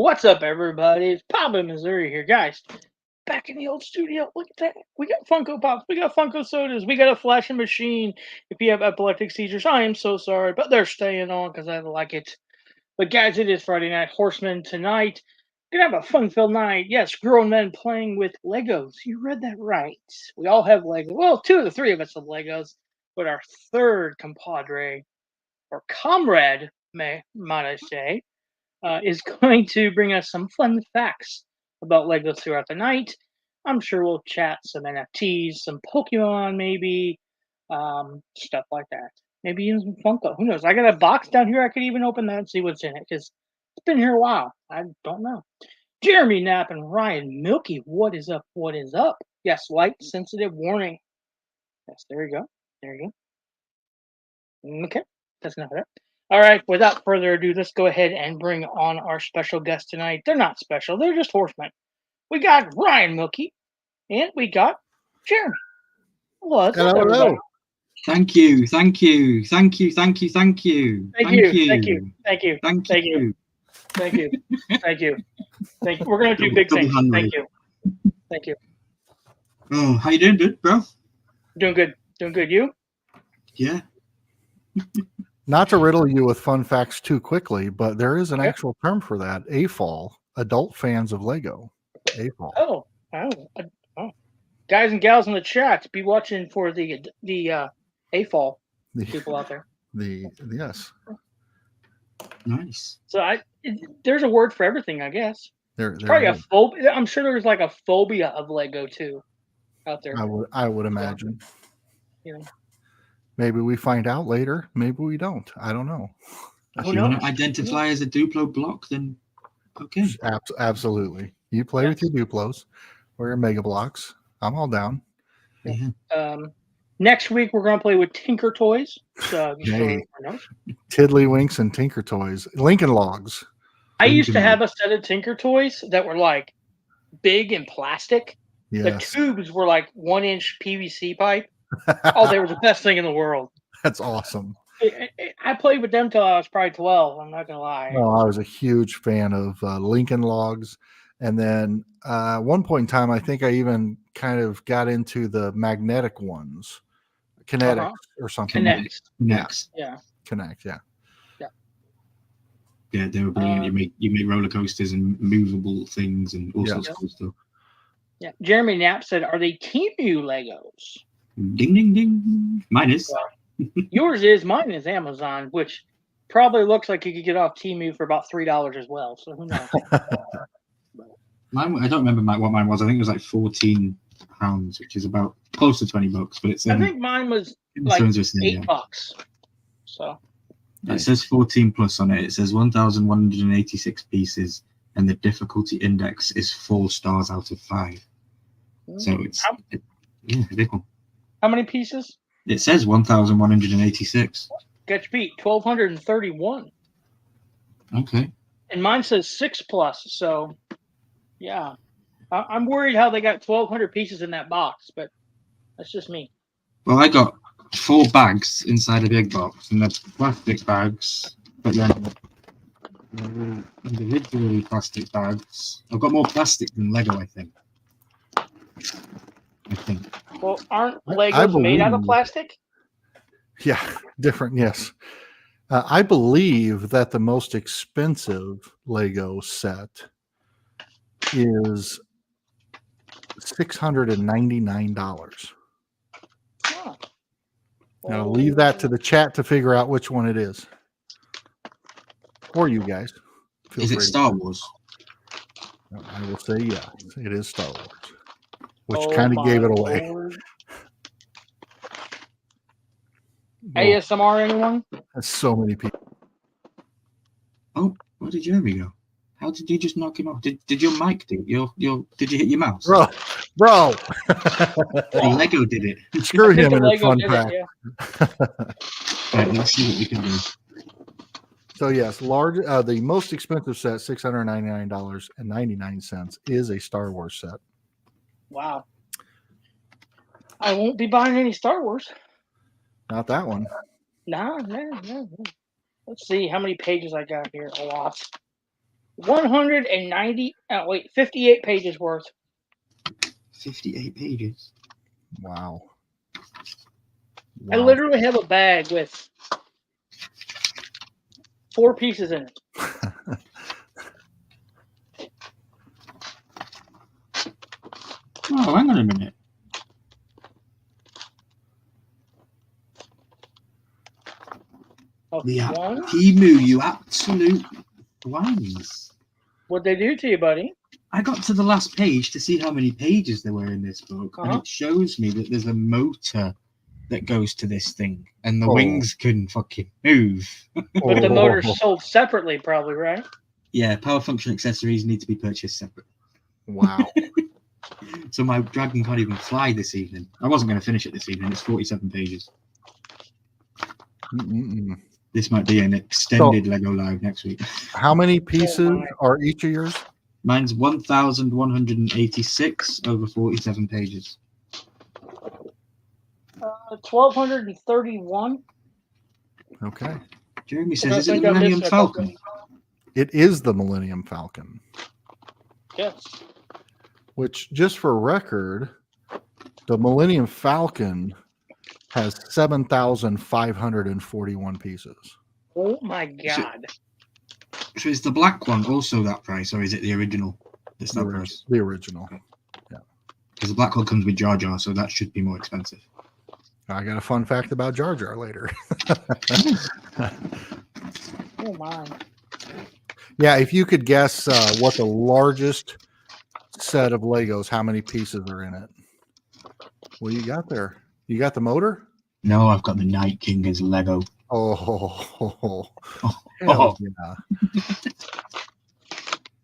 What's up, everybody? It's Papa Missouri here, guys. Back in the old studio. Look at that. We got Funko Pops. We got Funko Sodas. We got a flashing machine. If you have epileptic seizures, I am so sorry, but they're staying on because I like it. But guys, it is Friday Night Horseman tonight. Gonna have a fun-filled night. Yes, grown men playing with Legos. You read that right. We all have Legos. Well, two of the three of us have Legos, but our third compadre or comrade, might I say, is going to bring us some fun facts about Legos throughout the night. I'm sure we'll chat some NFTs, some Pokemon, maybe, stuff like that. Maybe even some Funko. Who knows? I got a box down here. I could even open that and see what's in it because it's been here a while. I don't know. Jeremy Knapp and Ryan Milky, what is up? What is up? Yes, light sensitive warning. Yes, there you go. There you go. Okay, that's enough of that. All right, without further ado, let's go ahead and bring on our special guest tonight. They're not special, they're just horsemen. We got Ryan Milky and we got Jeremy. What's up, everybody? Thank you, thank you, thank you, thank you, thank you. Thank you, thank you, thank you, thank you, thank you, thank you, thank you. We're gonna do big things. Thank you, thank you. Oh, how you doing, dude, bro? Doing good, doing good. You? Yeah. Not to riddle you with fun facts too quickly, but there is an actual term for that. AFOL, adult fans of Lego. AFOL. Oh. Guys and gals in the chat, be watching for the AFOL people out there. Yes. Nice. So there's a word for everything, I guess. There probably a phobia. I'm sure there's like a phobia of Lego too, out there. I would imagine. You know. Maybe we find out later. Maybe we don't. I don't know. If you want to identify as a Duplo block, then okay. Absolutely. You play with your Duplos or your Mega Blocks. I'm all down. Yeah. Next week we're gonna play with Tinker Toys. So Tiddlywinks and Tinker Toys. Lincoln Logs. I used to have a set of Tinker Toys that were like big and plastic. Yes. The tubes were like 1-inch PVC pipe. Oh, they were the best thing in the world. That's awesome. I played with them till I was probably 12. I'm not gonna lie. No, I was a huge fan of Lincoln Logs, and then one point in time, I think I even kind of got into the magnetic ones, Kinetics or something. Kinetics. Yeah. Connect. Yeah. Yeah, they were brilliant. You make roller coasters and movable things and all sorts of cool stuff. Yeah. Jeremy Knapp said, "Are they Temu Legos?" Ding ding ding. Mine is. Yours is. Mine is Amazon, which probably looks like you could get off Temu for about $3 as well. So who knows? Mine, I don't remember what mine was. I think it was like £14, which is about close to $20. But it's. I think mine was like $8. So. It says 14 plus on it. It says 1,186 pieces, and the difficulty index is 4 stars out of 5. So it's a big one. How many pieces? It says 1,186. Get beat 1,231. Okay. And mine says 6 plus. So, yeah, I'm worried how they got 1,200 pieces in that box, but that's just me. Well, I got 4 bags inside a big box, and they're plastic bags, but then individually plastic bags. I've got more plastic than Lego, I think. Well, aren't Legos made out of plastic? Yeah, different. Yes. I believe that the most expensive Lego set is $699. Oh. Now leave that to the chat to figure out which one it is, or you guys. Is it Star Wars? I will say yes. It is Star Wars, which kind of gave it away. ASMR, anyone? That's so many people. Oh, where did Jeremy go? How did you just knock him off? Did your mic do did you hit your mouse? Bro. Lego did it. Screw him in a fun fact. Right, let's see what we can do. So yes, the most expensive set, $699.99, is a Star Wars set. Wow. I won't be buying any Star Wars. Not that one. No. Let's see how many pages I got here. A lot. 190. Oh wait, 58 pages worth. 58 pages. Wow. I literally have a bag with 4 pieces in it. Oh, hang on a minute. Oh, The one. Timu, you absolute wines. What'd they do to you, buddy? I got to the last page to see how many pages there were in this book, and it shows me that there's a motor that goes to this thing, and the wings can fucking move. But the motor's sold separately, probably, right? Yeah, power function accessories need to be purchased separately. Wow. So my dragon can't even fly this evening. I wasn't going to finish it this evening. It's 47 pages. This might be an extended Lego Live next week. How many pieces are each of yours? Mine's 1,186 over 47 pages. 1,231. Okay. Jeremy says, is it the Millennium Falcon? It is the Millennium Falcon. Yes. Which, just for record, the Millennium Falcon has 7,541 pieces. Oh my God. So is the black one also that price, or is it the original? It's that price? The original. Okay. Yeah. Because the black one comes with Jar Jar, so that should be more expensive. I got a fun fact about Jar Jar later. Oh my. Yeah, if you could guess what the largest set of Legos, how many pieces are in it? What do you got there? You got the motor? No, I've got the Night King as Lego. Yeah.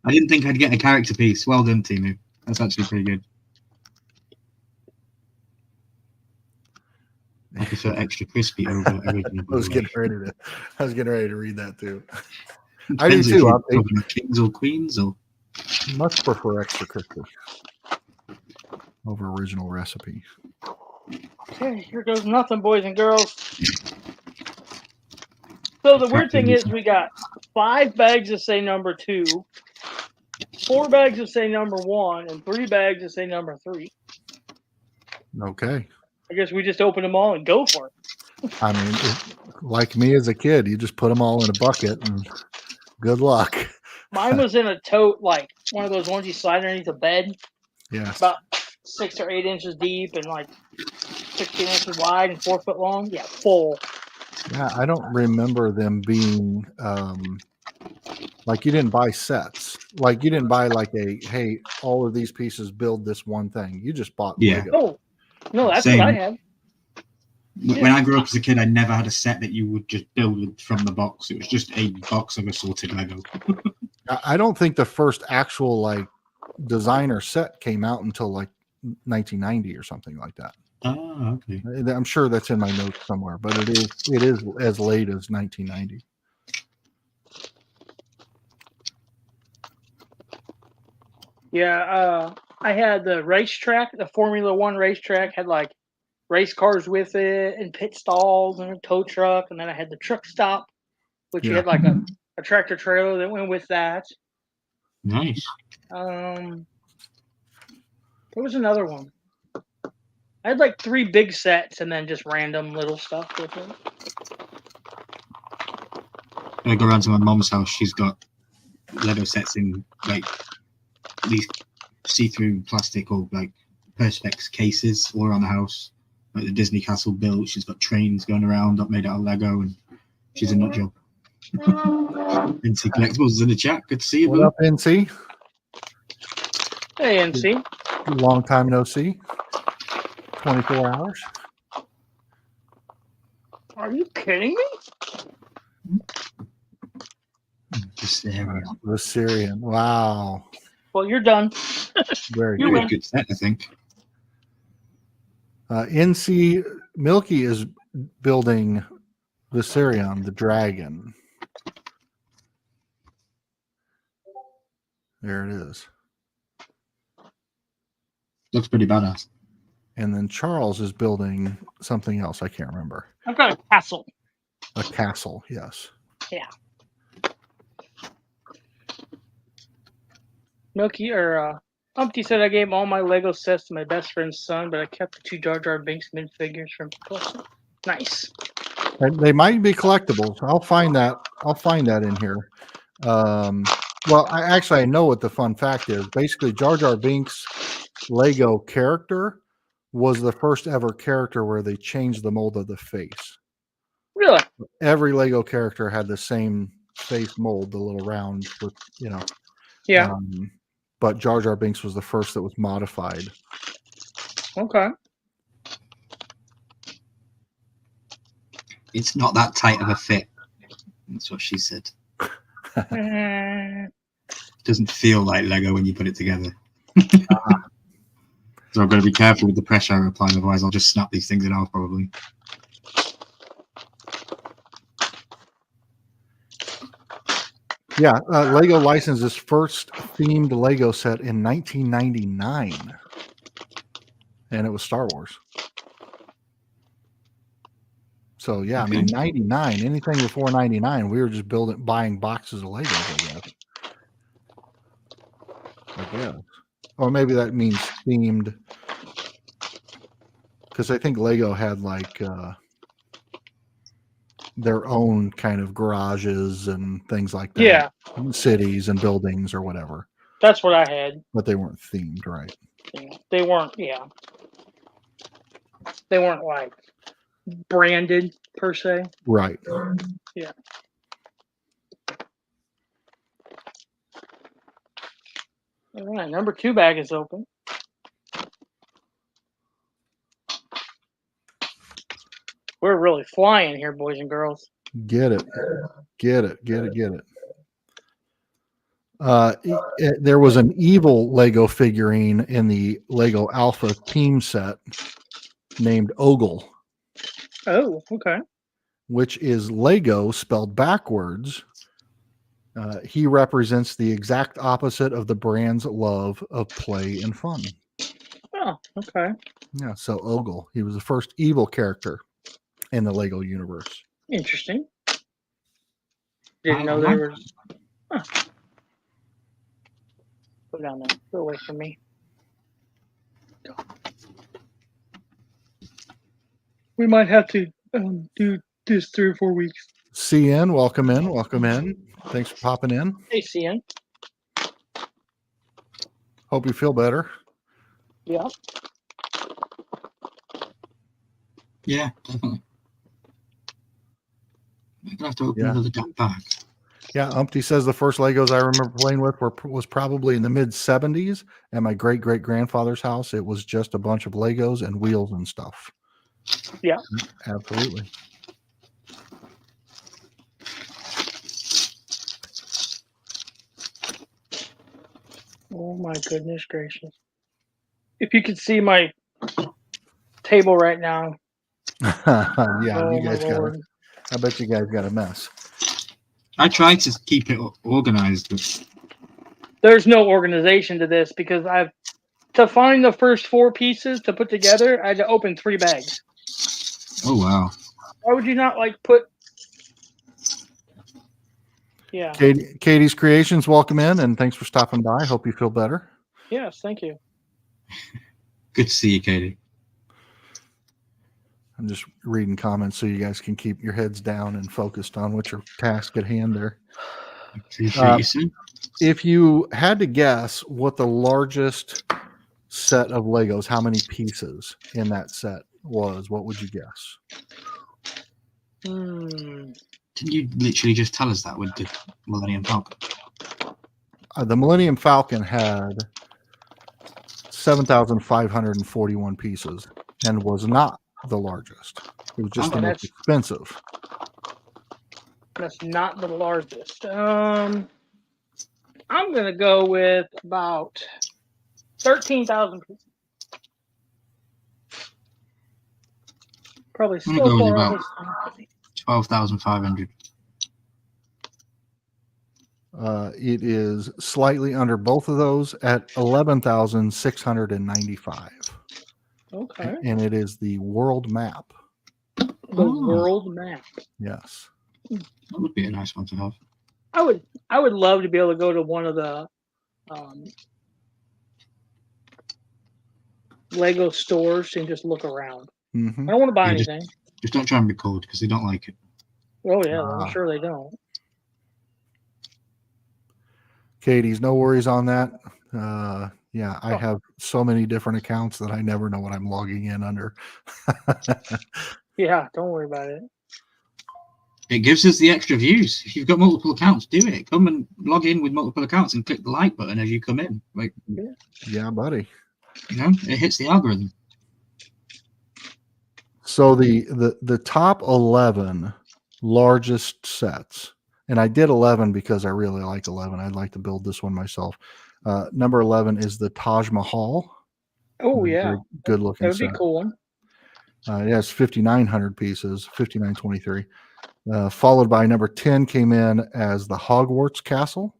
I didn't think I'd get a character piece. Well done, Timu. That's actually pretty good. I prefer extra crispy over original. I was getting ready to read that too. I Depends do too. If you're kings or queens, or much prefer extra crispy over original recipe. Okay, here goes nothing, boys and girls. So the weird thing is we got 5 bags that say number 2, 4 bags that say number 1, and 3 bags that say number 3. Okay. I guess we just open them all and go for it. I mean, like me as a kid, you just put them all in a bucket and good luck. Mine was in a tote, like one of those ones you slide underneath a bed. Yeah. About 6 or 8 inches deep and like 16 inches wide and 4 foot long. Yeah, full. Yeah, I don't remember them being like you didn't buy sets. Like you didn't buy like hey, all of these pieces build this one thing. You just bought Lego. Oh, no, that's what I had. When I grew up as a kid, I never had a set that you would just build from the box. It was just a box of assorted Lego. I don't think the first actual like designer set came out until like 1990 or something like that. Oh, okay. I'm sure that's in my notes somewhere, but it is as late as 1990. Yeah, I had the racetrack, the Formula One racetrack, had like race cars with it and pit stalls and a tow truck, and then I had the truck stop, which had like a tractor trailer that went with that. Nice. There was another one. I had like 3 big sets and then just random little stuff with it. When I go around to my mom's house, she's got Lego sets in like these see-through plastic or like perspex cases all around the house. Like the Disney Castle built. She's got trains going around up made out of Lego, and she's a nut job. NC Collectibles is in the chat. Good to see you. What up, NC? Hey, NC. Long time no see. 24 hours. Are you kidding me? The Syrian. Wow. Well, you're done. Very good. Good set, I think. NC Milky is building the Syrian, the dragon. There it is. Looks pretty badass. And then Charles is building something else. I can't remember. I've got a castle. A castle, yes. Yeah. Milky or Umpty said I gave all my Lego sets to my best friend's son, but I kept the 2 Jar Jar Binks minifigures from collection. Nice. And they might be collectibles. I'll find that. I'll find that in here. Well, I know what the fun fact is. Basically, Jar Jar Binks' Lego character was the first ever character where they changed the mold of the face. Really? Every Lego character had the same face mold, the little round with, Yeah. But Jar Jar Binks was the first that was modified. Okay. It's not that tight of a fit. That's what she said. Doesn't feel like Lego when you put it together. So I've got to be careful with the pressure I apply, otherwise I'll just snap these things in half probably. Yeah, Lego licensed its first themed Lego set in 1999, and it was Star Wars. So yeah, I mean, 99. Anything before 99, we were just buying boxes of Legos, I guess. Or maybe that means themed, because I think Lego had like their own kind of garages and things like that. Yeah. Cities and buildings or whatever. That's what I had. But they weren't themed, right? Yeah. They weren't, They weren't like branded per se. Right. Yeah. All right, number 2 bag is open. We're really flying here, boys and girls. Get it. There was an evil Lego figurine in the Lego Alpha team set named Ogle. Oh, okay. Which is Lego spelled backwards. He represents the exact opposite of the brand's love of play and fun. Oh, okay. Yeah, so Ogle. He was the first evil character in the Lego universe. Interesting. Didn't know there was. Huh. Go down there. Go away from me. Go. We might have to do this 3 or 4 weeks. CN, welcome in. Welcome in. Thanks for popping in. Hey, CN. Hope you feel better. Yeah. Yeah, definitely. I'm gonna have to open another damn bag. Yeah, Umpty says the first Legos I remember playing with was probably in the mid 70s at my great grandfather's house. It was just a bunch of Legos and wheels and stuff. Yeah, absolutely. Oh my goodness gracious! If you could see my table right now. Yeah, you guys got it. I bet you guys got a mess. I try to keep it organized, but there's no organization to this because to find the first 4 pieces to put together, I had to open 3 bags. Oh wow! Why would you not like put? Yeah. Katie's Creations, welcome in, and thanks for stopping by. Hope you feel better. Yes, thank you. Good to see you, Katie. I'm just reading comments so you guys can keep your heads down and focused on what your task at hand there. Appreciate you. If you had to guess what the largest set of Legos, how many pieces in that set was, what would you guess? Didn't you literally just tell us that with the Millennium Falcon? The Millennium Falcon had 7,541 pieces and was not the largest. It was just the most expensive. That's not the largest. I'm gonna go with about 13,000 pieces. Probably still far about 12,500. It is slightly under both of those at 11,695. Okay. And it is the world map. The world map. Yes. That would be a nice one to have. I would love to be able to go to one of the um, Lego stores and just look around. Mm-hmm. I don't want to buy Yeah, anything. just don't try and record because they don't like it. Oh yeah, I'm sure they don't. Katie's no worries on that. Yeah, I Oh. have so many different accounts that I never know what I'm logging in under. Yeah, don't worry about it. It gives us the extra views. If you've got multiple accounts, do it. Come and log in with multiple accounts and click the like button as you come in. Like, Yeah, buddy. you know, it hits the algorithm. So the top 11 largest sets, and I did 11 because I really like 11. I'd like to build this one myself. Number 11 is the Taj Mahal. Oh yeah, Good that looking would be set. a cool one. It has 5,900 pieces, 5,923. Followed by number 10 came in as the Hogwarts Castle.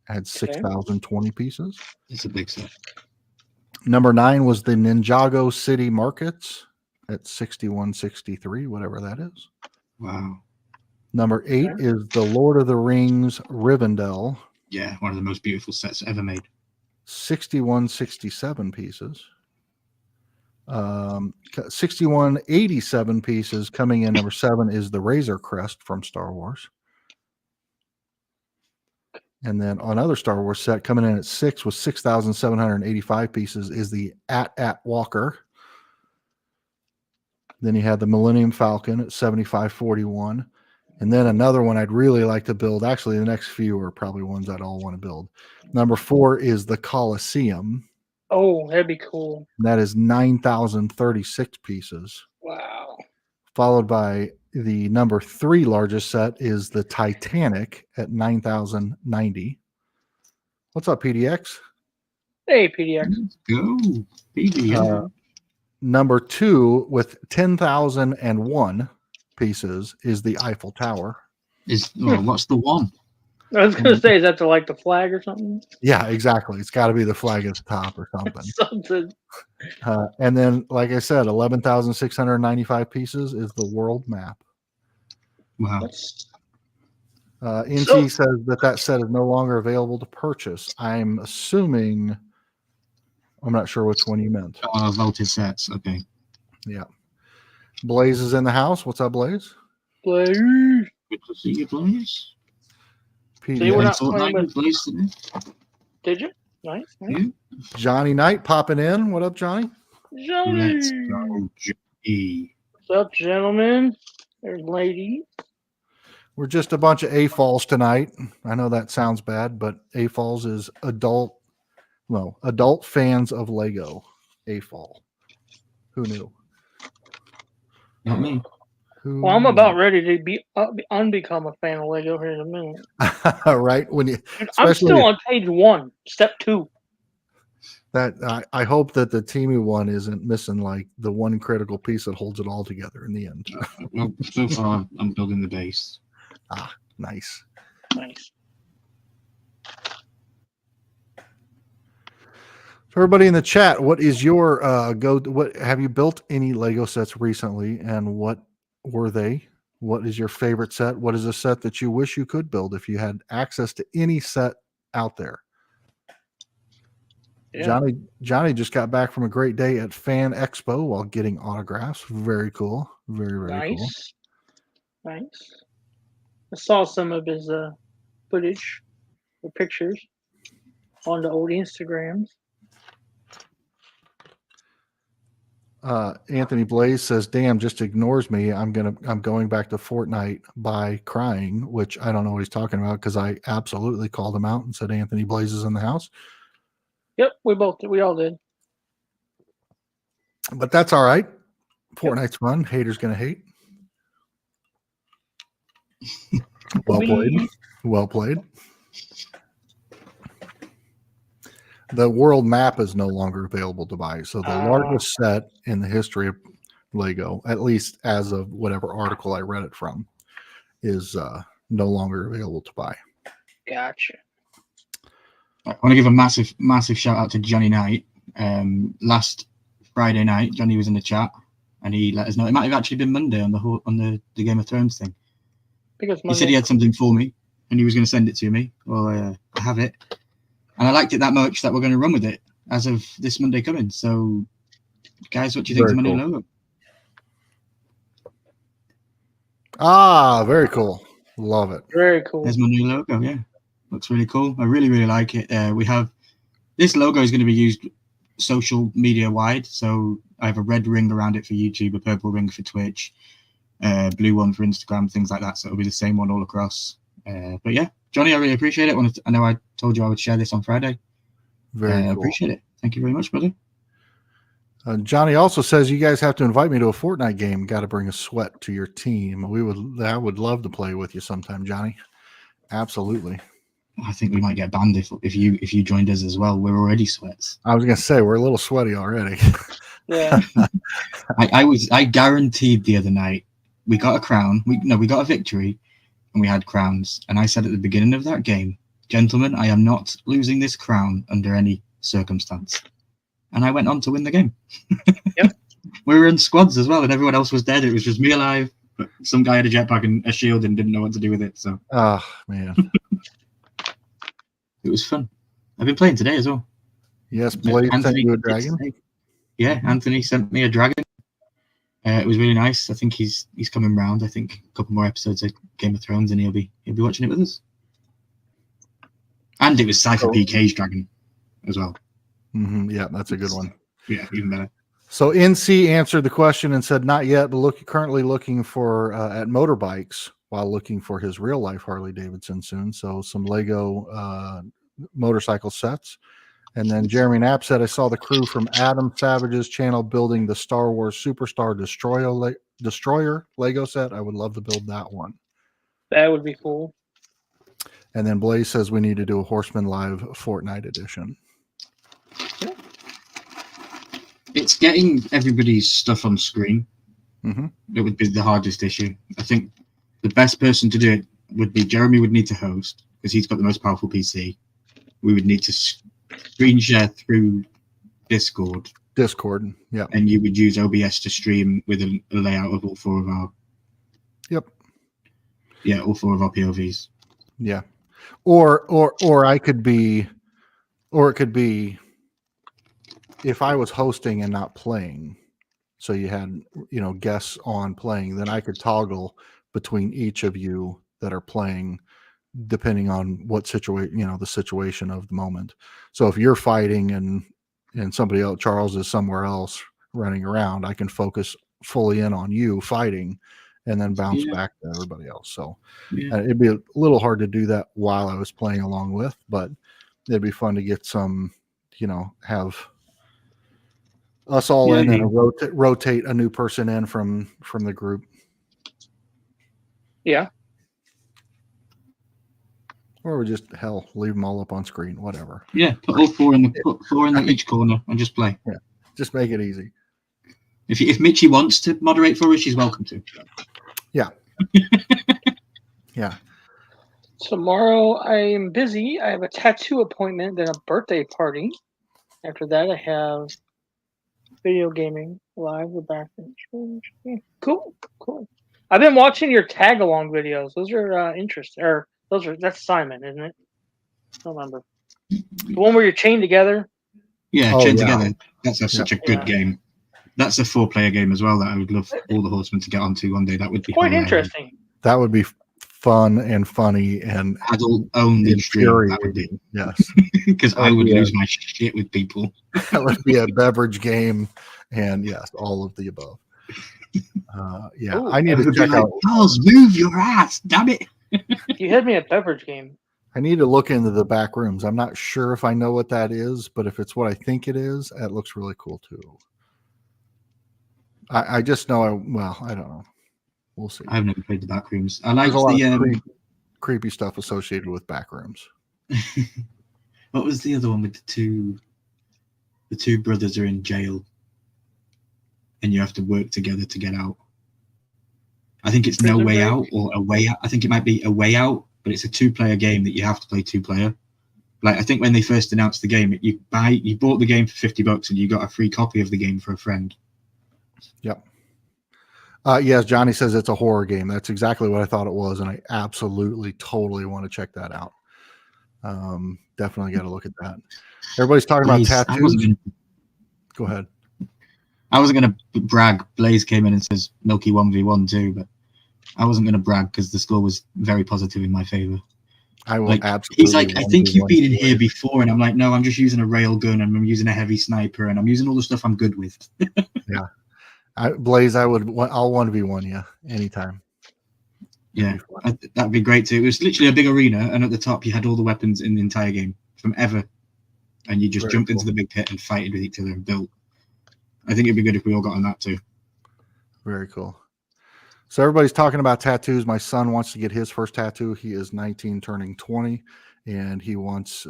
Had 6,020 pieces. It's a big set. Number 9 was the Ninjago City Markets at 6163, whatever that is. Wow. Number 8 is the Lord of the Rings Rivendell. Yeah, one of the most beautiful sets ever made. 6167 pieces. 6187 pieces coming in. Number 7 is the Razor Crest from Star Wars. And then another Star Wars set coming in at 6 with 6,785 pieces is the At Walker. Then you had the Millennium Falcon at 7,541. And then another one I'd really like to build. Actually, the next few are probably ones I'd all want to build. Number 4 is the Colosseum. Oh, that'd be cool. And that is 9,036 pieces. Wow. Followed by the number 3 largest set is the Titanic at 9,090. What's up, PDX? Hey, PDX. Let's go. PDX. Number 2 with 10,001 pieces is the Eiffel Tower. What's the one? I was gonna say, is that like the flag or something? Yeah, exactly. It's got to be the flag at the top or something. Something. And then, like I said, 11,695 pieces is the world map. Wow. NT says that set is no longer available to purchase. I'm assuming, I'm not sure which one you meant. Vaulted sets. Okay. Yeah. Blaze is in the house. What's up, Blaze? Blaze. Good to see you, Blaze. See, we're not playing with Blaze today. Did you? Nice. Yeah. Johnny Knight popping in. What up, Johnny? Johnny. Let's go, Johnny. What's up, gentlemen? There's ladies. We're just a bunch of AFALs tonight. I know that sounds bad, but AFALs is adult fans of Lego. AFAL. Who knew? Not me. Well, I'm about ready to unbecome a fan of Lego here in a minute. Right? I'm still on page 1, step 2. That I hope that the Temu one isn't missing like the one critical piece that holds it all together in the end. Well, so far I'm building the base. Nice. Nice. So everybody in the chat, what is your what have you built any Lego sets recently, and what were they? What is your favorite set? What is a set that you wish you could build if you had access to any set out there? Yeah. Johnny just got back from a great day at Fan Expo while getting autographs. Very cool. Very cool. Nice. I saw some of his footage or pictures on the old Instagrams. Anthony Blaze says, "Damn, just ignores me. I'm going back to Fortnite by crying," which I don't know what he's talking about because I absolutely called him out and said Anthony Blaze is in the house. Yep, we all did. But that's all right. Fortnite's fun. Haters gonna hate. Well played. Well played. The world map is no longer available to buy. So the largest set in the history of Lego, at least as of whatever article I read it from, is no longer available to buy. Gotcha. I want to give a massive shout out to Johnny Knight. Last Friday night, Johnny was in the chat and he let us know. It might have actually been Monday on the Game of Thrones thing. He said he had something for me and he was going to send it to me. Well, I have it. And I liked it that much that we're going to run with it as of this Monday coming. So, guys, what do you think of my new logo? Ah, very cool. Love it. Very cool. There's my new logo. Yeah, looks really cool. I really, really like it. We have this logo is going to be used social media wide. So I have a red ring around it for YouTube, a purple ring for Twitch, blue one for Instagram, things like that. So it'll be the same one all across. But yeah, Johnny, I really appreciate it. I know I told you I would share this on Friday. Very cool. Appreciate it. Thank you very much, brother. Johnny also says you guys have to invite me to a Fortnite game. Got to bring a sweat to your team. I would love to play with you sometime, Johnny. Absolutely. I think we might get banned if you joined us as well. We're already sweats. I was gonna say we're a little sweaty already. Yeah. I guaranteed the other night we got a crown. We got a victory, and we had crowns. And I said at the beginning of that game, gentlemen, I am not losing this crown under any circumstance. And I went on to win the game. Yep. We were in squads as well, and everyone else was dead. It was just me alive. But some guy had a jetpack and a shield and didn't know what to do with it. So. Oh man. It was fun. I've been playing today as well. Yes, Blade sent you a dragon. Yeah, Anthony sent me a dragon. It was really nice. I think he's coming round. I think a couple more episodes of Game of Thrones, and he'll be watching it with us. And it was Cypher PK's dragon as well. Mm-hmm. Yeah, that's a good one. Yeah, even better. So NC answered the question and said, "Not yet, but currently looking for at motorbikes while looking for his real life Harley Davidson soon. So some Lego motorcycle sets." And then Jeremy Knapp said, "I saw the crew from Adam Savage's channel building the Star Wars Superstar Destroyer Lego set. I would love to build that one." That would be cool. And then Blaze says we need to do a Horseman Live Fortnite edition. It's getting everybody's stuff on screen. Mm-hmm. It would be the hardest issue. I think the best person to do it would be Jeremy would need to host because he's got the most powerful PC. We would need to screen share through Discord. Yeah. And you would use OBS to stream with a layout of all four of our. Yep. Yeah, all four of our POVs. Yeah. Or I could be, or it could be if I was hosting and not playing. So you had, guests on playing, then I could toggle between each of you that are playing depending on what situation, the situation of the moment. So if you're fighting and somebody else, Charles, is somewhere else running around, I can focus fully in on you fighting and then bounce back to everybody else. So it'd be a little hard to do that while I was playing along with, but it'd be fun to get some, have us all in and rotate a new person in from the group. Yeah. Or we just leave them all up on screen, whatever. Yeah, put all four in each corner and just play. Yeah, just make it easy. If Mitchie wants to moderate for us, she's welcome to. Yeah. Yeah. Tomorrow I am busy. I have a tattoo appointment, then a birthday party. After that, I have video gaming live with back in church. Cool. I've been watching your tag along videos. Those are interesting. Or that's Simon, isn't it? I don't remember. The one where you're chained together. Yeah, chained together. That's such a good game. That's a 4-player game as well that I would love all the horsemen to get onto one day. That would be quite interesting. That would be fun and funny and adult only stream. That would be. Yes. Because I would lose my shit with people. That would be a beverage game, and yes, all of the above. Ooh, I need to check out. Charles, move your ass, damn it! You had me a beverage game. I need to look into the back rooms. I'm not sure if I know what that is, but if it's what I think it is, it looks really cool too. I just know. I don't know. We'll see. I've never played the back rooms. I like the creepy stuff associated with back rooms. What was the other one with the two? The two brothers are in jail, and you have to work together to get out. I think it's No Way Out or A Way Out. I think it might be A Way Out, but it's a 2-player game that you have to play 2-player. Like I think when they first announced the game, you bought the game for $50 and you got a free copy of the game for a friend. Yep. Yes, Johnny says it's a horror game. That's exactly what I thought it was, and I absolutely, totally want to check that out. definitely got to look at that. Everybody's talking about Blaze, tattoos. Go ahead. I wasn't going to brag. Blaze came in and says Milky 1v1 too, but I wasn't going to brag because the score was very positive in my favor. I will like, absolutely. He's like, I think you've been in here before, and I'm like, no, I'm just using a rail gun, and I'm using a heavy sniper, and I'm using all the stuff I'm good with. Yeah, Blaze, I'll 1v1 you anytime. Yeah, that'd be great too. It was literally a big arena, and at the top you had all the weapons in the entire game from ever, and you just jumped into the big pit and fighted with each other and built. I think it'd be good if we all got on that too. Very cool. So everybody's talking about tattoos. My son wants to get his first tattoo. He is 19, turning 20, and he wants.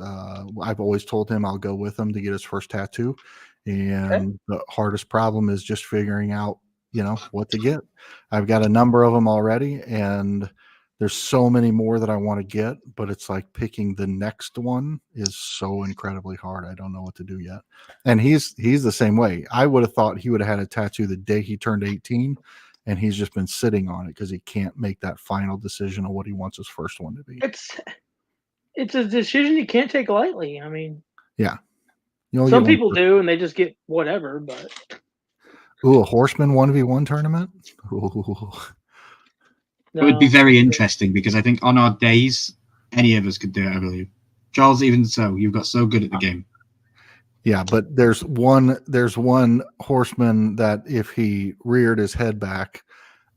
I've always told him I'll go with him to get his first tattoo, and the hardest problem is just figuring out, what to get. I've got a number of them already, and there's so many more that I want to get, but it's like picking the next one is so incredibly hard. I don't know what to do yet. And he's the same way. I would have thought he would have had a tattoo the day he turned 18, and he's just been sitting on it because he can't make that final decision of what he wants his first one to be. It's a decision you can't take lightly. I mean, yeah. Some people do, and they just get whatever, but. Ooh, a horseman 1v1 tournament? Ooh. It would be very interesting because I think on our days, any of us could do it, I believe. Charles, even so, you've got so good at the game. Yeah, but there's one horseman that if he reared his head back,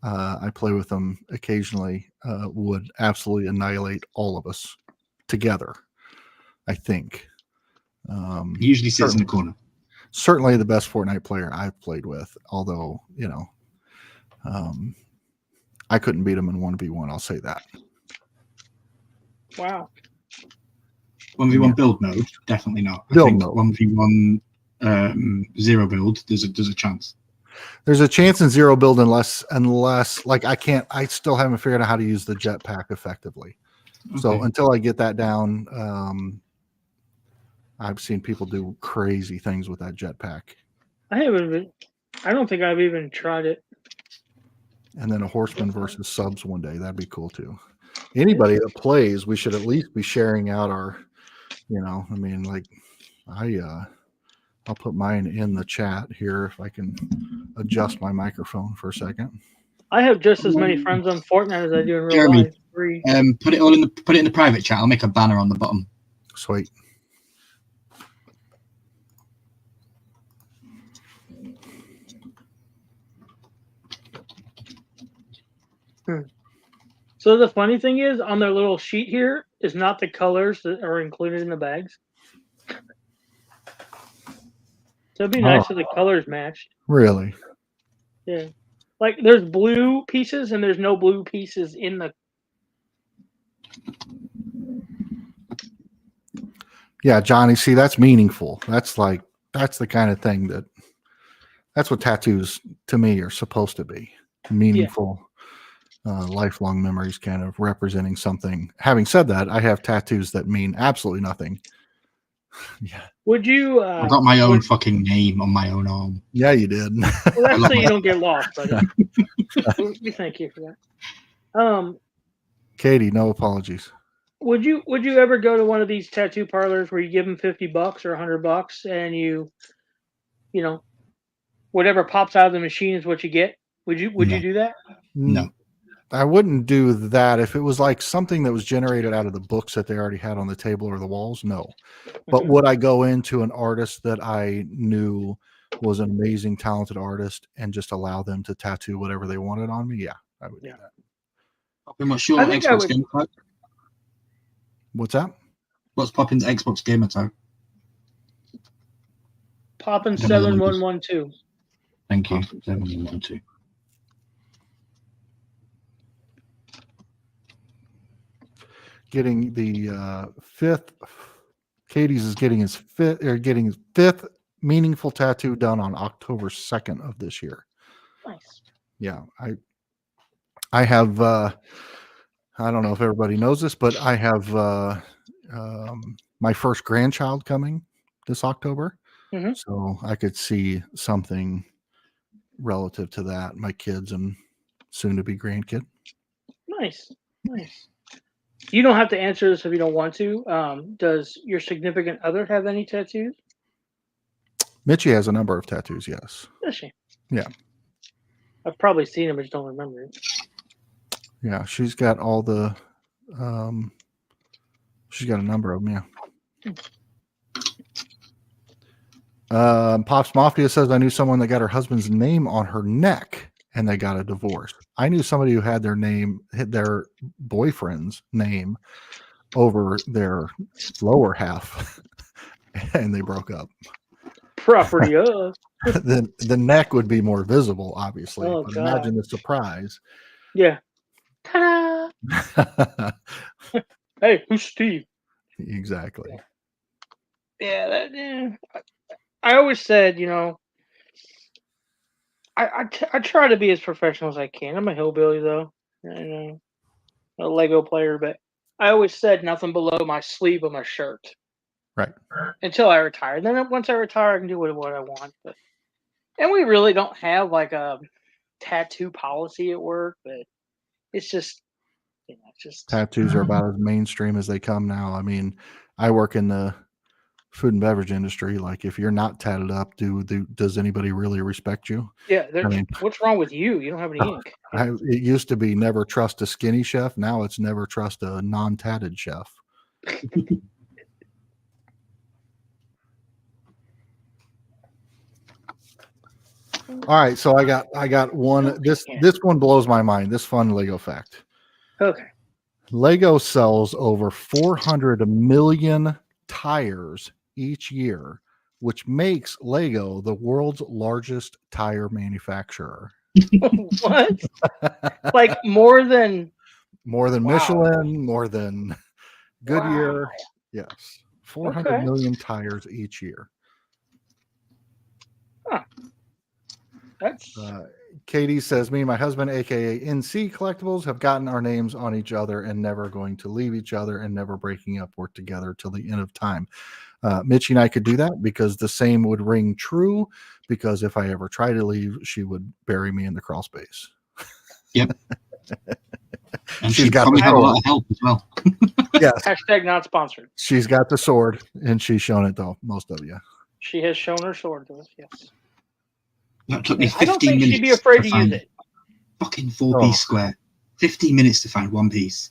I play with him occasionally, would absolutely annihilate all of us together, I think. He usually sits in the corner. Certainly the best Fortnite player I've played with, although, I couldn't beat him in 1v1, I'll say that. Wow. 1v1 build mode, definitely not. I think 1v1 zero build, there's a chance. There's a chance in zero build unless like I still haven't figured out how to use the jetpack effectively. Okay. So until I get that down, I've seen people do crazy things with that jetpack. I don't think I've even tried it. And then a horseman versus subs one day. That'd be cool too. Anybody that plays, we should at least be sharing out our, I'll put mine in the chat here if I can adjust my microphone for a second. I have just as many friends on Fortnite as I do in real life. Put it in the private chat. I'll make a banner on the bottom. Sweet. So the funny thing is, on their little sheet here is not the colors that are included in the bags. So it'd be nice if the colors matched. Really? Yeah. Like there's blue pieces and there's no blue pieces in the. Yeah, Johnny, see, that's meaningful. That's the kind of thing that's what tattoos to me are supposed to be. Meaningful. Yeah. Lifelong memories, kind of representing something. Having said that, I have tattoos that mean absolutely nothing. Yeah. Would you? I got my own fucking name on my own arm. Yeah, you did. Well, that's so you don't get lost. We thank you for that. Katie, no apologies. Would you ever go to one of these tattoo parlors where you give them $50 or $100 and you whatever pops out of the machine is what you get? Would you do that? No. I wouldn't do that if it was like something that was generated out of the books that they already had on the table or the walls. No, but would I go into an artist that I knew was an amazing, talented artist and just allow them to tattoo whatever they wanted on me? Yeah, I would do that. What's your Xbox gamer tag? What's that? What's Poppin's Xbox gamer tag? Poppin 7112. Thank you. 7112. Getting the fifth. Katie's is getting his fifth meaningful tattoo done on October 2nd of this year. Nice. Yeah, I have. I don't know if everybody knows this, but I have my first grandchild coming this October, so I could see something relative to that. My kids and soon to be grandkid. Nice. You don't have to answer this if you don't want to. Does your significant other have any tattoos? Mitchie has a number of tattoos. Yes. Does she? Yeah. I've probably seen them, but just don't remember it. Yeah, she's got all the. She's got a number of them. Yeah. Pops Mafia says, I knew someone that got her husband's name on her neck and they got a divorce. I knew somebody who had their boyfriend's name over their lower half and they broke up. Property of. The neck would be more visible, obviously, Oh, but God. imagine the surprise. Yeah. Ta-da! Hey, who's Steve? Exactly. Yeah, I always said, I try to be as professional as I can. I'm a hillbilly, though. A Lego player, but I always said nothing below my sleeve of my shirt. Right. Until I retire. Then once I retire, I can do what I want. And we really don't have like a tattoo policy at work, but it's just, tattoos are about as mainstream as they come now. I mean, I work in the food and beverage industry. Like, if you're not tatted up, does anybody really respect you? Yeah. I mean, what's wrong with you? You don't have any ink. It used to be never trust a skinny chef. Now it's never trust a non-tatted chef. All right, so I got one. This one blows my mind. This fun Lego fact. Okay. Lego sells over 400 million tires each year, which makes Lego the world's largest tire manufacturer. What? Like more than Michelin, more than Goodyear. Wow. Yes. 400 million tires each year. Huh. That's Katie says, me and my husband, aka NC Collectibles, have gotten our names on each other and never going to leave each other and never breaking up. Work together till the end of time. Mitchie and I could do that because the same would ring true, because if I ever try to leave, she would bury me in the crawl space. Yep. And she's got probably have a lot of help as well. Yes. Hashtag not sponsored. She's got the sword and she's shown it to most of you. She has shown her sword to us, yes. That took me 15 I don't think minutes. she'd be afraid to find use it. Fucking 4-piece square. 15 minutes to find one piece.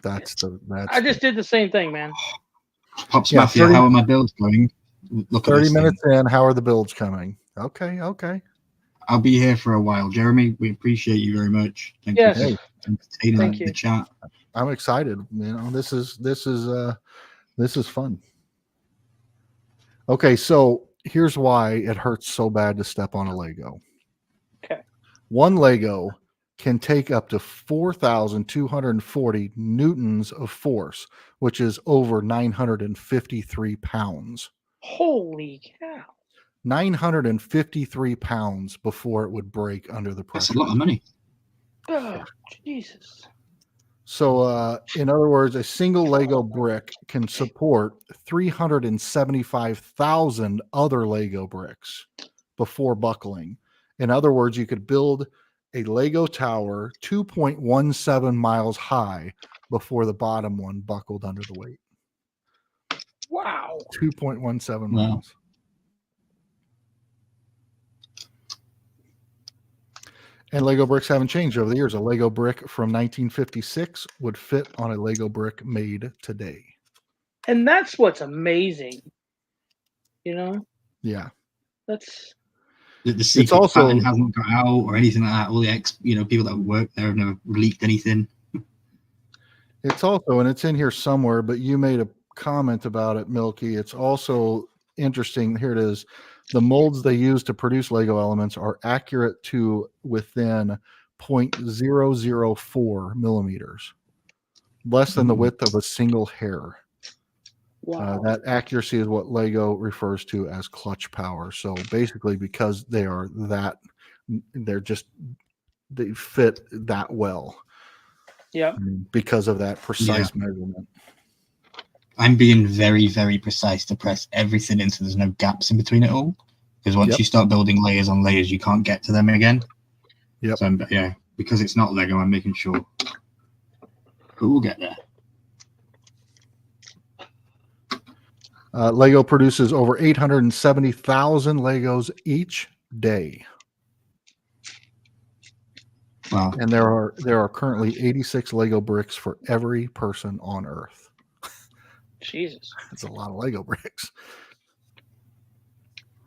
I just did the same thing, man. Pops Mafia, how are my builds going? Look 30 at this minutes in, how are the builds coming? Okay. I'll be here for a while. Jeremy, we appreciate you very much. Thank you for entertaining the chat. I'm excited. This is fun. Okay, so here's why it hurts so bad to step on a Lego. Okay. One Lego can take up to 4,240 newtons of force, which is over 953 pounds. Holy cow. 953 pounds before it would break under the pressure. That's a lot of money. Oh, Jesus. So, in other words, a single Lego brick can support 375,000 other Lego bricks before buckling. In other words, you could build a Lego tower 2.17 miles high before the bottom one buckled under the weight. Wow. 2.17 miles. And Lego bricks haven't changed over the years. A Lego brick from 1956 would fit on a Lego brick made today. And that's amazing. Yeah. That's the secret pattern hasn't got out or anything like that. All the people that work there have never leaked anything. It's also, and it's in here somewhere, but you made a comment about it, Milky. It's also interesting. Here it is. The molds they use to produce Lego elements are accurate to within 0.004 millimeters, less than the width of a single hair. wow. That accuracy is what Lego refers to as clutch power. So basically, because they fit that well. Yeah. Because of that precise measurement. I'm being very, very precise to press everything in so there's no gaps in between it all. Because once you start building layers on layers, you can't get to them again. Yep. So because it's not Lego, I'm making sure. But we'll get there. Lego produces over 870,000 Legos each day. Wow. And there are currently 86 Lego bricks for every person on Earth. Jesus. That's a lot of Lego bricks.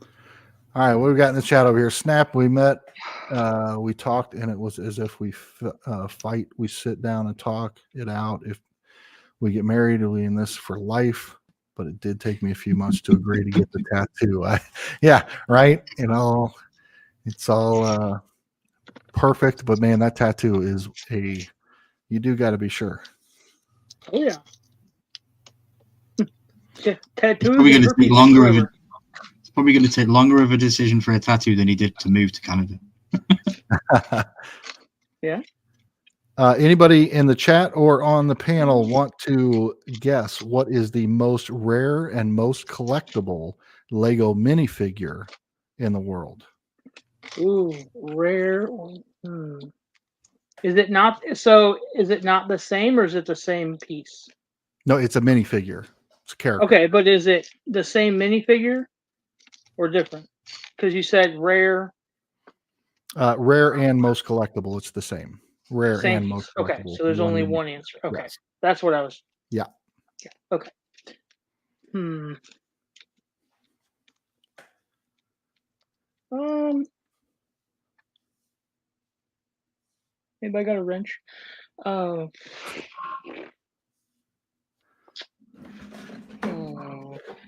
All right, what we got in the chat over here? Snap, we met, we talked, and it was as if we fight. We sit down and talk it out. If we get married, we in this for life. But it did take me a few months to agree to get the tattoo. Yeah, right. It's all perfect. But man, that tattoo is you do got to be sure. Oh yeah. It's Tattoos probably going and to take herpes longer of forever. it's probably going to take longer of a decision for a tattoo than he did to move to Canada. Yeah. Anybody in the chat or on the panel want to guess what is the most rare and most collectible Lego minifigure in the world? Ooh, rare. Is it not? So is it not the same, or is it the same piece? No, it's a minifigure. It's a character. Okay, but is it the same minifigure or different? Because you said rare. Rare and most collectible. It's the same. Rare Same and piece. most Okay, collectible. so there's only minifigure. one answer. Okay, Yes. that's what I was. Yeah. Okay. Anybody got a wrench? Well,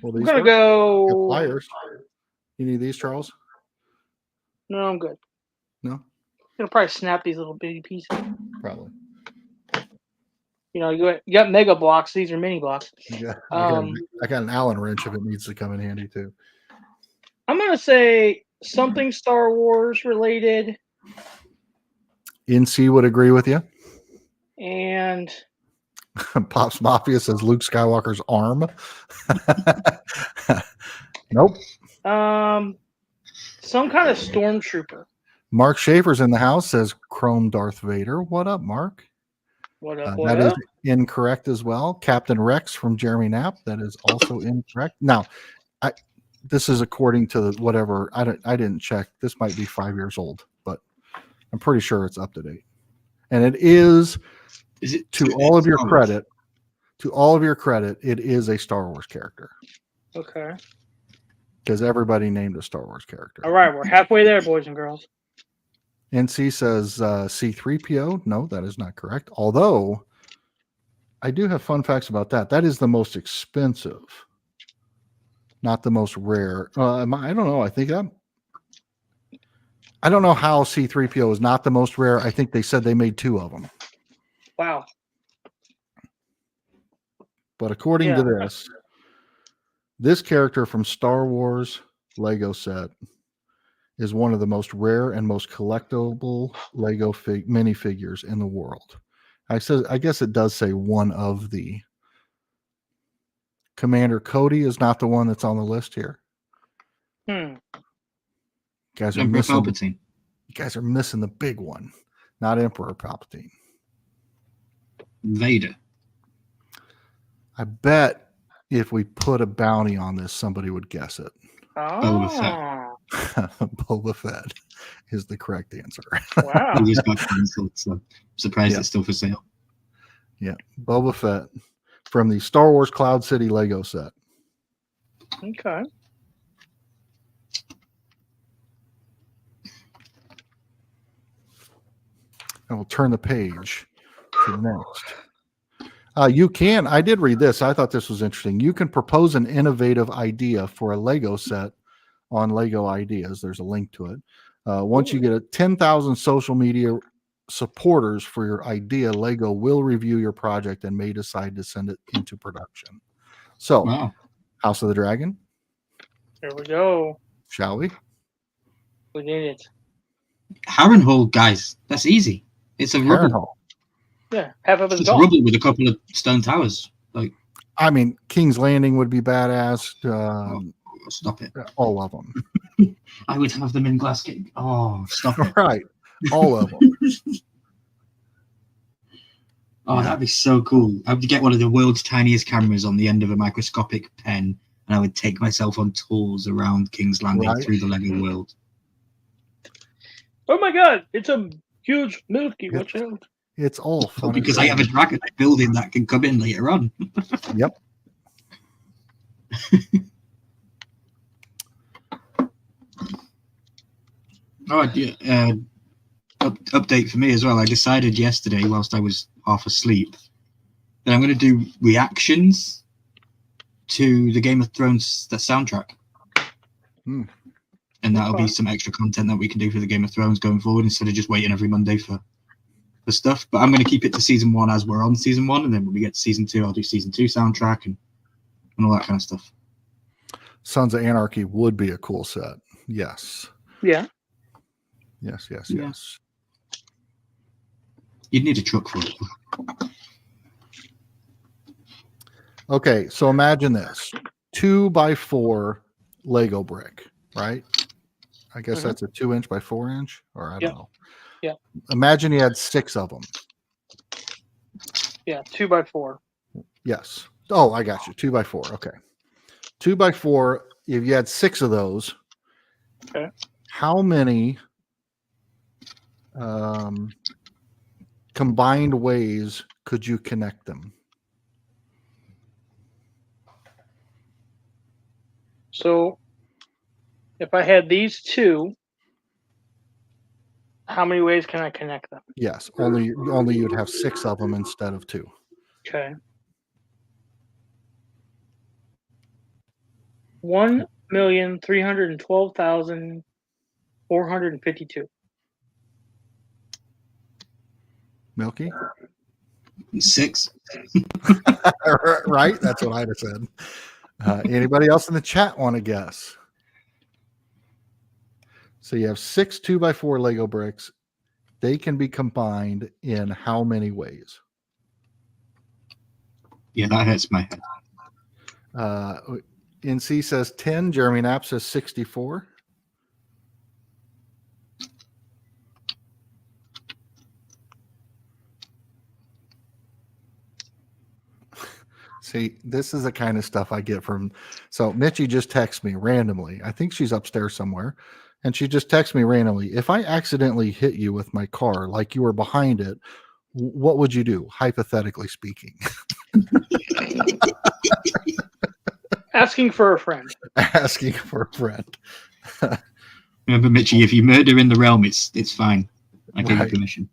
I'm these gonna work. go. Pliers. You need these, Charles? No, I'm good. No, I'm gonna probably snap these little bitty pieces. probably. You know, you got mega blocks. These are mini blocks. Yeah, I got an Allen wrench if it needs to come in handy too. I'm gonna say something Star Wars related. NC would agree with you. And Pops Mafia says Luke Skywalker's arm. Nope. Some kind of stormtrooper. Mark Schaefer's in the house, says Chrome Darth Vader. What up, Mark? What up? That is incorrect as well. Captain Rex from Jeremy Knapp. That is also incorrect. Now, this is according to whatever. I didn't check. This might be 5 years old, but I'm pretty sure it's up to date. And it is it to all of your credit. To all of your credit, it is a Star Wars character. Okay. Because everybody named a Star Wars character. All right, we're halfway there, boys and girls. NC says C3PO. No, that is not correct. Although I do have fun facts about that. That is the most expensive, not the most rare. I don't know. I don't know how C3PO is not the most rare. I think they said they made 2 of them. Wow. But according to this character from Star Wars Lego set is one of the most rare and most collectible Lego minifigures in the world. I guess it does say one of the. Commander Cody is not the one that's on the list here. You guys are missing. Palpatine. You guys are missing the big one, not Emperor Palpatine. Vader. I bet if we put a bounty on this, somebody would guess it. Boba Fett. Boba Fett is the correct answer. Wow. He just got cancelled, so I'm surprised it's still for sale. Yeah, Boba Fett from the Star Wars Cloud City Lego set. Okay. I will turn the page to the next. You can. I did read this. I thought this was interesting. You can propose an innovative idea for a Lego set on Lego Ideas. There's a link to it. Once you get 10,000 social media supporters for your idea, Lego will review your project and may decide to send it into production. So, House of the Dragon. There we go. Shall we? We did it. Harrenhal, guys. That's easy. It's a rubble. Yeah, half of it's It's gone. rubble with a couple of stone towers. Like, I mean, King's Landing would be badass. Stop it. All of them. I would have them in Glasgow. Oh, stop it. Right. All of them. That'd be so cool. I would get one of the world's tiniest cameras on the end of a microscopic pen and I would take myself on tours around King's Landing Right. through the Lego world. Oh my God! It's a huge milky. Watch out! It's all fun. Because I have a dragon building that can come in later on. Yep. Oh, yeah. Update for me as well. I decided yesterday, whilst I was half asleep, that I'm going to do reactions to the Game of Thrones soundtrack. Hmm. And that'll be some extra content that we can do for the Game of Thrones going forward instead of just waiting every Monday for stuff. But I'm going to keep it to season 1 as we're on season 1, and then when we get to season 2, I'll do season 2 soundtrack and all that kind of stuff. Sons of Anarchy would be a cool set. Yes. Yeah. Yes. Yeah. Yes. You'd need a truck for it. Okay, so imagine this 2x4 Lego brick, right? I guess that's a 2-inch by 4-inch, or I don't know. Yeah. Imagine you had 6 of them. Yeah, 2x4. Yes. Oh, I got you. 2x4. Okay. 2x4. If you had 6 of those, okay, how many combined ways could you connect them? So, if I had these 2, how many ways can I connect them? Yes, only you'd have 6 of them instead of 2. Okay. 1,312,452. Milky? 6. Right? That's what I'd have said. Anybody else in the chat want to guess? So you have 6 2x4 Lego bricks. They can be combined in how many ways? Yeah, that hurts my head. NC says 10. Jeremy Knapp says 64. See, this is the kind of stuff I get from. So Mitchie just texts me randomly. I think she's upstairs somewhere. And she just texts me randomly. If I accidentally hit you with my car, like you were behind it, what would you do? Hypothetically speaking. Asking for a friend. Asking for a friend. Remember, Mitchie, if you murder in the realm, it's fine. I give you permission.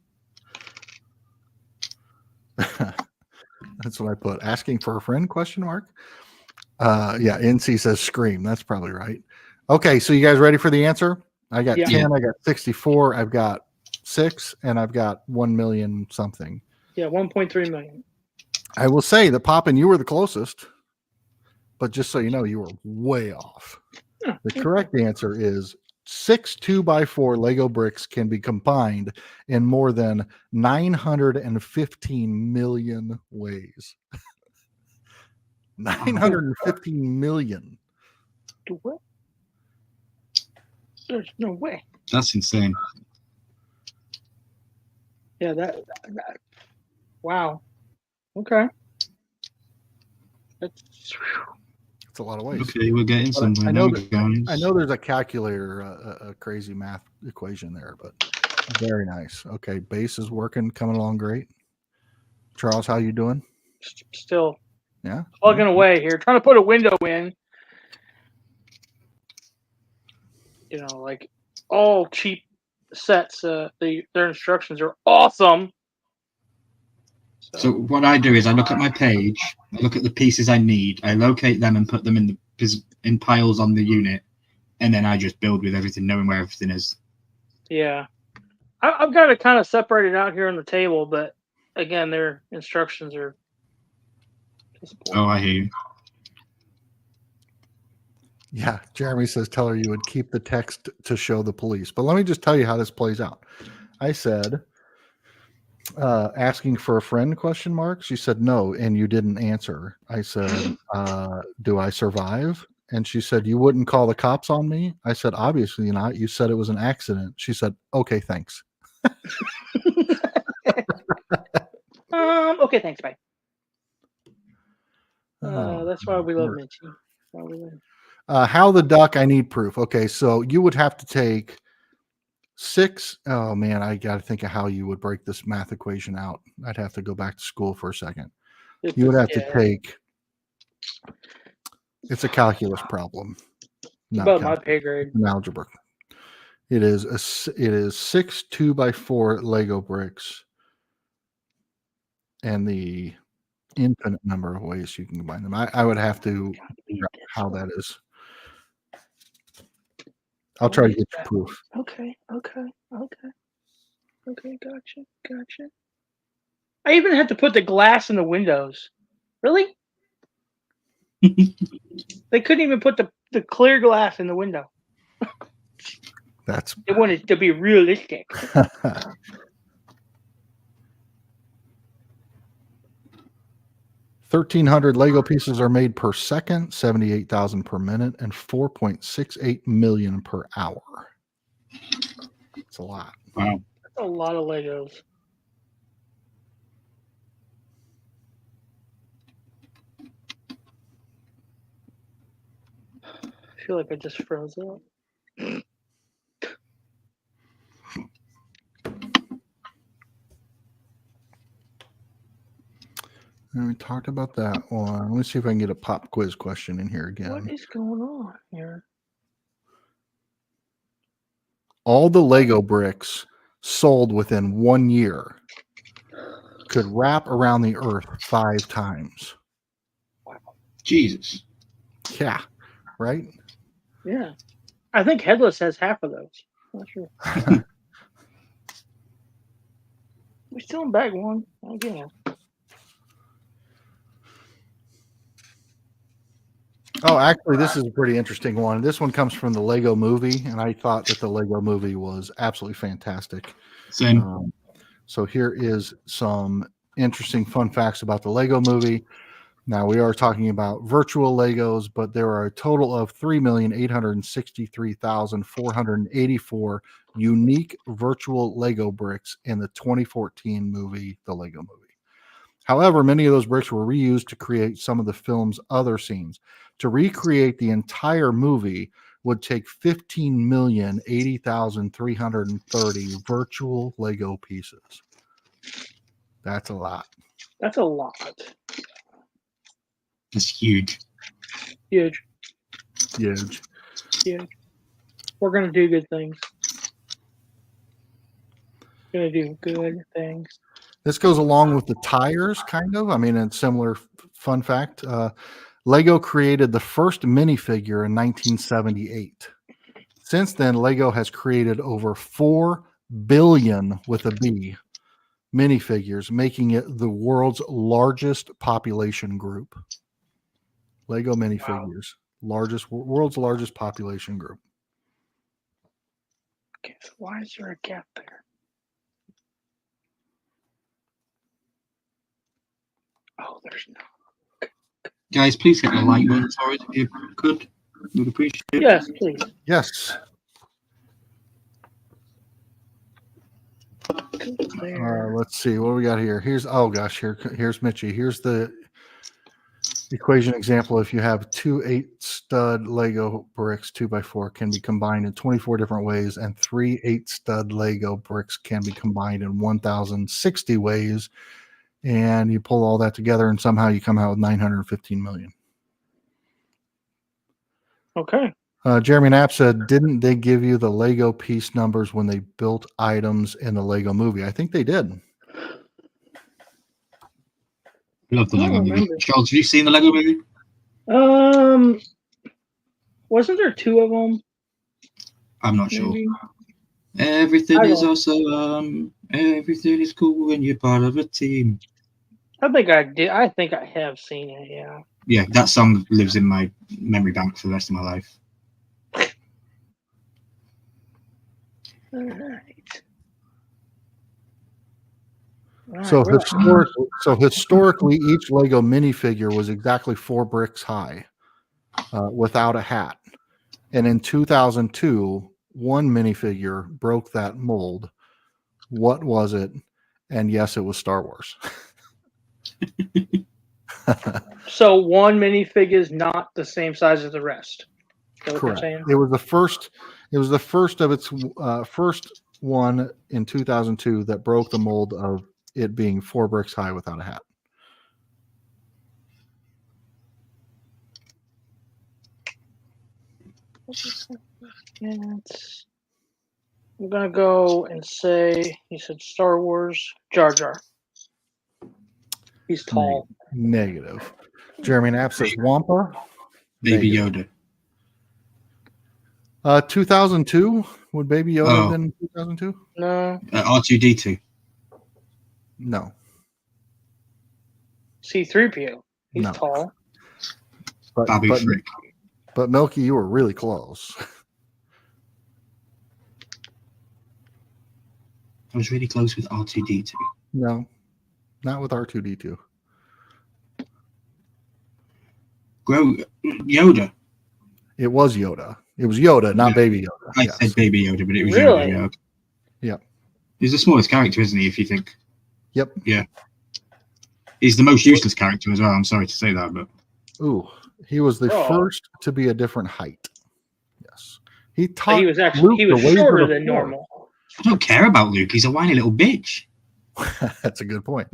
That's what I put. Asking for a friend? Question mark. Yeah. NC says scream. That's probably right. Okay. So you guys ready for the answer? I got 10. I got 64. I've got 6, and I've got 1 million something. Yeah, 1.3 million. I will say that Poppin, you were the closest, but just so you know, you were way off. The correct answer is 6 2x4 Lego bricks can be combined in more than 915 million ways. 915 million. What? There's no way. That's insane. Yeah, that wow. Okay. That's a lot of ways. Okay, we're getting somewhere. I know there's a calculator, a crazy math equation there, but very nice. Okay, base is working, coming along great. Charles, how you doing? Still plugging away here, trying to put a window in. You know, like all cheap sets, their instructions are awesome. So what I do is I look at my page, I look at the pieces I need, I locate them and put them in piles on the unit, and then I just build with everything, knowing where everything is. Yeah, I've got it kind of separated out here on the table, but again, their instructions are. Oh, I hear you. Yeah, Jeremy says, tell her you would keep the text to show the police. But let me just tell you how this plays out. I said, asking for a friend, question mark. She said, no, and you didn't answer. I said, do I survive? And she said, you wouldn't call the cops on me? I said, obviously not. You said it was an accident. She said, okay, thanks. Okay, thanks, bye. That's why we love Mitchie. How the duck? I need proof. Okay, so you would have to take 6. Oh man, I got to think of how you would break this math equation out. I'd have to go back to school for a second. You would have to take. It's a calculus problem. Not Above my pay grade. an algebra. It is 6 2x4 Lego bricks, and the infinite number of ways you can combine them. I would have to figure out how that is. I'll try to get you proof. Okay, gotcha. I even had to put the glass in the windows. Really? They couldn't even put the clear glass in the window. That's They wanted to be realistic. 1,300 Lego pieces are made per second, 78,000 per minute, and 4.68 million per hour. It's a lot. Wow. That's a lot of Legos. I feel like I just froze up. And we talked about that one. Let's see if I can get a pop quiz question in here again. What is going on here? All the Lego bricks sold within 1 year could wrap around the earth 5 times. Jesus. Yeah, right? Yeah. I think Headless has half of those. Not sure. We still in bag one. Again. Oh, actually, this is a pretty interesting one. This one comes from the Lego movie, and I thought that the Lego movie was absolutely fantastic. Same. So here is some interesting fun facts about the Lego movie. Now, we are talking about virtual Legos, but there are a total of 3,863,484 unique virtual Lego bricks in the 2014 movie, The Lego Movie. However, many of those bricks were reused to create some of the film's other scenes. To recreate the entire movie would take 15,080,330 virtual Lego pieces. That's a lot. That's a lot. It's huge. Huge. Huge. We're gonna do good things. Gonna do good things. This goes along with the tires, kind of. I mean, a similar fun fact. Lego created the first minifigure in 1978. Since then, Lego has created over 4 billion with a B minifigures, making it the world's largest population group. Lego minifigures, world's largest population group. Okay, so why is there a gap there? Oh, there's no. Guys, please hit the like button for us if you could. We'd appreciate it. Yes, please. Yes. Let's see what we got here. Here's here's Mitchie. Here's the equation example. If you have 2 8-stud Lego bricks 2x4 can be combined in 24 different ways, and 3 8-stud Lego bricks can be combined in 1,060 ways. And you pull all that together, and somehow you come out with 915 million. Okay. Jeremy Knapp said, didn't they give you the Lego piece numbers when they built items in the Lego movie? I think they did. Love the Lego movie. Charles, have you seen the Lego movie? Wasn't there 2 of them? I'm not Maybe. sure. Everything is awesome. Everything is cool when you're part of a team. I think I did. I think I have seen it. Yeah. Yeah, that song lives in my memory bank for the rest of my life. All right. So historically, each Lego minifigure was exactly 4 bricks high, without a hat. And in 2002, one minifigure broke that mold. What was it? And yes, it was Star Wars. So one minifig is not the same size as the rest. Is that what you're Correct. saying? It was the first. It was the first of its first one in 2002 that broke the mold of it being 4 bricks high without a hat. I'm gonna go and say you said Star Wars Jar Jar. He's tall. Negative. Jeremy Knapp says Wampa. Baby Negative. Yoda. 2002. Would Baby Yoda have been 2002? No. R2D2. No. C-3PO. He's No. tall. Babu Frick. But Milky, you were really close. I was really close with R2D2. No, not with R2D2. Yoda. It was Yoda. It was Yoda, not Baby Yoda. I said Baby Yoda, but it was Really? Yoda. Yeah. Yep. He's the smallest character, isn't he, if you think? Yep. Yeah. He's the most useless character as well. I'm sorry to say that, but... Ooh, he was the Oh. first to be a different height. Yes. He But taught he was Luke he was the ways of shorter the than Force. normal. I don't care about Luke. He's a whiny little bitch. That's a good point.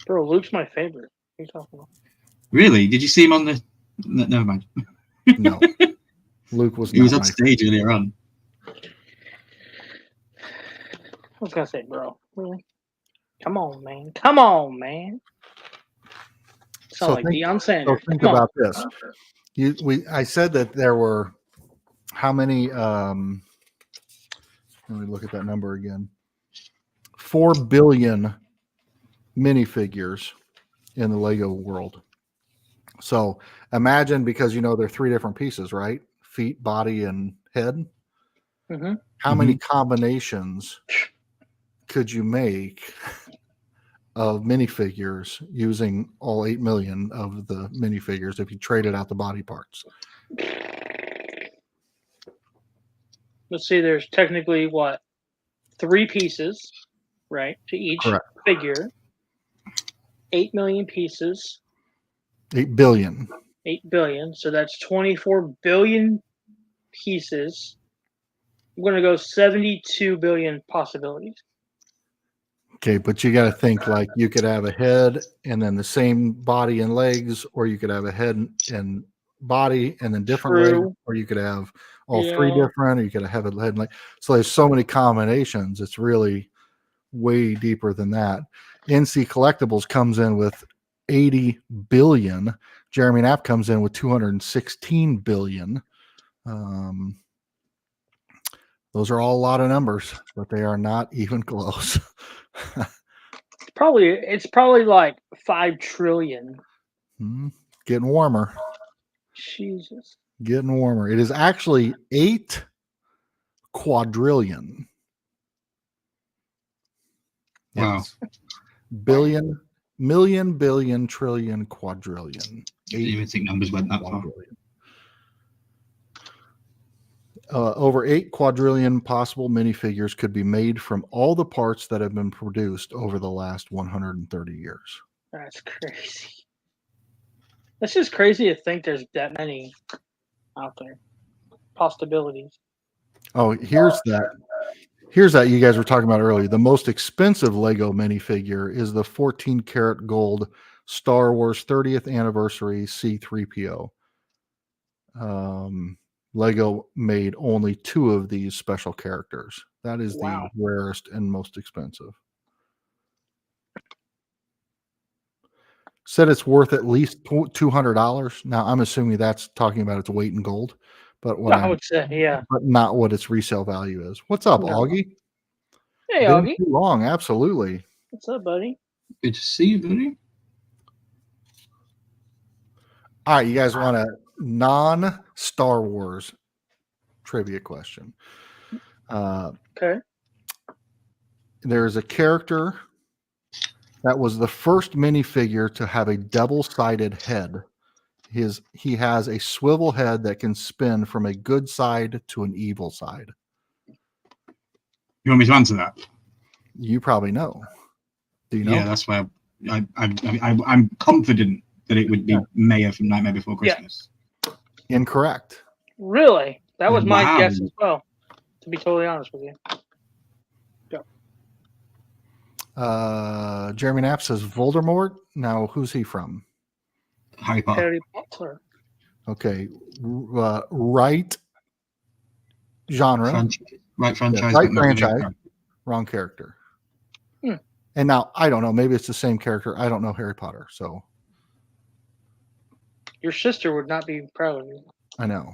Bro, Luke's my favorite. What are you talking about? Really? Did you see him on the... Never mind. No. Luke was He not was on my stage earlier on. I was gonna say, bro. Really? Come on, man. Come on, man. Sound like Deion So Sanders. think Come on. about this. I said that there were how many let me look at that number again. 4 billion minifigures in the Lego world. So imagine, because they're 3 different pieces, right? Feet, body, and head. Mhm. How many combinations could you make of minifigures using all 8 million of the minifigures if you traded out the body parts? Let's see, there's technically 3 pieces, right, to each Correct. figure. 8 million pieces. 8 billion. 8 billion. So that's 24 billion pieces. I'm going to go 72 billion possibilities. Okay, but you got to think like you could have a head and then the same body and legs, or you could have a head and body and then different legs, True. or you could have all 3 Yeah. different, or you could have a head and leg. So there's so many combinations. It's really way deeper than that. NC Collectibles comes in with 80 billion. Jeremy Knapp comes in with 216 billion. Those are all a lot of numbers, but they are not even close. It's probably like 5 trillion. Getting warmer. Jesus. Getting warmer. It is actually 8 quadrillion. Wow. Billion, million, billion, trillion, quadrillion. I didn't even think numbers went that far. Over 8 quadrillion possible minifigures could be made from all the parts that have been produced over the last 130 years. That's crazy. That's just crazy to think there's that many out there. Possibilities. Oh, here's that. Here's that you guys were talking about earlier. The most expensive Lego minifigure is the 14 karat gold Star Wars 30th anniversary C-3PO. Lego made only 2 of these special characters. That is the rarest and most expensive. Said it's worth at least $200. Now I'm assuming that's talking about its weight in gold, but I would say, yeah. But not what its resale value is. What's up, Augie? Hey, Been Augie. too long, absolutely. What's up, buddy? Good to see you, buddy. All right, you guys want a non-Star Wars trivia question? Okay. There's a character that was the first minifigure to have a double-sided head. He has a swivel head that can spin from a good side to an evil side. You want me to answer that? You probably know. Do you know? Yeah, that's why I'm confident that it would be Maya from Nightmare Before Christmas. Incorrect. Really? That was my Wow. guess as well. To be totally honest with you. Jeremy Knapp says Voldemort. Now, who's he from? Harry Potter. Harry Potter. Okay, right genre, Right franchise, right but not the main franchise, character. wrong character. Hmm. And now I don't know. Maybe it's the same character. I don't know Harry Potter, so Your sister would not be proud of you. I know.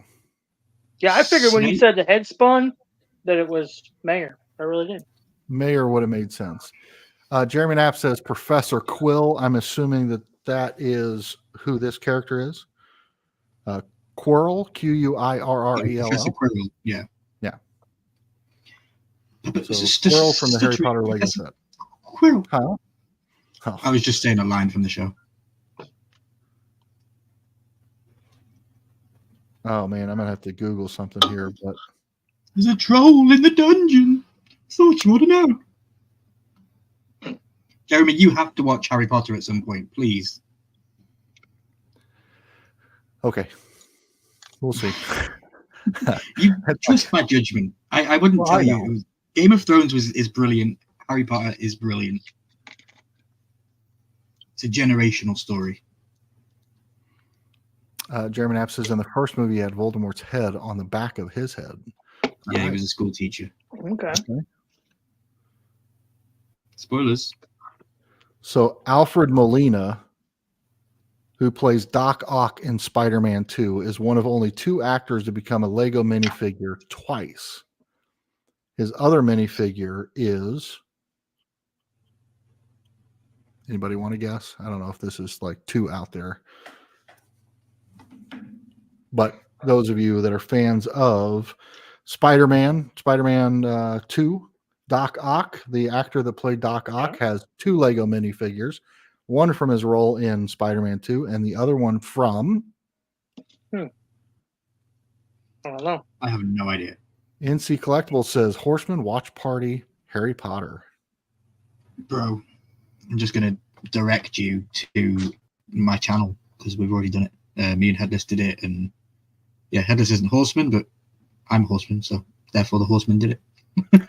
Yeah, I figured when you Snape? said the head spun that it was Mayor. I really did. Mayor would have made sense. Jeremy Knapp says Professor Quill. I'm assuming that is who this character is. Quirrell, Quirrell. Professor Quirrell, yeah. Yeah. But So it's just Quirrell from the Harry such a- Potter Lego Professor set. Quirrell. Huh? Oh. I was just saying a line from the show. Oh man, I'm gonna have to Google something here, but There's a troll in the dungeon. Thought you would have known. Jeremy, you have to watch Harry Potter at some point, please. okay. We'll see. You trust my judgment. I wouldn't Well, tell I you. know. It was, Game of Thrones is brilliant. Harry Potter is brilliant. It's a generational story. Jeremy Knapp says in the first movie he had Voldemort's head on the back of his head. Yeah, he was a school teacher. Okay. Spoilers. So Alfred Molina, who plays Doc Ock in Spider-Man 2, is one of only 2 actors to become a Lego minifigure twice. His other minifigure is... Anybody want to guess? I don't know if this is like too out there. But those of you that are fans of Spider-Man 2, Doc Ock, the actor that played Doc Ock, has 2 Lego minifigures. One from his role in Spider-Man 2 and the other one from... I don't know. I have no idea. NC Collectibles says Horseman Watch Party Harry Potter. Bro, I'm just going to direct you to my channel because we've already done it. Me and Headless did it. And yeah, Headless isn't Horseman, but I'm Horseman. So therefore the Horseman did it.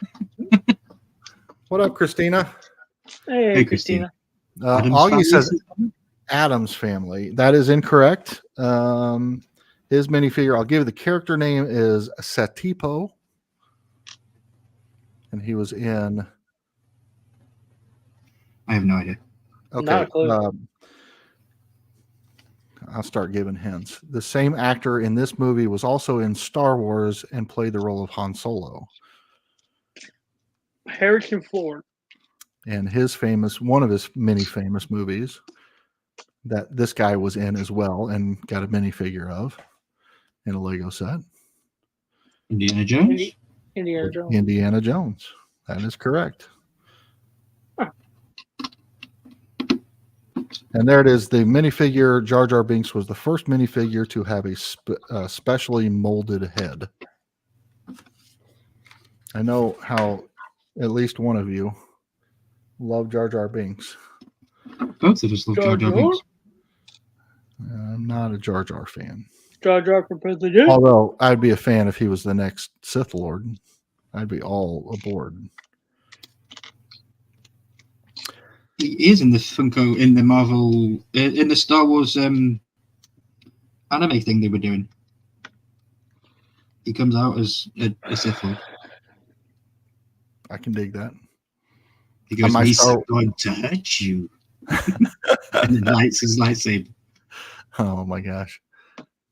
What up, Christina? Hey, Christina. Adam's Augie family? says Adam's Family. That is incorrect. His minifigure, I'll give you the character name, is Satipo. And he was in... I have no idea. Not Okay. a clue. I'll start giving hints. The same actor in this movie was also in Star Wars and played the role of Han Solo. Harrison Ford. And one of his many famous movies that this guy was in as well and got a minifigure of in a Lego set. Indiana Jones? Indiana Jones. Indiana Jones. That is correct. Huh. And there it is. The minifigure Jar Jar Binks was the first minifigure to have a specially molded head. I know how at least one of you love Jar Jar Binks. Both of us love Jar Jar Binks. I'm not a Jar Jar fan. Jar Jar for president. Although I'd be a fan if he was the next Sith Lord. I'd be all aboard. He is in the Funko, in the Marvel, in the Star Wars anime thing they were doing. He comes out as a Sith Lord. I can dig that. He goes, my he's Star- going to hurt you. And then lights his lightsaber. Oh my gosh.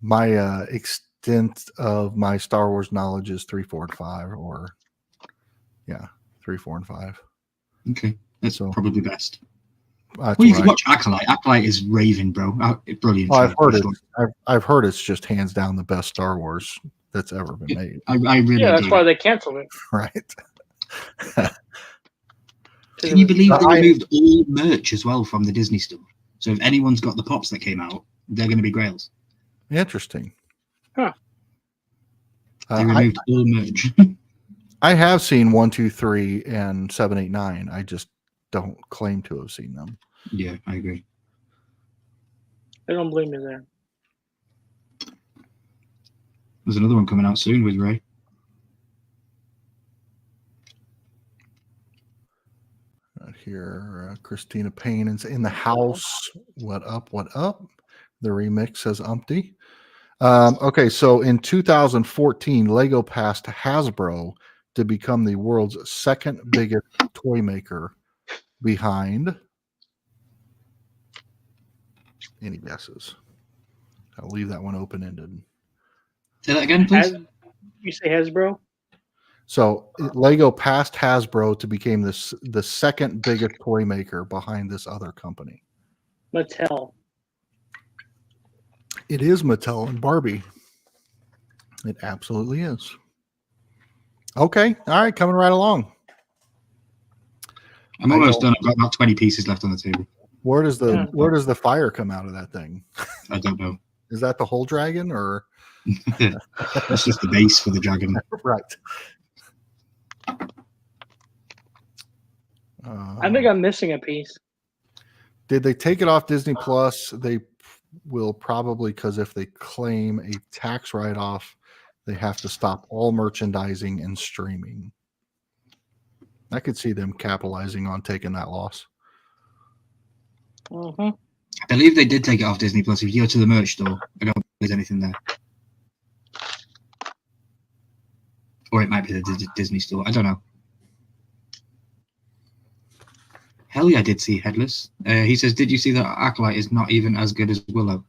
My extent of my Star Wars knowledge is 3, 4, and 5, or 3, 4, and 5. Okay, that's So- probably best. That's Well, you what can watch Acolyte. Acolyte is raving, bro. Brilliant. I've show, heard for it. sure. I've heard it's just hands down the best Star Wars that's ever been made. I really Yeah, that's do. why they canceled it. Right. Can you believe they I- removed all merch as well from the Disney store? So if anyone's got the pops that came out, they're going to be Grails. Interesting. Huh. They removed all merch. I have seen 1, 2, 3, and 7, 8, 9. I just don't claim to have seen them. Yeah, I agree. I don't blame you there. There's another one coming out soon with Ray. Right here, Christina Payne is in the house. What up? What up? The remix says Umpty. Okay, so in 2014, Lego passed Hasbro to become the world's second biggest toy maker, behind. Any guesses? I'll leave that one open ended. Say that again, please. You say Hasbro? So Lego passed Hasbro to become the second biggest toy maker behind this other company. Mattel. It is Mattel and Barbie. It absolutely is. Okay. All right. Coming right along. I'm almost done. I've got about 20 pieces left on the table. Where does the fire come out of that thing? I don't know. Is that the whole dragon or? That's just the base for the dragon. Right. I think I'm missing a piece. Did they take it off Disney Plus? They will probably, because if they claim a tax write-off, they have to stop all merchandising and streaming. I could see them capitalizing on taking that loss. Mm-hmm. I believe they did take it off Disney Plus. If you go to the merch store, I don't think there's anything there. Or it might be the Disney store. I don't know. Hell yeah, I did see Headless. He says, did you see that Acolyte is not even as good as Willow?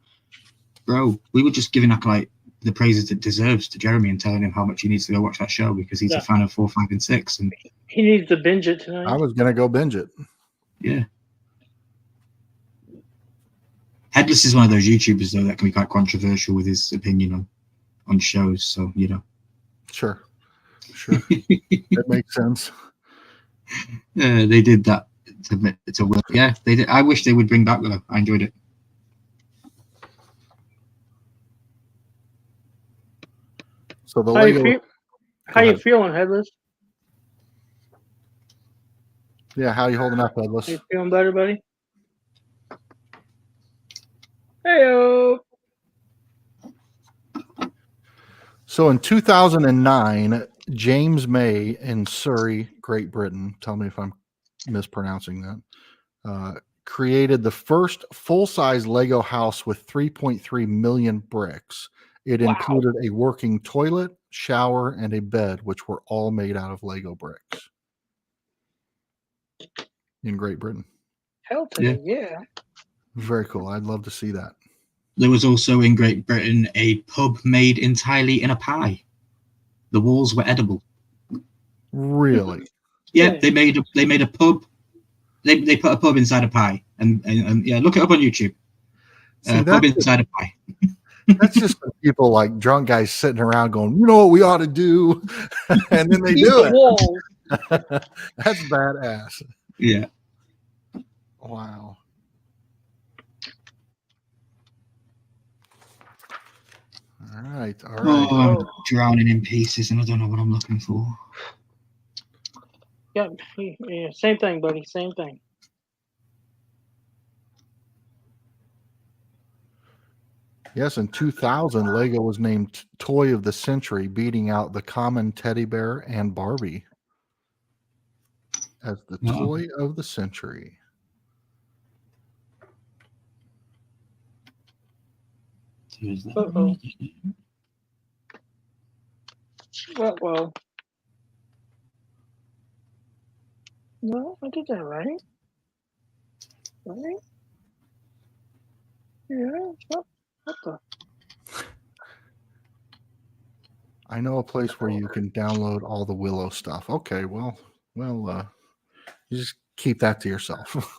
Bro, we were just giving Acolyte the praises it deserves to Jeremy and telling him how much he needs to go watch that show because he's a fan of 4, 5, and 6. And he needs to binge it tonight. I was going to go binge it. Yeah. Headless is one of those YouTubers, though, that can be quite controversial with his opinion on shows. So, you know. Sure. That makes sense. They did that to Will. Yeah, they did. I wish they would bring back Willow. I enjoyed it. So the how you feeling, Headless? Yeah, how you holding up, Headless? You feeling better, buddy? Heyo. So in 2009, James May in Surrey, Great Britain, tell me if I'm mispronouncing that, created the first full-size Lego house with 3.3 million bricks. It included a working toilet, shower, and a bed, which were all made out of Lego bricks. In Great Britain. Hell to me, yeah. Very cool. I'd love to see that. There was also in Great Britain a pub made entirely in a pie. The walls were edible. Really? Yeah, they made a pub. They put a pub inside a pie, and yeah, look it up on YouTube. Pub inside a pie. That's just people like drunk guys sitting around going, you know what we ought to do, and then they do it. That's badass. Yeah. Wow. All right. Oh, I'm drowning in pieces, and I don't know what I'm looking for. Yeah, same thing, buddy. Same thing. Yes, in 2000, Lego was named Toy of the Century, beating out the common teddy bear and Barbie as the Toy of the Century. Uh-oh. Well. No, I did that right. Right? Yeah. What the? I know a place where you can download all the Willow stuff. Okay, well, you just keep that to yourself.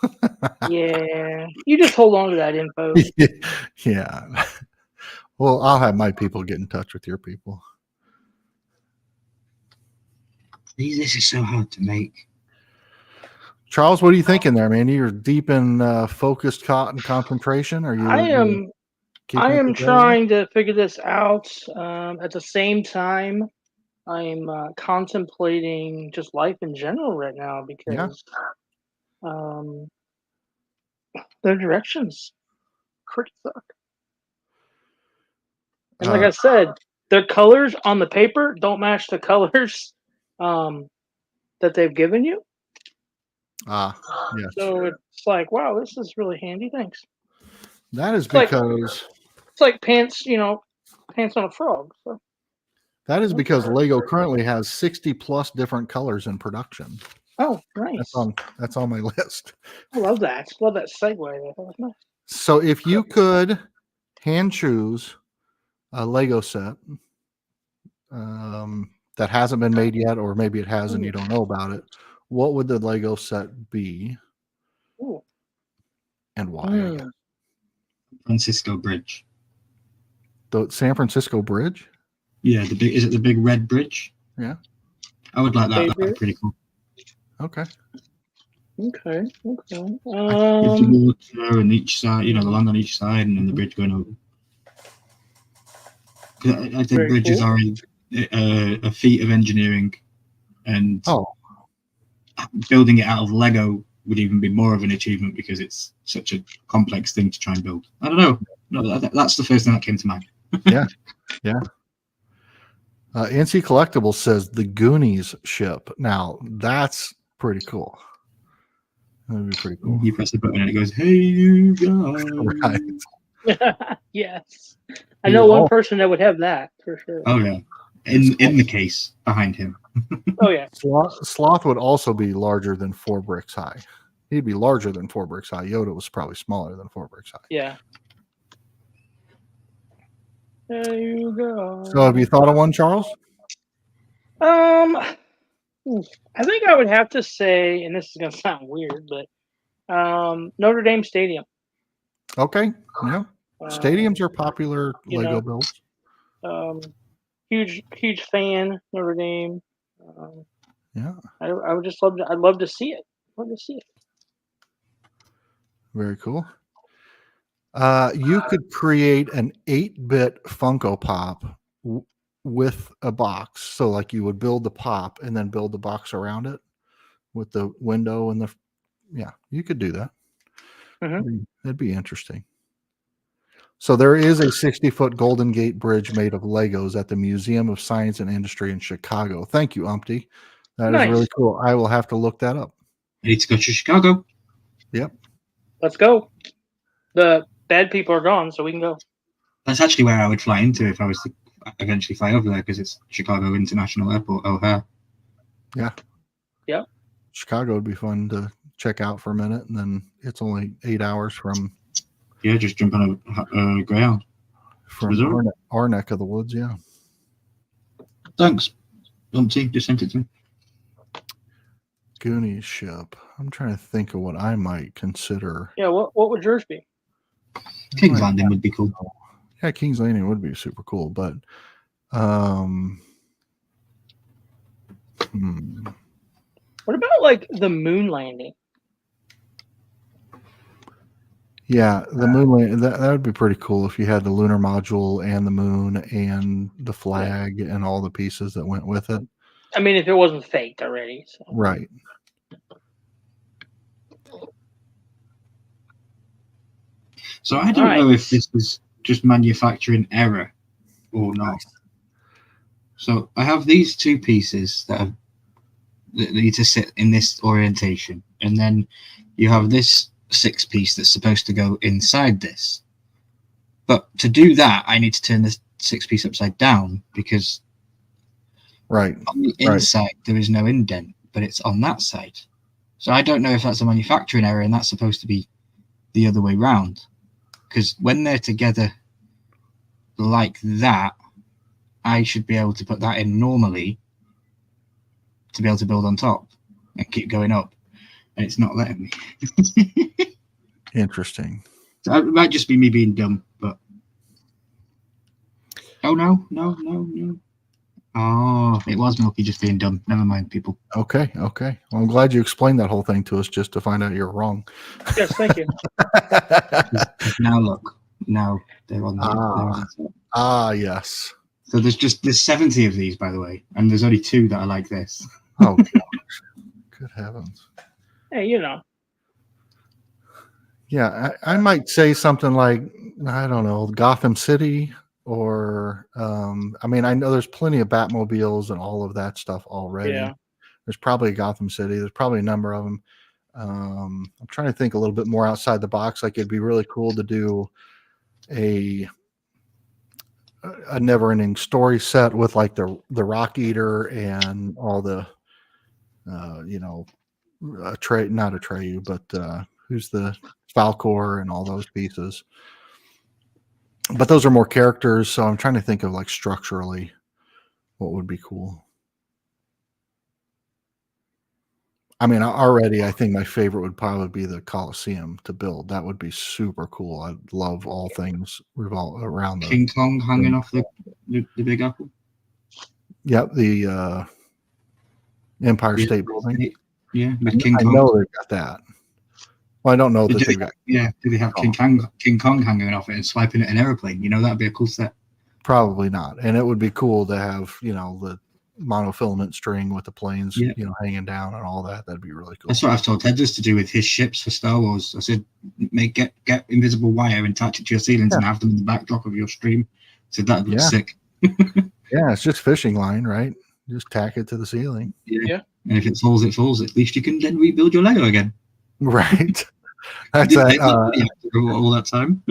Yeah, you just hold on to that info. Yeah. Well, I'll have my people get in touch with your people. This is so hard to make. Charles, what are you thinking there, man? You're deep in focused concentration. Are you? I am trying to figure this out. At the same time, I'm contemplating just life in general right now because Um, their directions pretty suck. And like I said, their colors on the paper don't match the colors that they've given you. Yes. So it's like, wow, this is really handy. Thanks. That is It's like because pants, pants on a frog. So Lego currently has 60 plus different colors in production. oh, nice. That's on my list. I love that. Love that segue. That was nice. So if you could hand choose a Lego set that hasn't been made yet, or maybe it has and you don't know about it, what would the Lego set be? Ooh. And why? Francisco Bridge. The San Francisco Bridge? Yeah, is it the big red bridge? Yeah. I would like that. That'd be pretty cool. Okay. Okay. With the water on each side, the land on each side, and then the bridge going over. I think bridges are a feat of engineering, and building it out of Lego would even be more of an achievement because it's such a complex thing to try and build. I don't know. No, that's the first thing that came to mind. Yeah. NC Collectibles says the Goonies ship. Now that's pretty cool. That'd be pretty cool. You press the button and it goes, "Hey, you guys!" Right. Yes, I know one person that would have that for sure. Oh yeah, in the case behind him. Oh yeah. Sloth would also be larger than 4 bricks high. He'd be larger than 4 bricks high. Yoda was probably smaller than 4 bricks high. Yeah. There you go. So have you thought of one, Charles? I think I would have to say, and this is going to sound weird, but Notre Dame Stadium. Okay. Yeah. Stadiums are popular Lego builds. Huge fan, Notre Dame. Yeah. I would just I'd love to see it. Love to see it. Very cool. You could create an 8-bit Funko Pop with a box. So like you would build the pop and then build the box around it with the window and you could do that. Mm-hmm. That'd be interesting. So there is a 60-foot Golden Gate Bridge made of Legos at the Museum of Science and Industry in Chicago. Thank you, Umpty. That is really cool. I will have to look that up. I need to go to Chicago. Yep. Let's go. The bad people are gone, so we can go. That's actually where I would fly into if I was to eventually fly over there, because it's Chicago International Airport, O'Hare. Yeah. Yep. Chicago would be fun to check out for a minute, and then it's only 8 hours from. Yeah, just jump on a Greyhound. From our neck of the woods, yeah. Thanks. Umpty just sent it to me. Goonies ship. I'm trying to think of what I might consider. Yeah, what would yours be? King's Landing would be cool. Yeah, King's Landing would be super cool, but what about like the moon landing? Yeah, the moon landing, that would be pretty cool if you had the lunar module and the moon and the flag and all the pieces that went with it. I mean, if it wasn't faked already. So. Right. So I don't know if this was just manufacturing error or not. So I have these 2 pieces that need to sit in this orientation, and then you have this 6 piece that's supposed to go inside this. But to do that, I need to turn this 6 piece upside down, because on the inside there is no indent, but it's on that side. So I don't know if that's a manufacturing error and that's supposed to be the other way round. Because when they're together like that, I should be able to put that in normally to be able to build on top and keep going up. And it's not letting me. Interesting. So it might just be me being dumb, but... Oh, no. Oh, it was Milky just being dumb. Never mind, people. Okay. Well, I'm glad you explained that whole thing to us just to find out you're wrong. Yes, thank you. Now look. Now they're on the yes. So there's 70 of these, by the way, and there's only 2 that are like this. Oh, gosh. Good heavens. Hey, Yeah, I might say something like, I don't know, Gotham City, or I mean, I know there's plenty of Batmobiles and all of that stuff already. Yeah. There's probably Gotham City. There's probably a number of them. I'm trying to think a little bit more outside the box. Like it'd be really cool to do a never-ending story set with like the Rock Eater and all the you know, not Atreyu, but who's the Falcor and all those pieces. But those are more characters, so I'm trying to think of like structurally what would be cool. I mean, already I think my favorite would probably be the Coliseum to build. That would be super cool. I love all things revolve around the King Kong hanging off the Big Apple. Yep, the Empire Yeah. State Building. Yeah, with King I Kong. know they've got that. Well, I don't know that they've got. Yeah, do they have King Kong hanging off it and swiping at an aeroplane? You know, that'd be a cool set. Probably not. And it would be cool to have, you know, the monofilament string with the planes, Yeah. you know, hanging down and all that. That'd be really cool. That's what I've told Tedros to do with his ships for Star Wars. I said, get invisible wire and attach it to your ceilings and have them in the backdrop of your stream. I said that'd be sick. Yeah, it's just fishing line, right? Just tack it to the ceiling. Yeah. And if it falls, it falls. At least you can then rebuild your Lego again. Right. That's that. All that time.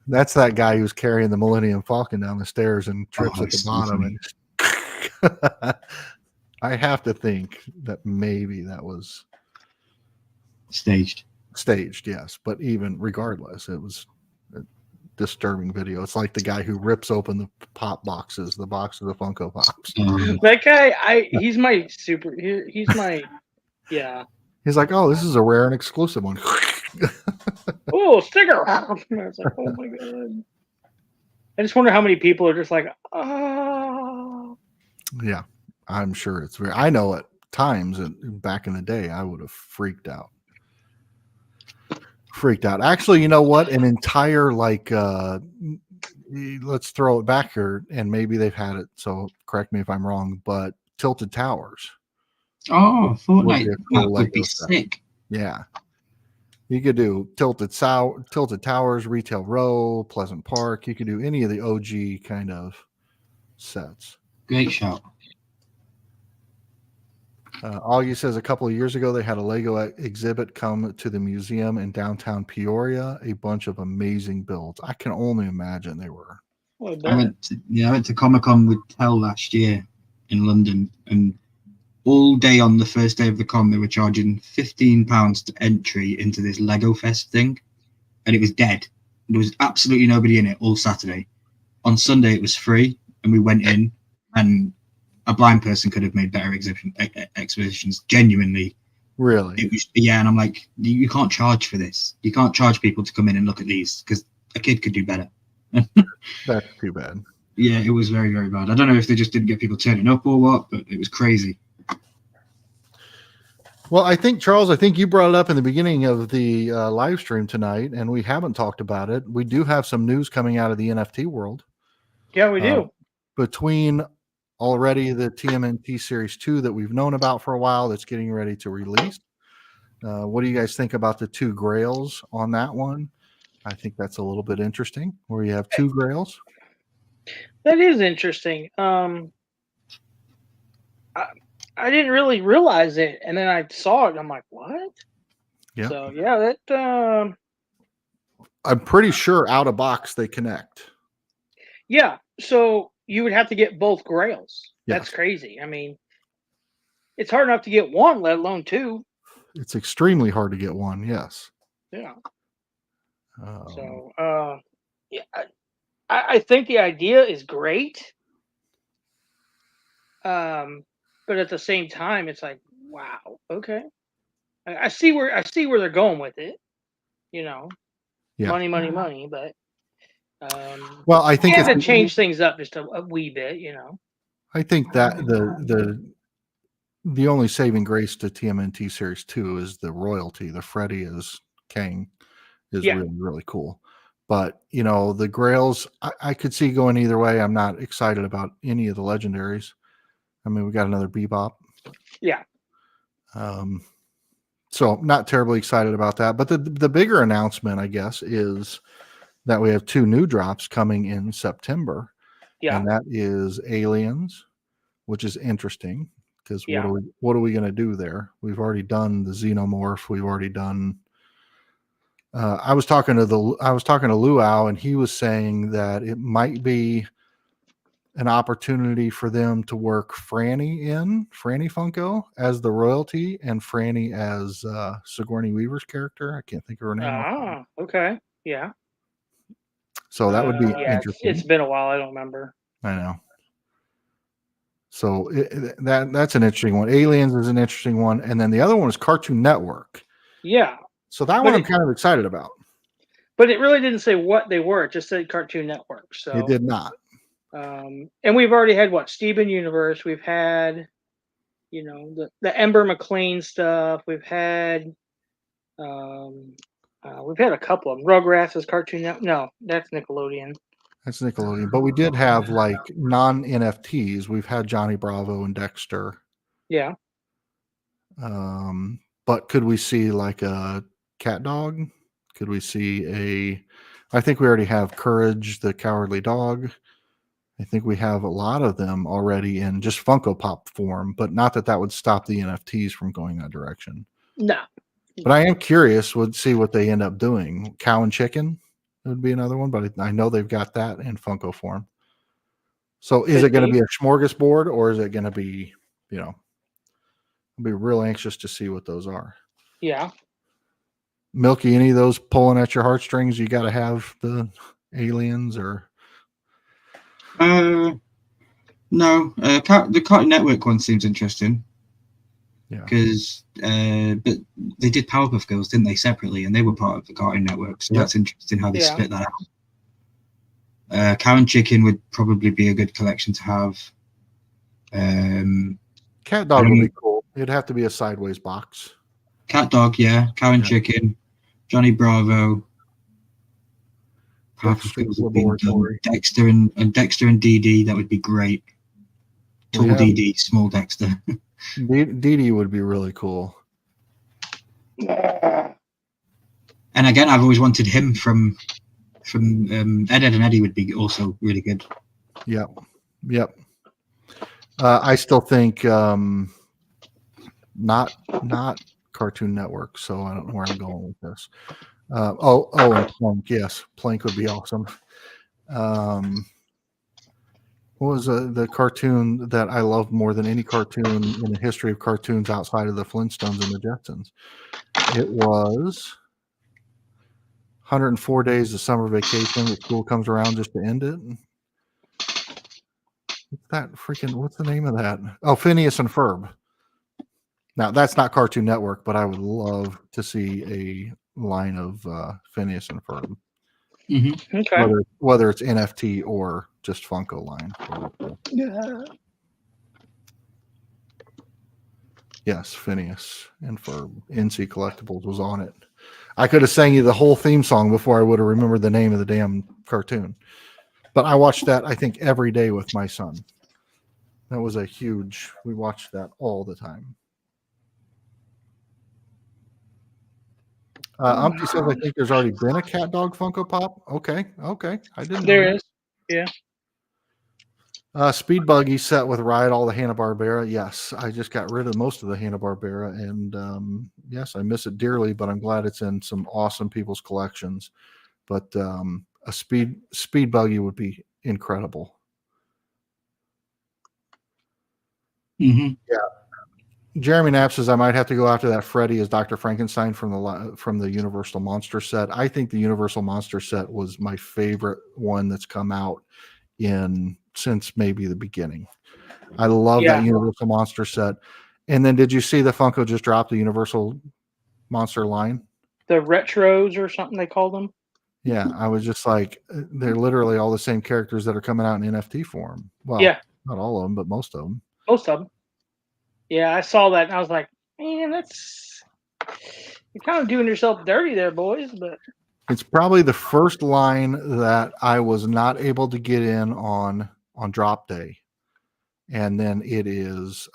That's that guy who's carrying the Millennium Falcon down the stairs and trips at the bottom. And I have to think that maybe that was staged. Yes, but even regardless, it was a disturbing video. It's like the guy who rips open the pop boxes, the boxes of Funko Pops. That guy, he's my super. He's my, yeah. He's like, oh, this is a rare and exclusive one. Oh, sticker! I was like, oh my god. I just wonder how many people are just like, oh. Yeah, I'm sure it's very. I know at times back in the day, I would have freaked out. Actually, you know what? An entire like, let's throw it back here, and maybe they've had it. So correct me if I'm wrong, but Tilted Towers. Oh, Fortnite. That would be sick. Yeah. You could do Tilted Towers, Retail Row, Pleasant Park. You could do any of the OG kind of sets. Great shot. Augie says a couple of years ago they had a Lego exhibit come to the museum in downtown Peoria. A bunch of amazing builds. I can only imagine they were. I went to Comic-Con with Tel last year in London, and all day on the first day of the con, they were charging £15 to entry into this Lego Fest thing, and it was dead. There was absolutely nobody in it all Saturday. On Sunday, it was free, and we went in, and a blind person could have made better exhibitions. Genuinely, really, it was. Yeah, and I'm like, you can't charge for this. You can't charge people to come in and look at these because a kid could do better. That's too bad. Yeah, it was very, very bad. I don't know if they just didn't get people turning up or what, but it was crazy. Well, I think, Charles, you brought it up in the beginning of the live stream tonight, and we haven't talked about it. We do have some news coming out of the NFT world. Yeah, we do. Between already the TMNT Series 2 that we've known about for a while that's getting ready to release. What do you guys think about the 2 Grails on that one? I think that's a little bit interesting, where you have 2 Grails. That is interesting. I didn't really realize it, and then I saw it, and I'm like, what? Yeah. So, yeah, that... I'm pretty sure out of box they connect. Yeah, so you would have to get both Grails. Yes. That's crazy. I mean, it's hard enough to get one, let alone 2. It's extremely hard to get one, yes. Yeah. So, yeah, I think the idea is great. But at the same time, it's like, wow, okay. I see where they're going with it. You know, yeah. money, but well, I think it's to change things up just a wee bit. You know, I think that the only saving grace to TMNT Series 2 is the royalty. The Freddy as King is really, really cool. But, you know, the Grails, I could see going either way. I'm not excited about any of the legendaries. I mean, we got another Bebop. Yeah. So not terribly excited about that. But the bigger announcement, I guess, is that we have 2 new drops coming in September. Yeah. And that is Aliens, which is interesting because Yeah. what are we going to do there? We've already done the Xenomorph. We've already done. I was talking to Luau, and he was saying that it might be an opportunity for them to work Franny Funko as the royalty and Franny as Sigourney Weaver's character. I can't think of her name. Ah, okay. Yeah. So that would be Yeah, interesting. it's been a while. I don't remember. I know. So that's an interesting one. Aliens is an interesting one, and then the other one is Cartoon Network. Yeah. So that one I'm kind of excited about. But it really didn't say what they were. It just said Cartoon Network. So It did not. And we've already had Steven Universe. We've had, the Ember McLean stuff. We've had a couple of them. Rugrats is Cartoon Network. No, that's Nickelodeon. That's Nickelodeon. But we did have like non-NFTs. We've had Johnny Bravo and Dexter. Yeah. But could we see like a cat dog? Could we see I think we already have Courage, the Cowardly Dog. I think we have a lot of them already in just Funko Pop form, but not that would stop the NFTs from going that direction. No. But I am curious, would see what they end up doing. Cow and Chicken would be another one, but I know they've got that in Funko form. So is it going to be a smorgasbord, or is it going to be, I'll be real anxious to see what those are. Yeah. Milky, any of those pulling at your heartstrings? You got to have the Aliens or... No. The Cartoon Network one seems interesting. Yeah. Because, but they did Powerpuff Girls, didn't they, separately, and they were part of the Cartoon Network. So that's interesting how they split that out. Cow and Chicken would probably be a good collection to have. Cat Dog would be cool. It'd have to be a sideways box. Cat Dog, yeah. Cow and Chicken, Johnny Bravo. Dexter and Dee Dee, that would be great. Tall Dee Dee, small Dexter. Dee Dee would be really cool. And again, I've always wanted him from Ed, and Eddie would be also really good. Yep. I still think not Cartoon Network, so I don't know where I'm going with this. And Plank, yes, Plank would be awesome. What was the cartoon that I love more than any cartoon in the history of cartoons outside of the Flintstones and the Jetsons? It was 104 Days of Summer Vacation. The school comes around just to end it. What's the name of that? Oh, Phineas and Ferb. Now, that's not Cartoon Network, but I would love to see a line of Phineas and Ferb. Mm-hmm. Okay. Whether it's NFT or just Funko line. Yeah. Yes, Phineas and Ferb. NC Collectibles was on it. I could have sang you the whole theme song before I would have remembered the name of the damn cartoon. But I watched that, I think, every day with my son. That was we watched that all the time. Umpty says, I think there's already been a Cat Dog Funko Pop. Okay. I didn't know. There is. Yeah. Speed Buggy set with Ride all the Hanna-Barbera. Yes, I just got rid of most of the Hanna-Barbera, and yes, I miss it dearly, but I'm glad it's in some awesome people's collections. But a Speed Buggy would be incredible. Mm-hmm. Yeah. Jeremy Knapp says I might have to go after that Freddy as Dr. Frankenstein from the Universal Monster set. I think the Universal Monster set was my favorite one that's come out since maybe the beginning. I love that Universal Monster set. And then did you see the Funko just dropped the Universal Monster line? The retros or something they call them? Yeah, I was just like, they're literally all the same characters that are coming out in NFT form. Well, not all of them, but most of them. Most of them. Yeah, I saw that and I was like, man, you're kind of doing yourself dirty there, boys. But it's probably the first line that I was not able to get in on drop day. And then it is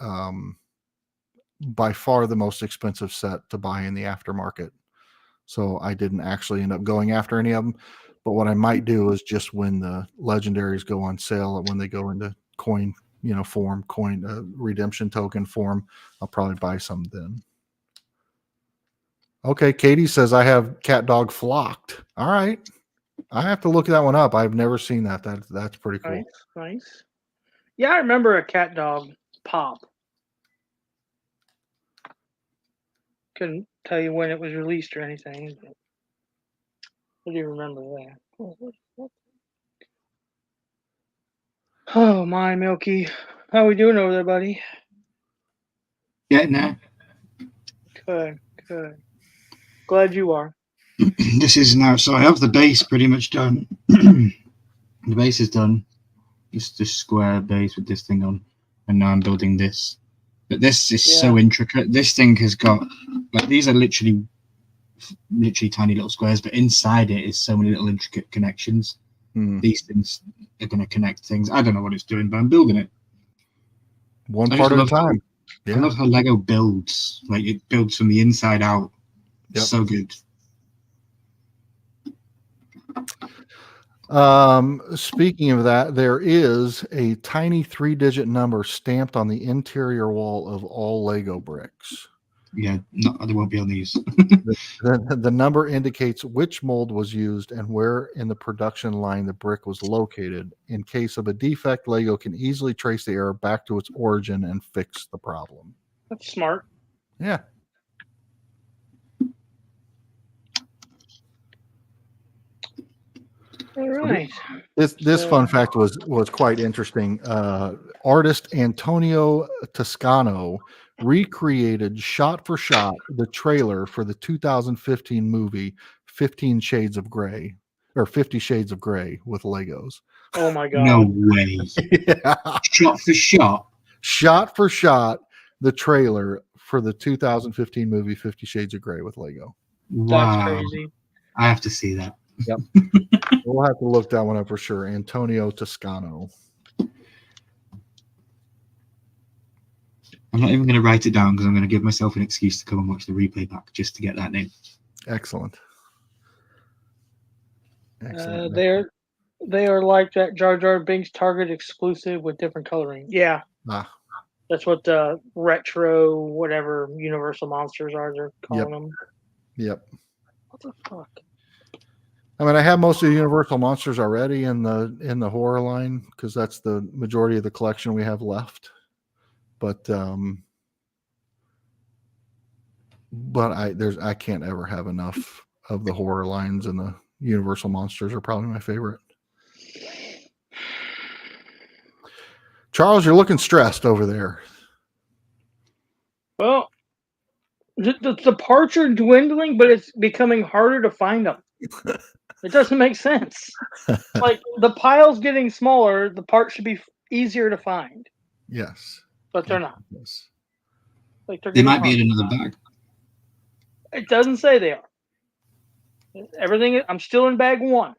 by far the most expensive set to buy in the aftermarket. So I didn't actually end up going after any of them. But what I might do is just when the legendaries go on sale and when they go into coin, form, redemption token form, I'll probably buy some then. Okay, Katie says I have cat dog flocked. All right. I have to look that one up. I've never seen that. That's pretty cool. Nice. Yeah, I remember a cat dog pop. Couldn't tell you when it was released or anything. But I do remember that. Oh my, Milky. How we doing over there, buddy? Getting there. Good. Glad you are. This is now, so I have the base pretty much done. The base is done. Just a square base with this thing on. And now I'm building this. But this is so intricate. This thing has got, like, these are literally tiny little squares, but inside it is so many little intricate connections. These things are going to connect things. I don't know what it's doing, but I'm building it. One part at a time. I love how Lego builds. Like, it builds from the inside out. Yep. So good. Speaking of that, there is a tiny 3-digit number stamped on the interior wall of all Lego bricks. Yeah, no, there won't be on these. The number indicates which mold was used and where in the production line the brick was located. In case of a defect, Lego can easily trace the error back to its origin and fix the problem. That's smart. Yeah. All right. This fun fact was quite interesting. Artist Antonio Toscano recreated shot for shot the trailer for the 2015 movie 50 Shades of Grey with Legos. Oh my God. No way. Yeah. Shot for shot. The trailer for the 2015 movie 50 Shades of Grey with Lego. Wow. That's crazy. I have to see that. Yep. We'll have to look that one up for sure. Antonio Toscano. I'm not even going to write it down because I'm going to give myself an excuse to come and watch the replay back just to get that name. Excellent. They are like that Jar Jar Binks Target exclusive with different coloring. Yeah. That's what the retro whatever Universal Monsters are. They're calling them. Yep. What the fuck? I mean, I have most of the Universal Monsters already in the horror line because that's the majority of the collection we have left. But I can't ever have enough of the horror lines, and the Universal Monsters are probably my favorite. Charles, you're looking stressed over there. Well, the parts are dwindling, but it's becoming harder to find them. It doesn't make sense. Like, the pile's getting smaller, the parts should be easier to find. Yes. But they're not. Yes. Like, they might be in another bag. It doesn't say they are. Everything. I'm still in bag 1.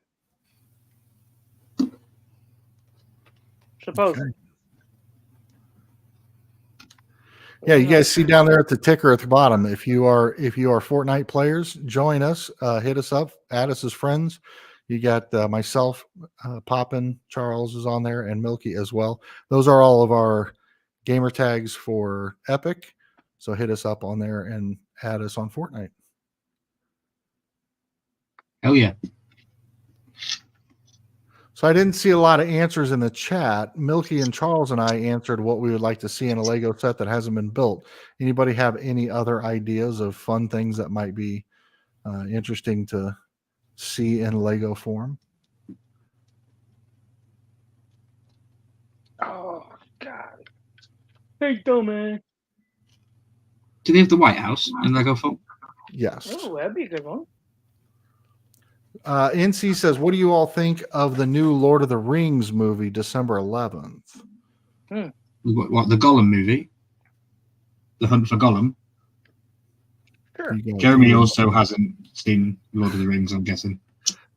Supposedly. Okay. Yeah, you guys see down there at the ticker at the bottom. If you are Fortnite players, join us. Hit us up. Add us as friends. You got myself, Poppin, Charles is on there, and Milky as well. Those are all of our gamer tags for Epic. So hit us up on there and add us on Fortnite. Oh yeah. So I didn't see a lot of answers in the chat. Milky and Charles and I answered what we would like to see in a Lego set that hasn't been built. Anybody have any other ideas of fun things that might be interesting to see in Lego form? Oh God! Hey, dumbass. Do they have the White House in Lego form? Yes. Oh, that'd be a good one. NC says, what do you all think of the new Lord of the Rings movie, December 11th? What, the Gollum movie? The Hunt for Gollum? Sure. Jeremy also hasn't seen Lord of the Rings, I'm guessing.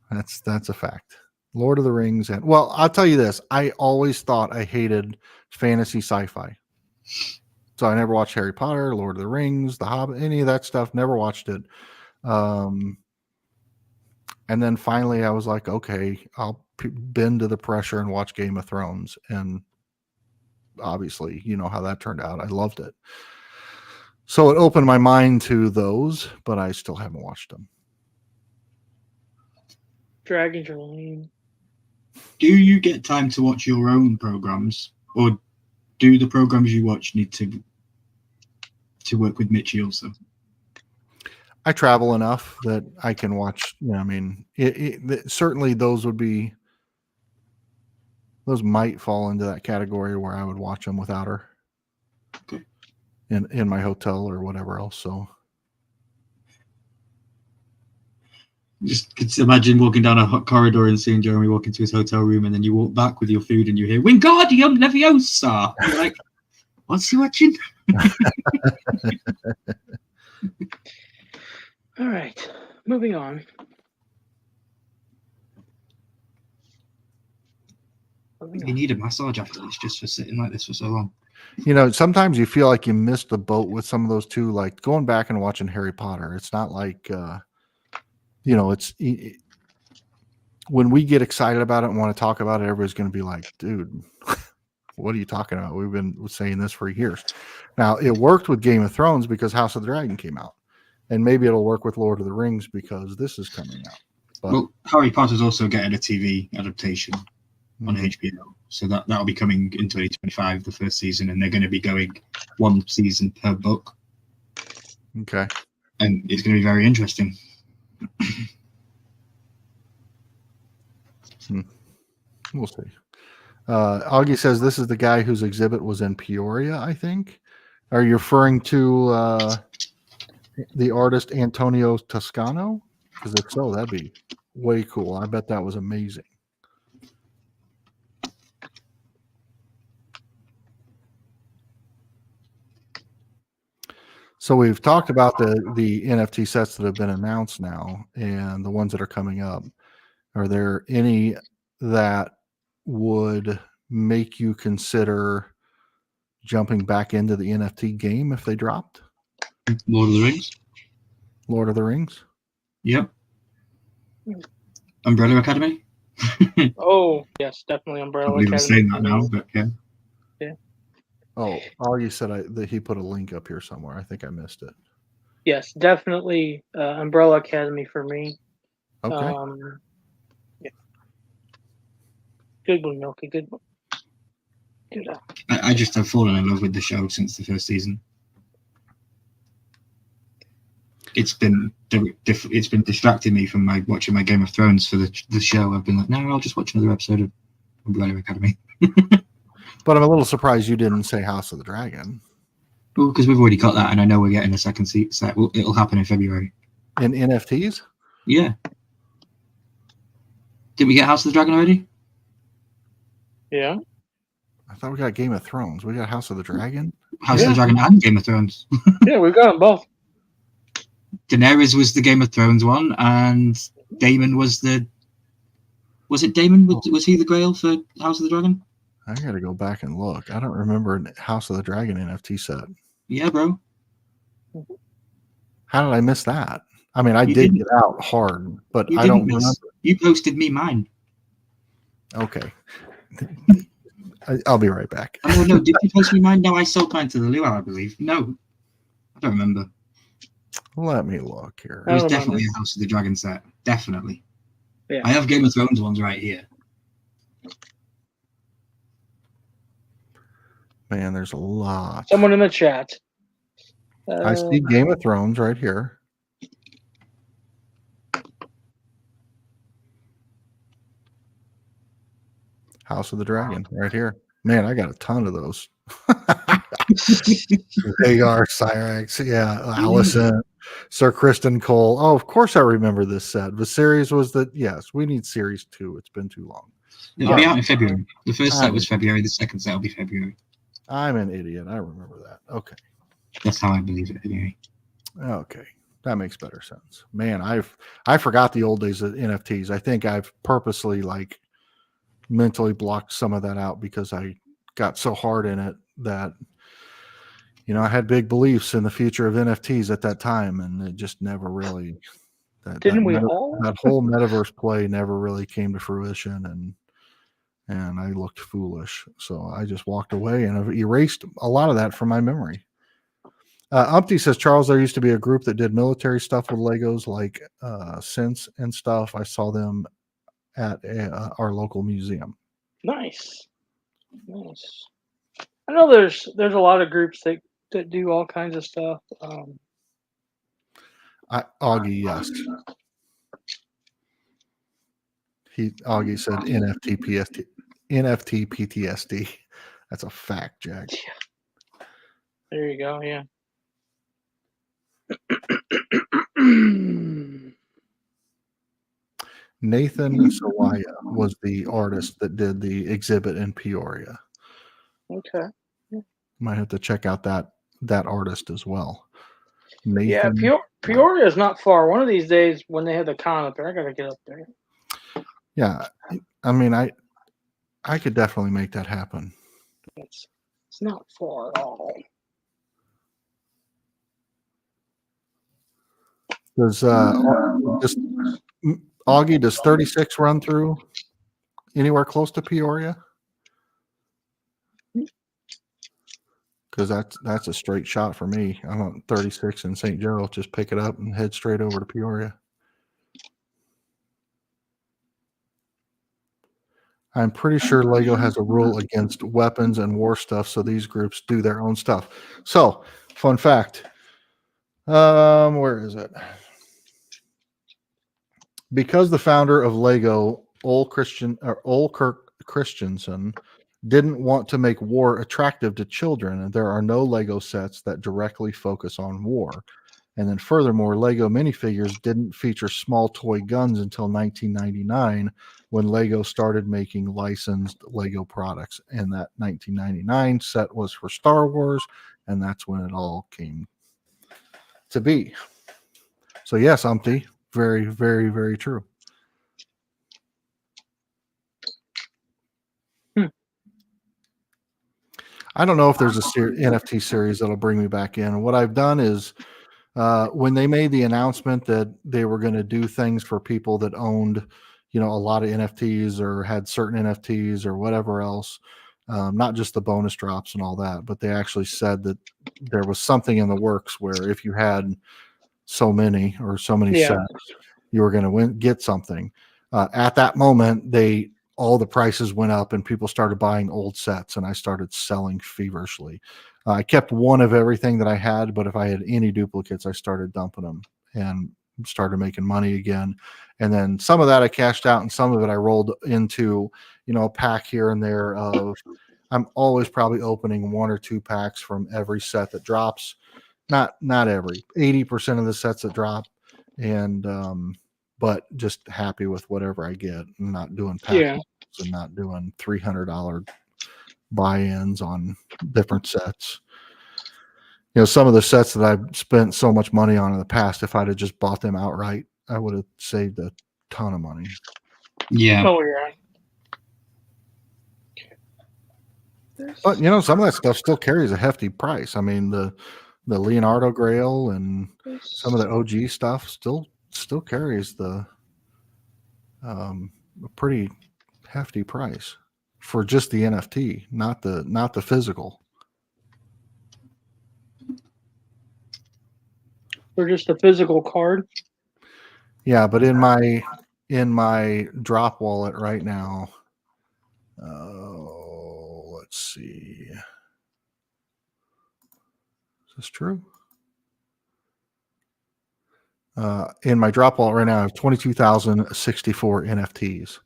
That's a fact. Lord of the Rings. And well, I'll tell you this. I always thought I hated fantasy sci-fi. So I never watched Harry Potter, Lord of the Rings, The Hobbit, any of that stuff. Never watched it. And then finally, I was like, okay, I'll bend to the pressure and watch Game of Thrones. And obviously, you know how that turned out. I loved it. So it opened my mind to those, but I still haven't watched them. Dragons are lame. Do you get time to watch your own programs, or do the programs you watch need to work with Mitchie also? I travel enough that I can watch. I mean, certainly those might fall into that category where I would watch them without her. Okay. In my hotel or whatever else. So just could imagine walking down a hot corridor and seeing Jeremy walk into his hotel room, and then you walk back with your food and you hear Wingardium Leviosa. You're like, what's he watching? All right, moving on. You need a massage after this just for sitting like this for so long. You know, sometimes you feel like you missed the boat with some of those too, like going back and watching Harry Potter. It's not like, when we get excited about it and want to talk about it, everybody's going to be like, dude, what are you talking about? We've been saying this for years. Now, it worked with Game of Thrones because House of the Dragon came out. And maybe it'll work with Lord of the Rings because this is coming out. But, well, Harry Potter's also getting a TV adaptation on HBO. So that'll be coming in 2025, the first season, and they're going to be going one season per book. Okay. And it's going to be very interesting. We'll see. Augie says this is the guy whose exhibit was in Peoria, I think. Are you referring to the artist Antonio Toscano? Because if so, that'd be way cool. I bet that was amazing. So we've talked about the NFT sets that have been announced now and the ones that are coming up. Are there any that would make you consider jumping back into the NFT game if they dropped? Lord of the Rings. Lord of the Rings? Yep. Umbrella Academy. Oh, yes, definitely Umbrella Can't believe I'm Academy. saying that now, but yeah. Oh, you said that he put a link up here somewhere. I think I missed it. Yes, definitely Umbrella Academy for me. Okay. Yeah. Good one, Milky. Good one. Good. I just have fallen in love with the show since the first season. It's been distracting me from watching my Game of Thrones for the show. I've been like, no, I'll just watch another episode of Umbrella Academy. But I'm a little surprised you didn't say House of the Dragon. Well, because we've already got that, and I know we're getting a second set. It'll happen in February. In NFTs? Yeah. Didn't we get House of the Dragon already? Yeah. I thought we got Game of Thrones. We got House of the Dragon? House of the Dragon and Game of Thrones. Yeah, we've got them both. Daenerys was the Game of Thrones one, and Daemon was the... Was it Daemon? Was he the Grail for House of the Dragon? I got to go back and look. I don't remember a House of the Dragon NFT set. Yeah, bro. How did I miss that? I mean, I did get out hard, but I don't remember. You posted me mine. Okay. I'll be right back. Oh, no, did you post me mine? No, I sold mine to the Luau, I believe. No, I don't remember. Let me look here. It was definitely a House of the Dragon set. Definitely. Yeah. I have Game of Thrones ones right here. Man, there's a lot. Someone in the chat. I see Game of Thrones right here. House of the Dragon right here. Man, I got a ton of those. Hagar, Cyrax, yeah, Allison, Sir Kristen Cole. Oh, of course I remember this set. The series was yes, we need series 2. It's been too long. It'll be out in February. The first set was February. The second set will be February. I'm an idiot. I remember that. Okay. That's how I believe it anyway. Okay. That makes better sense. Man, I forgot the old days of NFTs. I think I've purposely mentally blocked some of that out because I got so hard in it that I had big beliefs in the future of NFTs at that time, and it just never really Didn't we all? that whole metaverse play never really came to fruition, and I looked foolish. So I just walked away and I've erased a lot of that from my memory. Umpty says, Charles, there used to be a group that did military stuff with Legos, like Sense and stuff. I saw them at our local museum. Nice. Nice. I know there's a lot of groups that do all kinds of stuff. Augie, yes. Augie said NFT PTSD. That's a fact, Jack. There you go. Yeah. Nathan Sawaya was the artist that did the exhibit in Peoria. Okay. Might have to check out that artist as well. Yeah, Nathan. Peoria is not far. One of these days, when they have the con up there, I gotta get up there. Yeah, I mean, I could definitely make that happen. It's not far at all. Does just Augie, does 36 run through anywhere close to Peoria? Because that's a straight shot for me. I'm on 36 in St. Joe. Just pick it up and head straight over to Peoria. I'm pretty sure Lego has a rule against weapons and war stuff, so these groups do their own stuff. So, fun fact. Where is it? Because the founder of Lego, Ole Kirk Christensen, didn't want to make war attractive to children, and there are no Lego sets that directly focus on war. And then furthermore, Lego minifigures didn't feature small toy guns until 1999, when Lego started making licensed Lego products. And that 1999 set was for Star Wars, and that's when it all came to be. So yes, Umpty, very, very, very true. I don't know if there's a NFT series that'll bring me back in. And what I've done is, when they made the announcement that they were going to do things for people that owned, a lot of NFTs or had certain NFTs or whatever else, not just the bonus drops and all that, but they actually said that there was something in the works where if you had so many sets, you were going to get something. At that moment, all the prices went up and people started buying old sets, and I started selling feverishly. I kept one of everything that I had, but if I had any duplicates, I started dumping them and started making money again. And then some of that I cashed out, and some of it I rolled into, a pack here and there of, I'm always probably opening 1 or 2 packs from every set that drops. Not every, 80% of the sets that drop. And, but just happy with whatever I get, and not doing packs and not doing $300 buy-ins on different sets. Some of the sets that I've spent so much money on in the past, if I'd have just bought them outright, I would have saved a ton of money. Yeah. Oh, you're right. But some of that stuff still carries a hefty price. I mean, the Leonardo Grail and some of the OG stuff still carries a pretty hefty price for just the NFT, not the physical. For just a physical card. Yeah, but in my drop wallet right now, let's see. Is this true? In my drop wallet right now, I have 22,064 NFTs.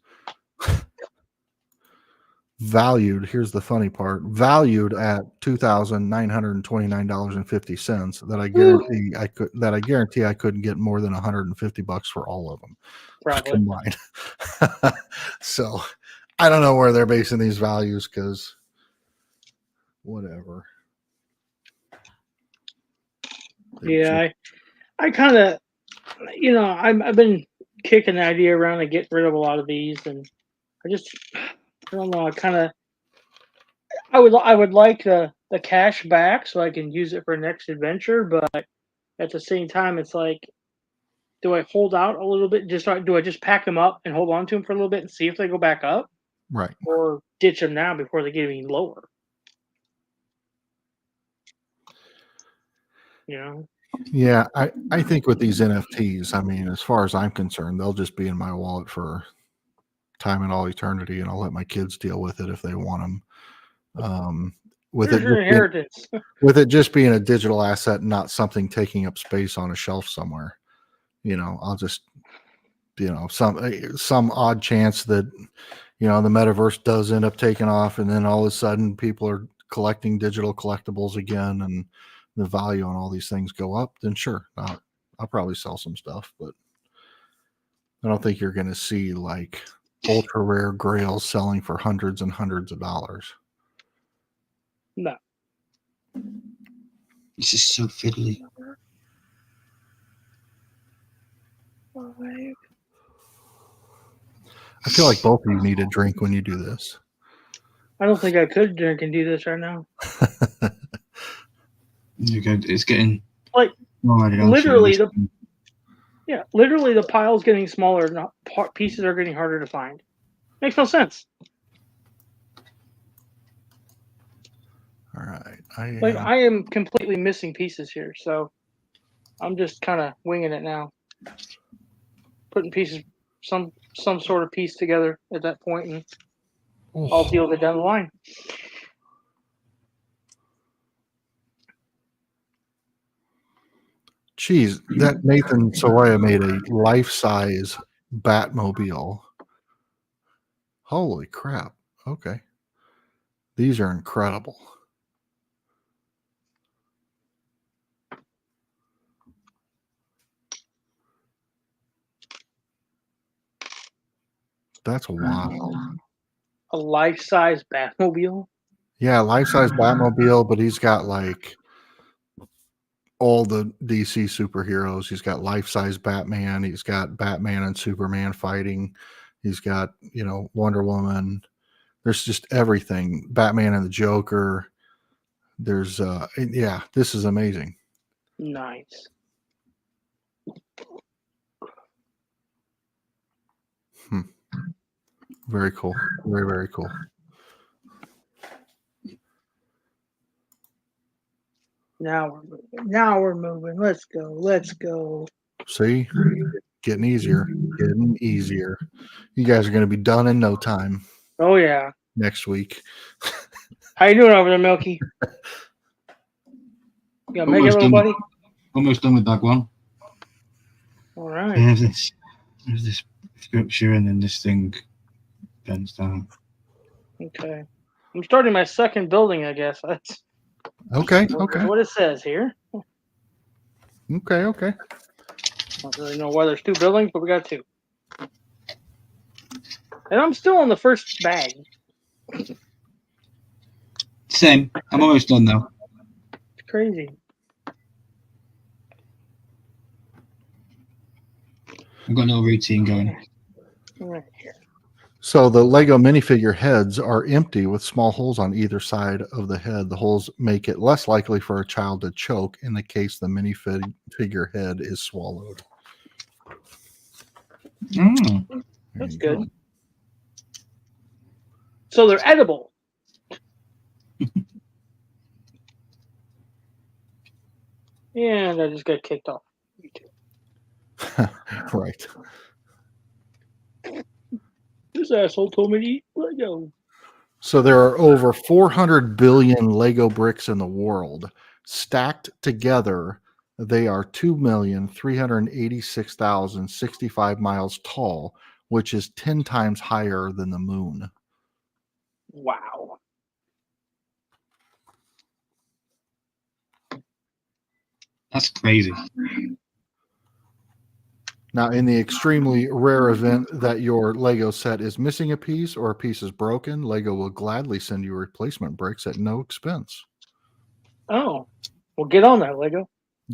Valued, here's the funny part, valued at $2,929.50 that I guarantee I couldn't get more than $150 for all of them. Probably. Combined. So I don't know where they're basing these values, because whatever. Yeah, I kind of, I've been kicking the idea around to get rid of a lot of these, and I don't know. I would like to the cash back so I can use it for next adventure, but at the same time, it's like, do I hold out a little bit? Do I just pack them up and hold on to them for a little bit and see if they go back up, Right. or ditch them now before they get any lower? You know? Yeah, I think with these NFTs, I mean, as far as I'm concerned, they'll just be in my wallet for time and all eternity, and I'll let my kids deal with it if they want them. With Here's it your just being, inheritance. with it just being a digital asset, and not something taking up space on a shelf somewhere, I'll just, some odd chance that the metaverse does end up taking off, and then all of a sudden people are collecting digital collectibles again, and the value on all these things go up, then sure, I'll probably sell some stuff, but I don't think you're going to see like ultra rare grails selling for hundreds and hundreds of dollars. No. This is so fiddly. I feel like both of you need a drink when you do this. I don't think I could drink and do this right now. It's getting like literally literally the pile's getting smaller and pieces are getting harder to find. Makes no sense. All right. I am completely missing pieces here, so I'm just kind of winging it now. Putting pieces, some sort of piece together at that point, and I'll deal with it down the line. Geez, that Nathan Soraya made a life-size Batmobile. Holy crap. Okay. These are incredible. That's wild. A life-size Batmobile? Yeah, life-size Batmobile, but he's got like all the DC superheroes. He's got life-size Batman. He's got Batman and Superman fighting. He's got, Wonder Woman. There's just everything. Batman and the Joker. There's this is amazing. Nice. Very cool. Very, very cool. Now we're moving. Let's go. See? Getting easier. You guys are going to be done in no time. Oh, yeah. Next week. How you doing over there, Milky? You got to make it, little buddy? Almost done with that one. All right. There's this scripture, and then this thing bends down. Okay. I'm starting my second building, I guess. That's Okay. what it says here. Okay. Don't really know why there's two buildings, but we got two. And I'm still on the first bag. Same. I'm almost done now. It's crazy. I've got a little routine going. Right here. So the Lego minifigure heads are empty with small holes on either side of the head. The holes make it less likely for a child to choke in the case the minifigure head is swallowed. That's good. Go. So they're edible. And I just got kicked off YouTube. Right. This asshole told me to eat Lego. So there are over 400 billion Lego bricks in the world. Stacked together, they are 2,386,065 miles tall, which is 10 times higher than the moon. Wow. That's crazy. Now, in the extremely rare event that your Lego set is missing a piece or a piece is broken, Lego will gladly send you replacement bricks at no expense. Oh, well, get on that, Lego.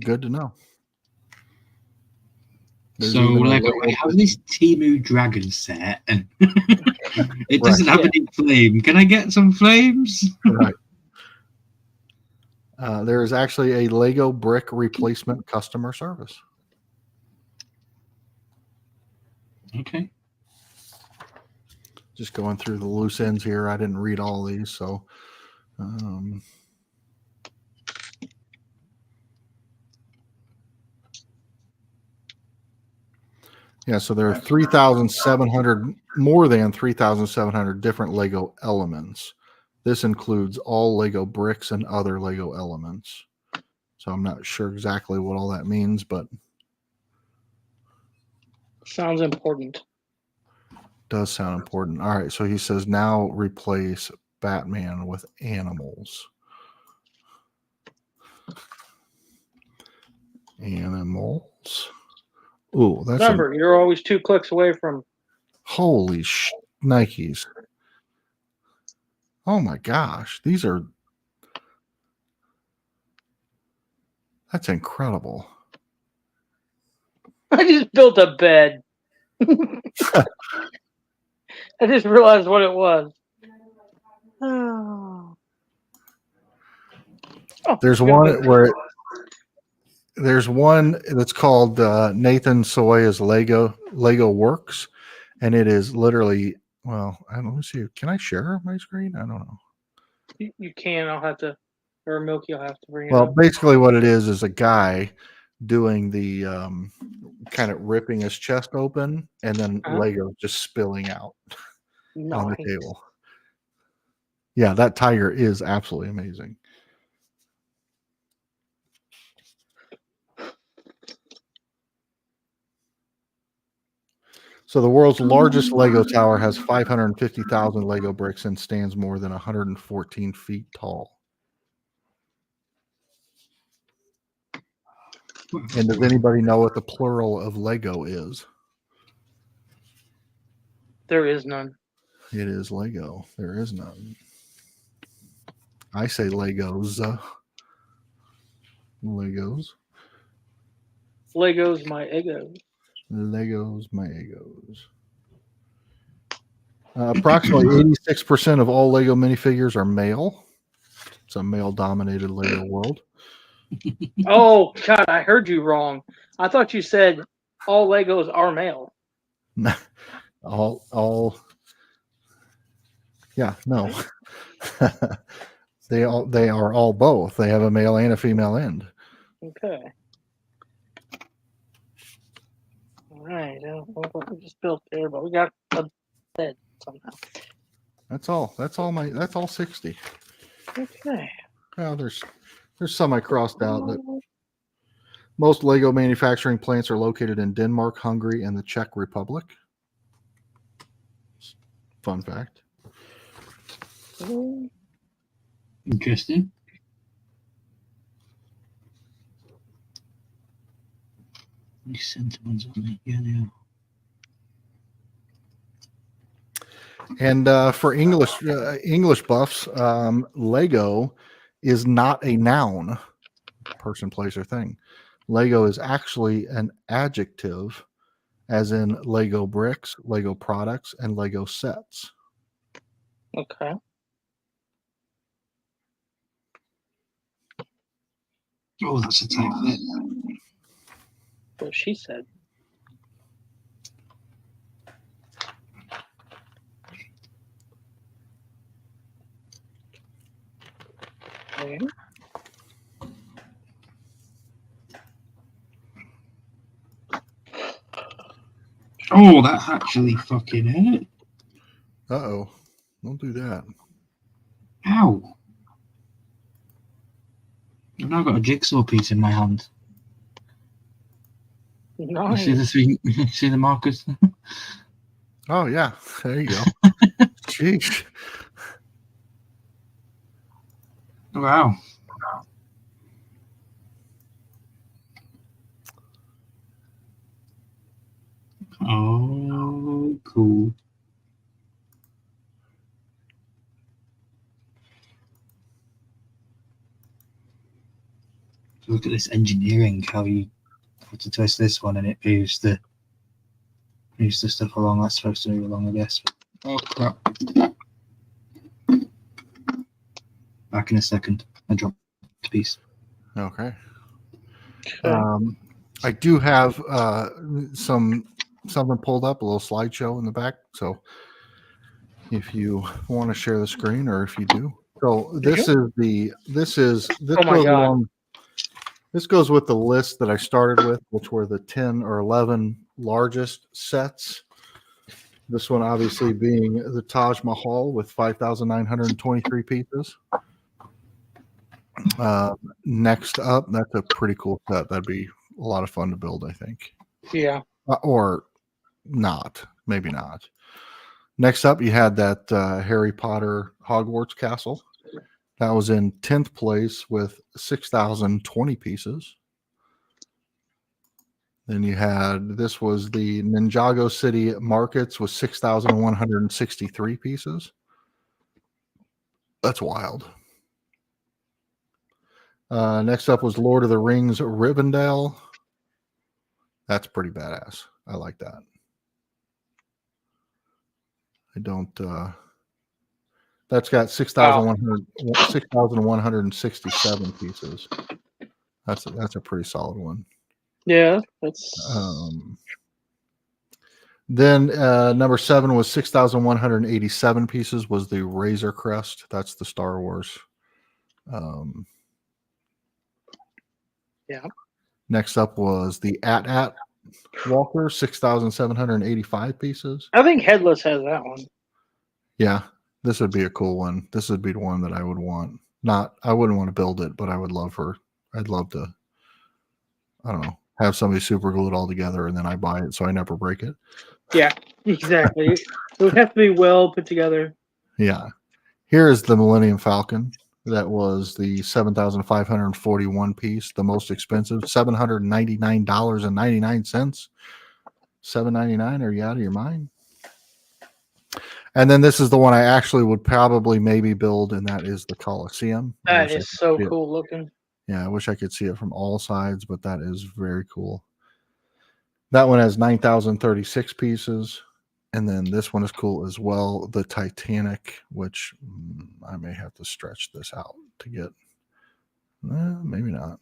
Good to know. So, Lego, I have this Temu Dragon set, and it doesn't have any flame. Can I get some flames? Right. There is actually a Lego brick replacement customer service. Okay. Just going through the loose ends here. I didn't read all these, so yeah, so there are 3,700, more than 3,700 different Lego elements. This includes all Lego bricks and other Lego elements. So I'm not sure exactly what all that means, but Sounds important. does sound important. All right, so he says now replace Batman with animals. Animals. Ooh, that's Remember, you're always 2 clicks away from. holy Nikes. Oh my gosh, that's incredible. I just built a bed. I just realized what it was. Oh. There's one that's called Nathan Soya's Lego Works, and it is literally, well, I don't know. Let's see. Can I share my screen? I don't know. You can. I'll have to, or Milky, I'll have to bring it Well, up. basically, what it is a guy doing the kind of ripping his chest open, and then Lego just spilling out on the table. Yeah, that tiger is absolutely amazing. So the world's largest Lego tower has 550,000 Lego bricks and stands more than 114 feet tall. And does anybody know what the plural of Lego is? There is none. It is Lego. There is none. I say Legos. Legos. Legos my ego. Legos my egos. Approximately 86% of all Lego minifigures are male. It's a male-dominated Lego world. Oh God, I heard you wrong. I thought you said all Legos are male. all. Yeah, no. They are all both. They have a male and a female end. Okay. All right. We just built there, but we got a bed somehow. That's all. That's all 60. Okay. Well, there's some I crossed out, but most Lego manufacturing plants are located in Denmark, Hungary, and the Czech Republic. Fun fact. Interesting. These sentiments on me. Yeah, they are. And for English buffs, Lego is not a noun, person, place, or thing. Lego is actually an adjective, as in Lego bricks, Lego products, and Lego sets. Okay. Oh, that's a tight fit. What she said. Okay. Oh, that actually fucking hurt. Uh-oh. Don't do that. Ow. I've now got a jigsaw piece in my hand. Nice. You see the markers? Oh, yeah. There you go. Jeez. Wow. Oh, cool. Look at this engineering, how you have to twist this one and it moves the stuff along that's supposed to move along, I guess. Oh crap. Back in a second. I dropped piece. Okay. Okay. I do have something pulled up, a little slideshow in the back. So if you want to share the screen, or if you do, so this Sure. is this Oh my goes God. along. This goes with the list that I started with, which were the 10 or 11 largest sets. This one obviously being the Taj Mahal with 5,923 pieces. Next up, that's a pretty cool set. That'd be a lot of fun to build, I think. Yeah. Or not, maybe not. Next up, you had that Harry Potter Hogwarts castle. That was in 10th place with 6,020 pieces. Then you had, this was the Ninjago City Markets with 6,163 pieces. That's wild. Next up was Lord of the Rings Rivendell. That's pretty badass. I like that. I don't. That's got 6,167 pieces. That's a pretty solid one. Yeah. That's. Then number 7 was 6,187 pieces. Was the Razor Crest? That's the Star Wars. Yeah. Next up was the At Walker, 6,785 pieces. I think Headless has that one. Yeah, this would be a cool one. This would be the one that I would want. I wouldn't want to build it, but I would love her. I'd love to, I don't know, have somebody super glue it all together and then I buy it so I never break it. Yeah, exactly. It would have to be well put together. Yeah. Here is the Millennium Falcon. That was the 7,541 piece, the most expensive, $799.99. $7.99. Are you out of your mind? And then this is the one I actually would probably maybe build, and that is the Colosseum. That is so cool looking. Yeah, I wish I could see it from all sides, but that is very cool. That one has 9,036 pieces. And then this one is cool as well. The Titanic, which I may have to stretch this out to get. Maybe not.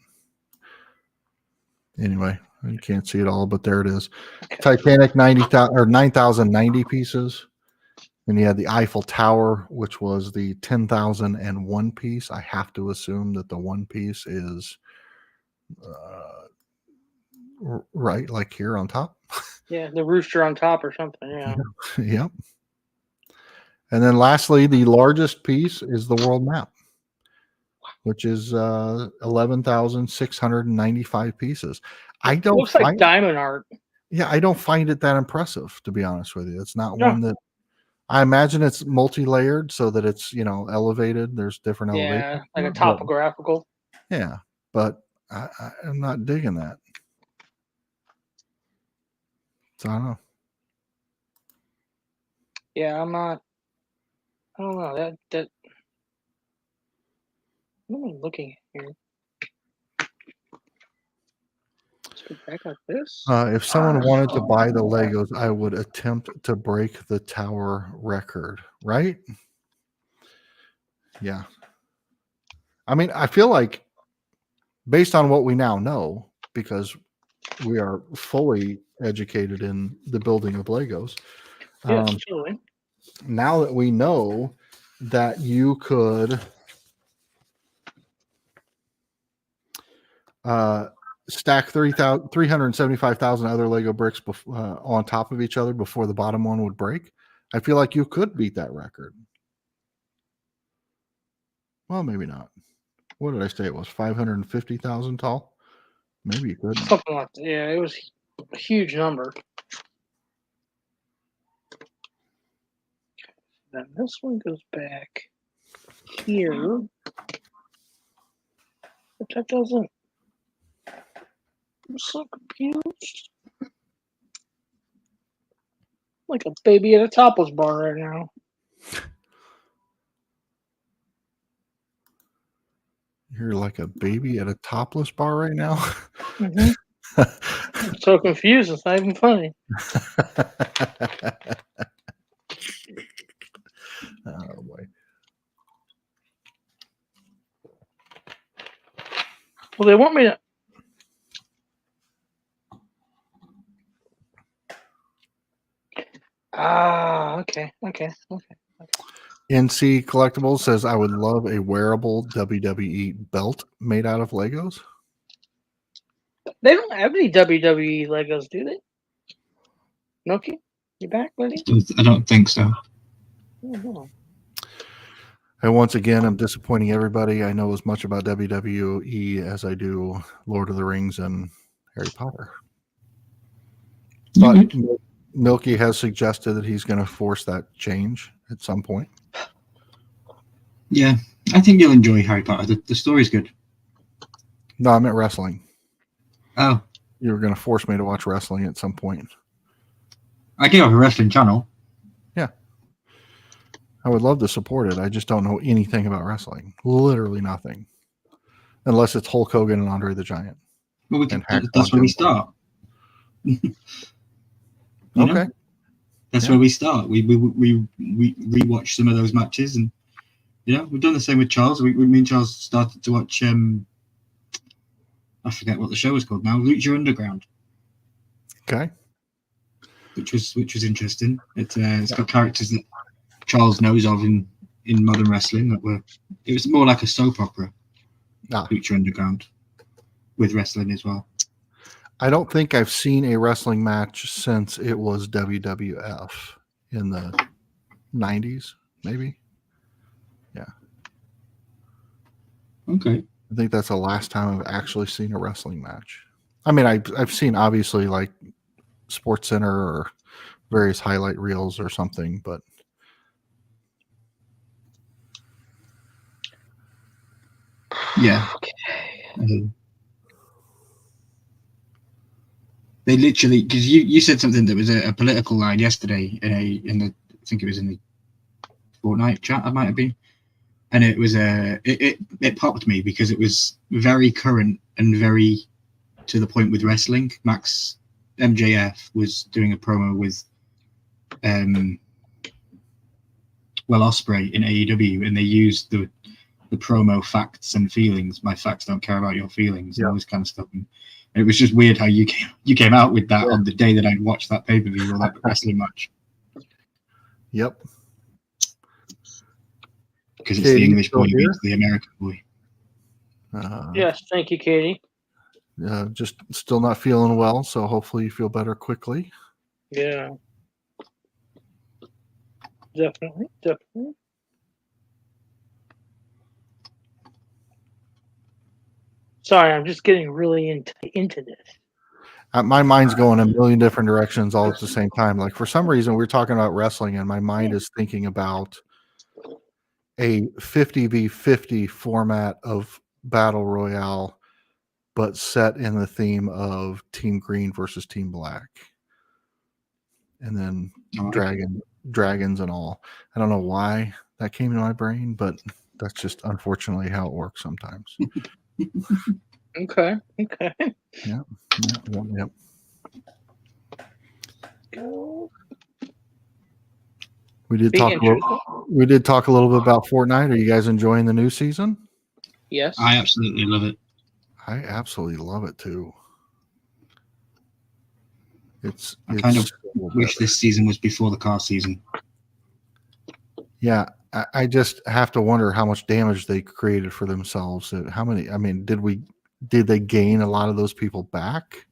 Anyway, you can't see it all, but there it is. Okay. Titanic, 90,000 or 9,090 pieces. And you had the Eiffel Tower, which was the 10,001 piece. I have to assume that the one piece is right, like here on top. Yeah, the rooster on top or something. Yeah. Yep. And then lastly, the largest piece is the world map, which is 11,695 pieces. I don't. Looks like diamond art. Yeah, I don't find it that impressive, to be honest with you. It's not one that I imagine it's multi-layered so that it's, elevated. There's different elevations. Yeah, like a topographical. Yeah, but I'm not digging that. So I don't know. Yeah, I'm not. I don't know that. What am I looking at here? Let's go back like this. If someone wanted to buy the Legos, I would attempt to break the tower record, right? Yeah. I mean, I feel like based on what we now know, because we are fully educated in the building of Legos. Yes, totally. Now that we know that you could stack 375,000 other Lego bricks on top of each other before the bottom one would break, I feel like you could beat that record. Well, maybe not. What did I say? It was 550,000 tall? Maybe you could. Something like that. Yeah, it was a huge number. Then this one goes back here. But that doesn't. I'm so confused. Like a baby at a topless bar right now. You're like a baby at a topless bar right now? Mm-hmm. I'm so confused. It's not even funny. Oh, boy. Well, they want me to. Okay. NC Collectibles says, I would love a wearable WWE belt made out of Legos. They don't have any WWE Legos, do they? Noki, you back, buddy? I don't think so. Oh, no. And once again, I'm disappointing everybody. I know as much about WWE as I do Lord of the Rings and Harry Potter. But Milky has suggested that he's going to force that change at some point. Yeah, I think you'll enjoy Harry Potter. The story's good. No, I meant wrestling. Oh. You were going to force me to watch wrestling at some point. I do have a wrestling channel. Yeah. I would love to support it. I just don't know anything about wrestling. Literally nothing. Unless it's Hulk Hogan and Andre the Giant. Well, that's where we start. Okay. That's where we start. We rewatch some of those matches, and we've done the same with Charles. Me and Charles started to watch. I forget what the show was called now. Lucha Underground. Okay. Which was interesting. It's got characters that Charles knows of in modern wrestling it was more like a soap opera. Lucha Underground with wrestling as well. I don't think I've seen a wrestling match since it was WWF in the 90s, maybe. Yeah. Okay. I think that's the last time I've actually seen a wrestling match. I mean, I've seen obviously like Sports Center or various highlight reels or something, but yeah. They literally, because you said something that was a political line yesterday I think it was in the Fortnite chat, I might have been, and it was it popped me because it was very current and very to the point with wrestling. Max MJF was doing a promo with Ospreay in AEW, and they used the promo facts and feelings. My facts don't care about your feelings, and all this kind of stuff. And it was just weird how you came out with that on the day that I'd watched that pay-per-view or that wrestling match. Yep. Because it's the English boy against the American boy. Yes, thank you, Katie. Just still not feeling well, so hopefully you feel better quickly. Yeah. Definitely. Sorry, I'm just getting really into this. My mind's going a million different directions all at the same time. Like for some reason, we're talking about wrestling, and my mind is thinking about a 50v50 format of battle royale, but set in the theme of Team Green versus Team Black, and then dragons and all. I don't know why that came to my brain, but that's just unfortunately how it works sometimes. Okay. Yep. We did talk a little bit about Fortnite. Are you guys enjoying the new season? Yes. I absolutely love it. I absolutely love it too. I kind of wish this season was before the car season. Yeah, I just have to wonder how much damage they created for themselves. How many? I mean, did they gain a lot of those people back?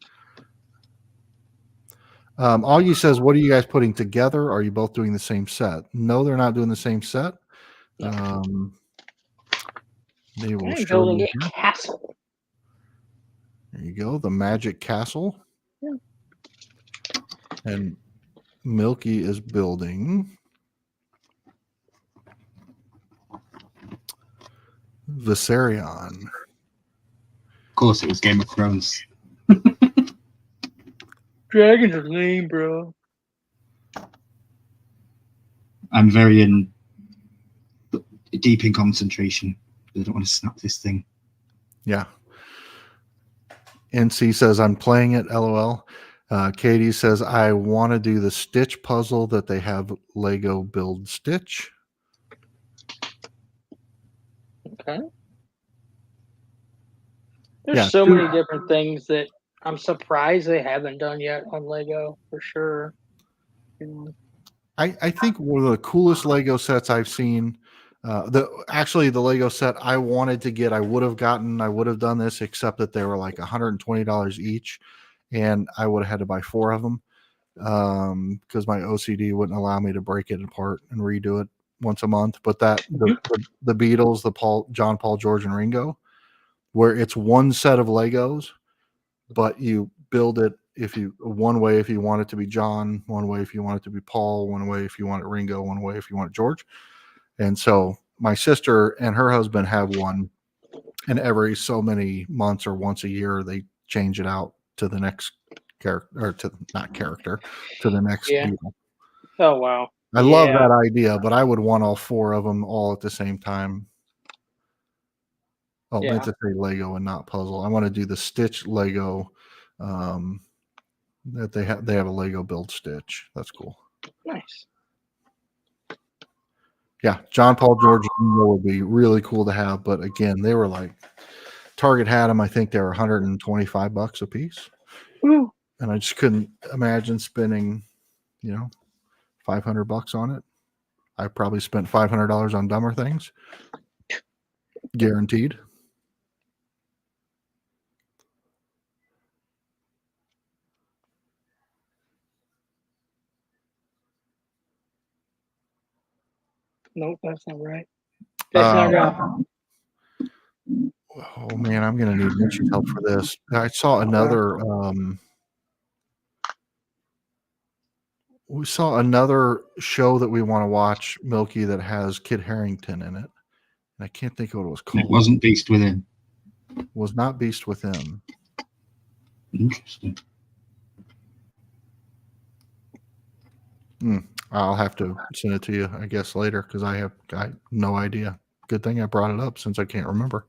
All you says, what are you guys putting together? Are you both doing the same set? No, they're not doing the same set. They will I'm show building you a castle. There you go, the Magic Castle. Yeah. And Milky is building Viserion. Of course, it was Game of Thrones. Dragons are lame, bro. I'm very deep in concentration. I don't want to snap this thing. Yeah. NC says, I'm playing it, LOL. Katie says, I want to do the Stitch puzzle that they have Lego build Stitch. Okay. There's Yeah, so many different things that I'm surprised they haven't done yet on Lego for sure. You know, I think one of the coolest Lego sets I've seen. The Lego set I wanted to get, I would have done this, except that they were like $120 each, and I would have had to buy 4 of them because my OCD wouldn't allow me to break it apart and redo it once a month. But the Beatles, John, Paul, George, and Ringo, where it's one set of Legos, but you build it one way if you want it to be John, one way if you want it to be Paul, one way if you want it Ringo, one way if you want it George. And so my sister and her husband have one, and every so many months or once a year they change it out to the next character, or to the next Yeah. Beatle. Oh wow. I love that idea, but I would want all 4 of them all at the same time. Oh, meant to say Lego and not puzzle. I want to do the Stitch Lego. That they have a Lego build Stitch. That's cool. Nice. Yeah, John, Paul, George, would be really cool to have, but again, they were like Target had them. I think they were $125 a piece. Ooh. And I just couldn't imagine spending, $500 on it. I probably spent $500 on dumber things, guaranteed. Nope, that's not right. That's not right. Oh man, I'm gonna need Mitch's help for this. I saw another. We saw another show that we want to watch, Milky, that has Kid Harington in it. And I can't think of what it was called. It wasn't Beast Within. Was not Beast Within. Interesting. I'll have to send it to you, I guess, later, because I have no idea. Good thing I brought it up since I can't remember.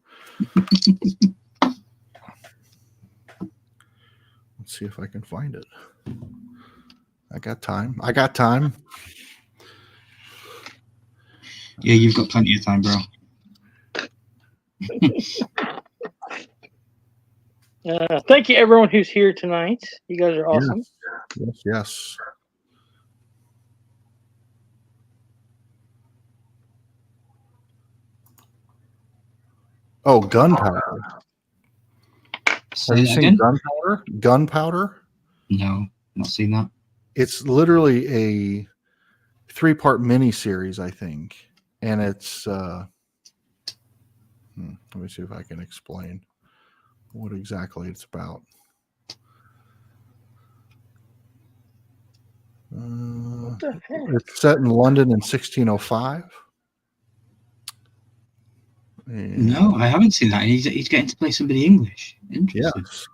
Let's see if I can find it. I got time. Yeah, you've got plenty of time, bro. Thank you, everyone who's here tonight. You guys are awesome. Yes. Oh, Gunpowder. Have you seen Gunpowder? Gunpowder? No, not seen that. It's literally a 3-part miniseries, I think, and it's. Let me see if I can explain what exactly it's about. What the heck? It's set in London in 1605. No, I haven't seen that. He's getting to play somebody English. Interesting. Yes.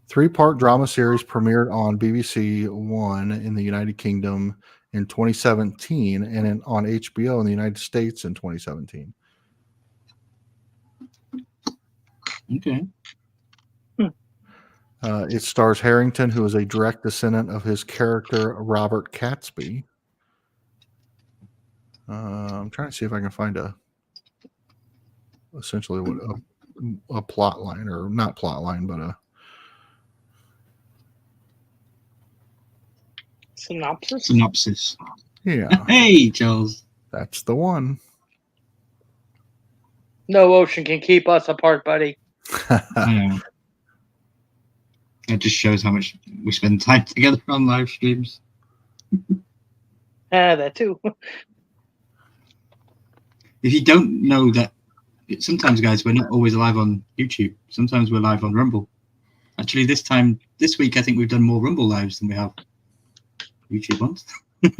3-part drama series premiered on BBC One in the United Kingdom in 2017 and on HBO in the United States in 2017. Okay. It stars Harrington, who is a direct descendant of his character Robert Catesby. I'm trying to see if I can find essentially what a plot line, or not plot line, but a synopsis. Yeah. Hey, Charles. That's the one. No ocean can keep us apart, buddy. I know. It just shows how much we spend time together on live streams. That too. If you don't know that, sometimes, guys, we're not always live on YouTube. Sometimes we're live on Rumble. Actually, this week, I think we've done more Rumble lives than we have YouTube ones. You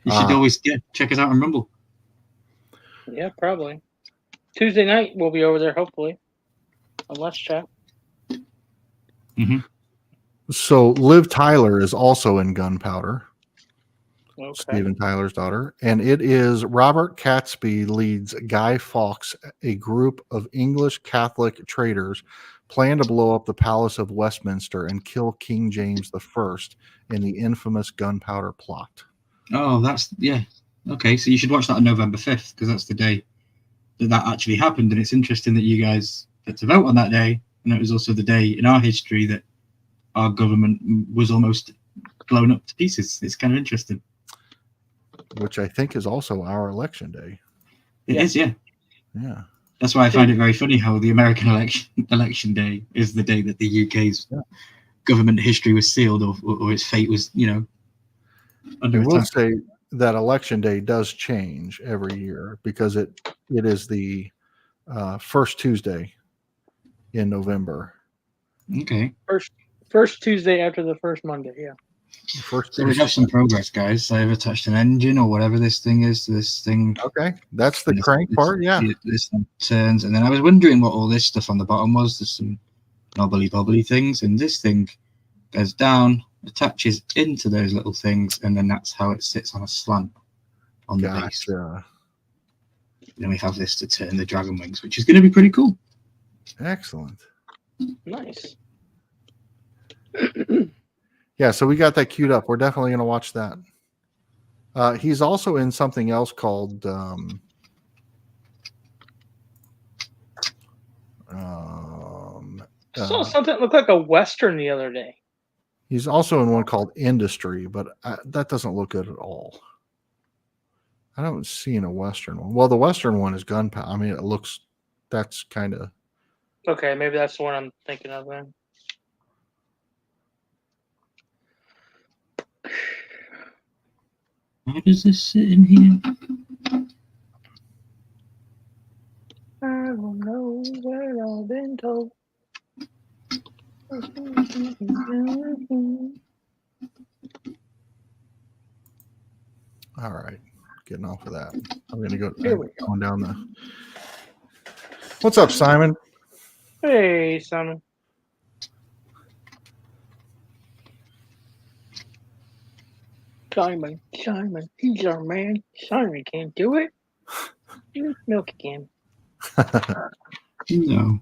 should always check us out on Rumble. Yeah, probably. Tuesday night, we'll be over there, hopefully. On Let's Chat. Mm-hmm. So Liv Tyler is also in Gunpowder. Okay. Steven Tyler's daughter. And it is Robert Catesby leads Guy Fawkes, a group of English Catholic traitors, plan to blow up the Palace of Westminster and kill King James I in the infamous Gunpowder Plot. Oh, yeah. Okay, so you should watch that on November 5th, because that's the day that actually happened. And it's interesting that you guys get to vote on that day. And it was also the day in our history that our government was almost blown up to pieces. It's kind of interesting. Which I think is also our election day. It is, yeah. Yeah. That's why I find it very funny how the American election day is the day that the UK's government history was sealed, or its fate was, under I will attack. say that election day does change every year because it is the first Tuesday in November. Okay. First Tuesday after the first Monday. Yeah. First So we have some progress, guys. I've attached an engine or whatever this thing is to this thing. Okay, that's the crank part. Yeah. This thing turns, and then I was wondering what all this stuff on the bottom was. There's some knobbly bobbly things, and this thing goes down, attaches into those little things, and then that's how it sits on a slant on the base. Then we have this to turn the dragon wings, which is going to be pretty cool. Excellent. Nice. Yeah, so we got that queued up. We're definitely going to watch that. He's also in something else called saw something that looked like a Western the other day. He's also in one called Industry, but that doesn't look good at all. I don't see a Western one. Well, the Western one is gunpowder. I mean, that's kind of... Okay, maybe that's the one I'm thinking of then. How does this sit in here? I don't know what I've been told. All right, getting off of that. I'm going to go on down the... What's up, Simon? Hey, Simon. Simon, he's our man. Simon can't do it. Milky can. No.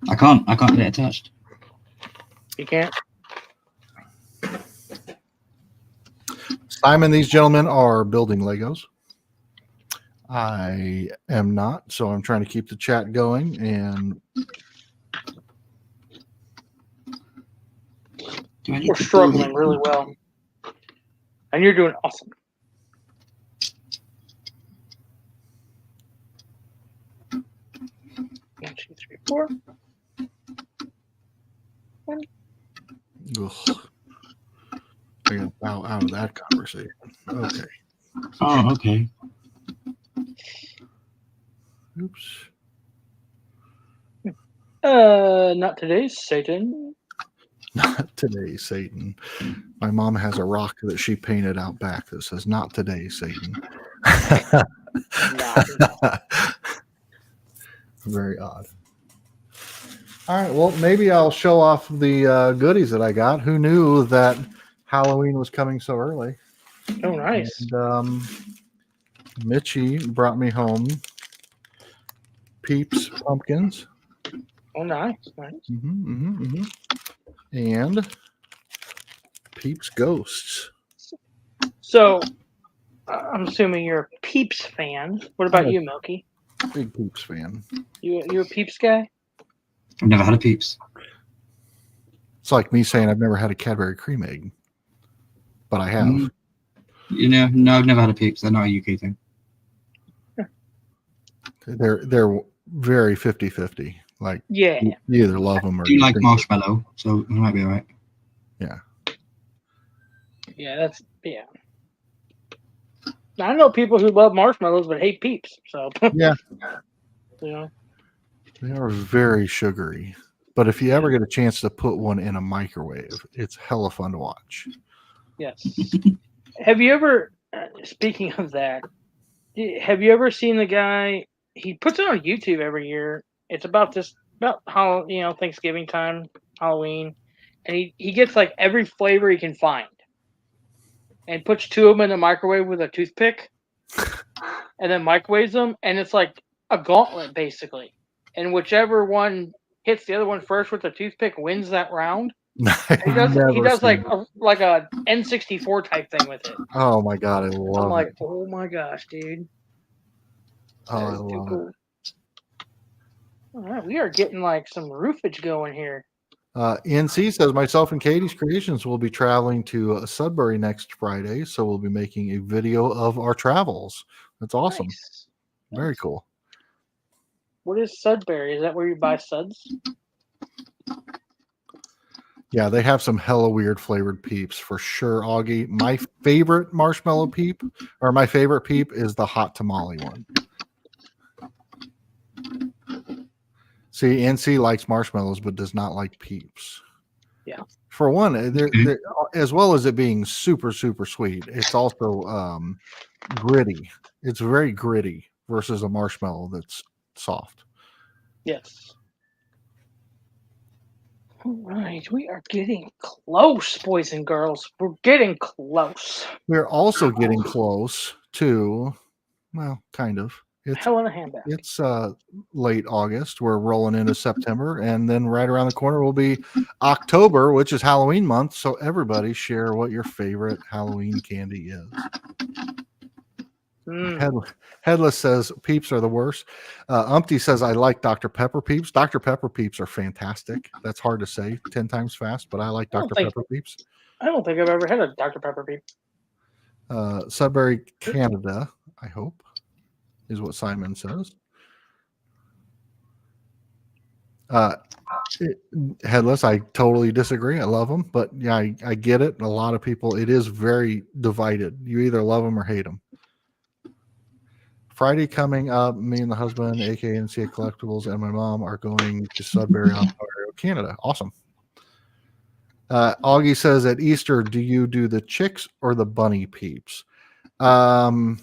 I can't get it attached. You can't? Simon, these gentlemen are building Legos. I am not, so I'm trying to keep the chat going. And we're struggling really well. And you're doing awesome. 1, 2, 3, 4. ugh, I gotta bow out of that conversation. Okay. Oh, okay. Oops. Not today, Satan. Not today, Satan. My mom has a rock that she painted out back that says, "Not today, Satan." Very odd. All right. Well, maybe I'll show off the goodies that I got. Who knew that Halloween was coming so early? Oh, nice. And, Mitchie brought me home Peeps pumpkins. Oh, nice. And Peeps ghosts. So, I'm assuming you're a Peeps fan. What about you, Milky? Big Peeps fan. You a Peeps guy? I've never had a Peeps. It's like me saying I've never had a Cadbury cream egg, but I have. No, I've never had a Peeps. They're not a UK thing. They're very 50-50. Like, yeah, you either love them or I do like marshmallow, so it might be all right. Yeah. I know people who love marshmallows but hate Peeps. So yeah, they are very sugary. But if you ever get a chance to put one in a microwave, it's hella fun to watch. Yes. Have you ever? Speaking of that, have you ever seen the guy? He puts it on YouTube every year. It's about how Thanksgiving time, Halloween, and he gets like every flavor he can find, and puts 2 of them in the microwave with a toothpick, and then microwaves them, and it's like a gauntlet basically, and whichever one hits the other one first with the toothpick wins that round. He does like a N64 type thing with it. Oh my god, I love it. I'm like, oh my gosh, dude. Oh, I That is too love it. cool. All right, we are getting like some roofage going here. NC says myself and Katie's Creations will be traveling to Sudbury next Friday, so we'll be making a video of our travels. That's awesome. Nice. Very Nice. cool. What is Sudbury? Is that where you buy suds? Yeah, they have some hella weird flavored peeps for sure, Augie. My favorite marshmallow peep, or my favorite peep, is the hot tamale one. See, NC likes marshmallows but does not like peeps. Yeah. For one, they're, as well as it being super, super sweet, it's also gritty. It's very gritty versus a marshmallow that's soft. Yes. All right, we are getting close, boys and girls. We're getting close. We're also getting close to, well, kind of. Hell in a handbag. It's late August. We're rolling into September, and then right around the corner will be October, which is Halloween month. So everybody share what your favorite Halloween candy is. Headless says peeps are the worst. Umpty says I like Dr. Pepper peeps. Dr. Pepper peeps are fantastic. That's hard to say 10 times fast, but I like Dr. Pepper peeps. I don't think I've ever had a Dr. Pepper peep. Sudbury, Canada, I hope, is what Simon says. Headless, I totally disagree. I love them, but yeah, I get it. A lot of people, it is very divided. You either love them or hate them. Friday coming up, me and the husband, aka NCA Collectibles, and my mom are going to Sudbury, Ontario, Canada. Awesome. Augie says at Easter, do you do the chicks or the bunny peeps? It's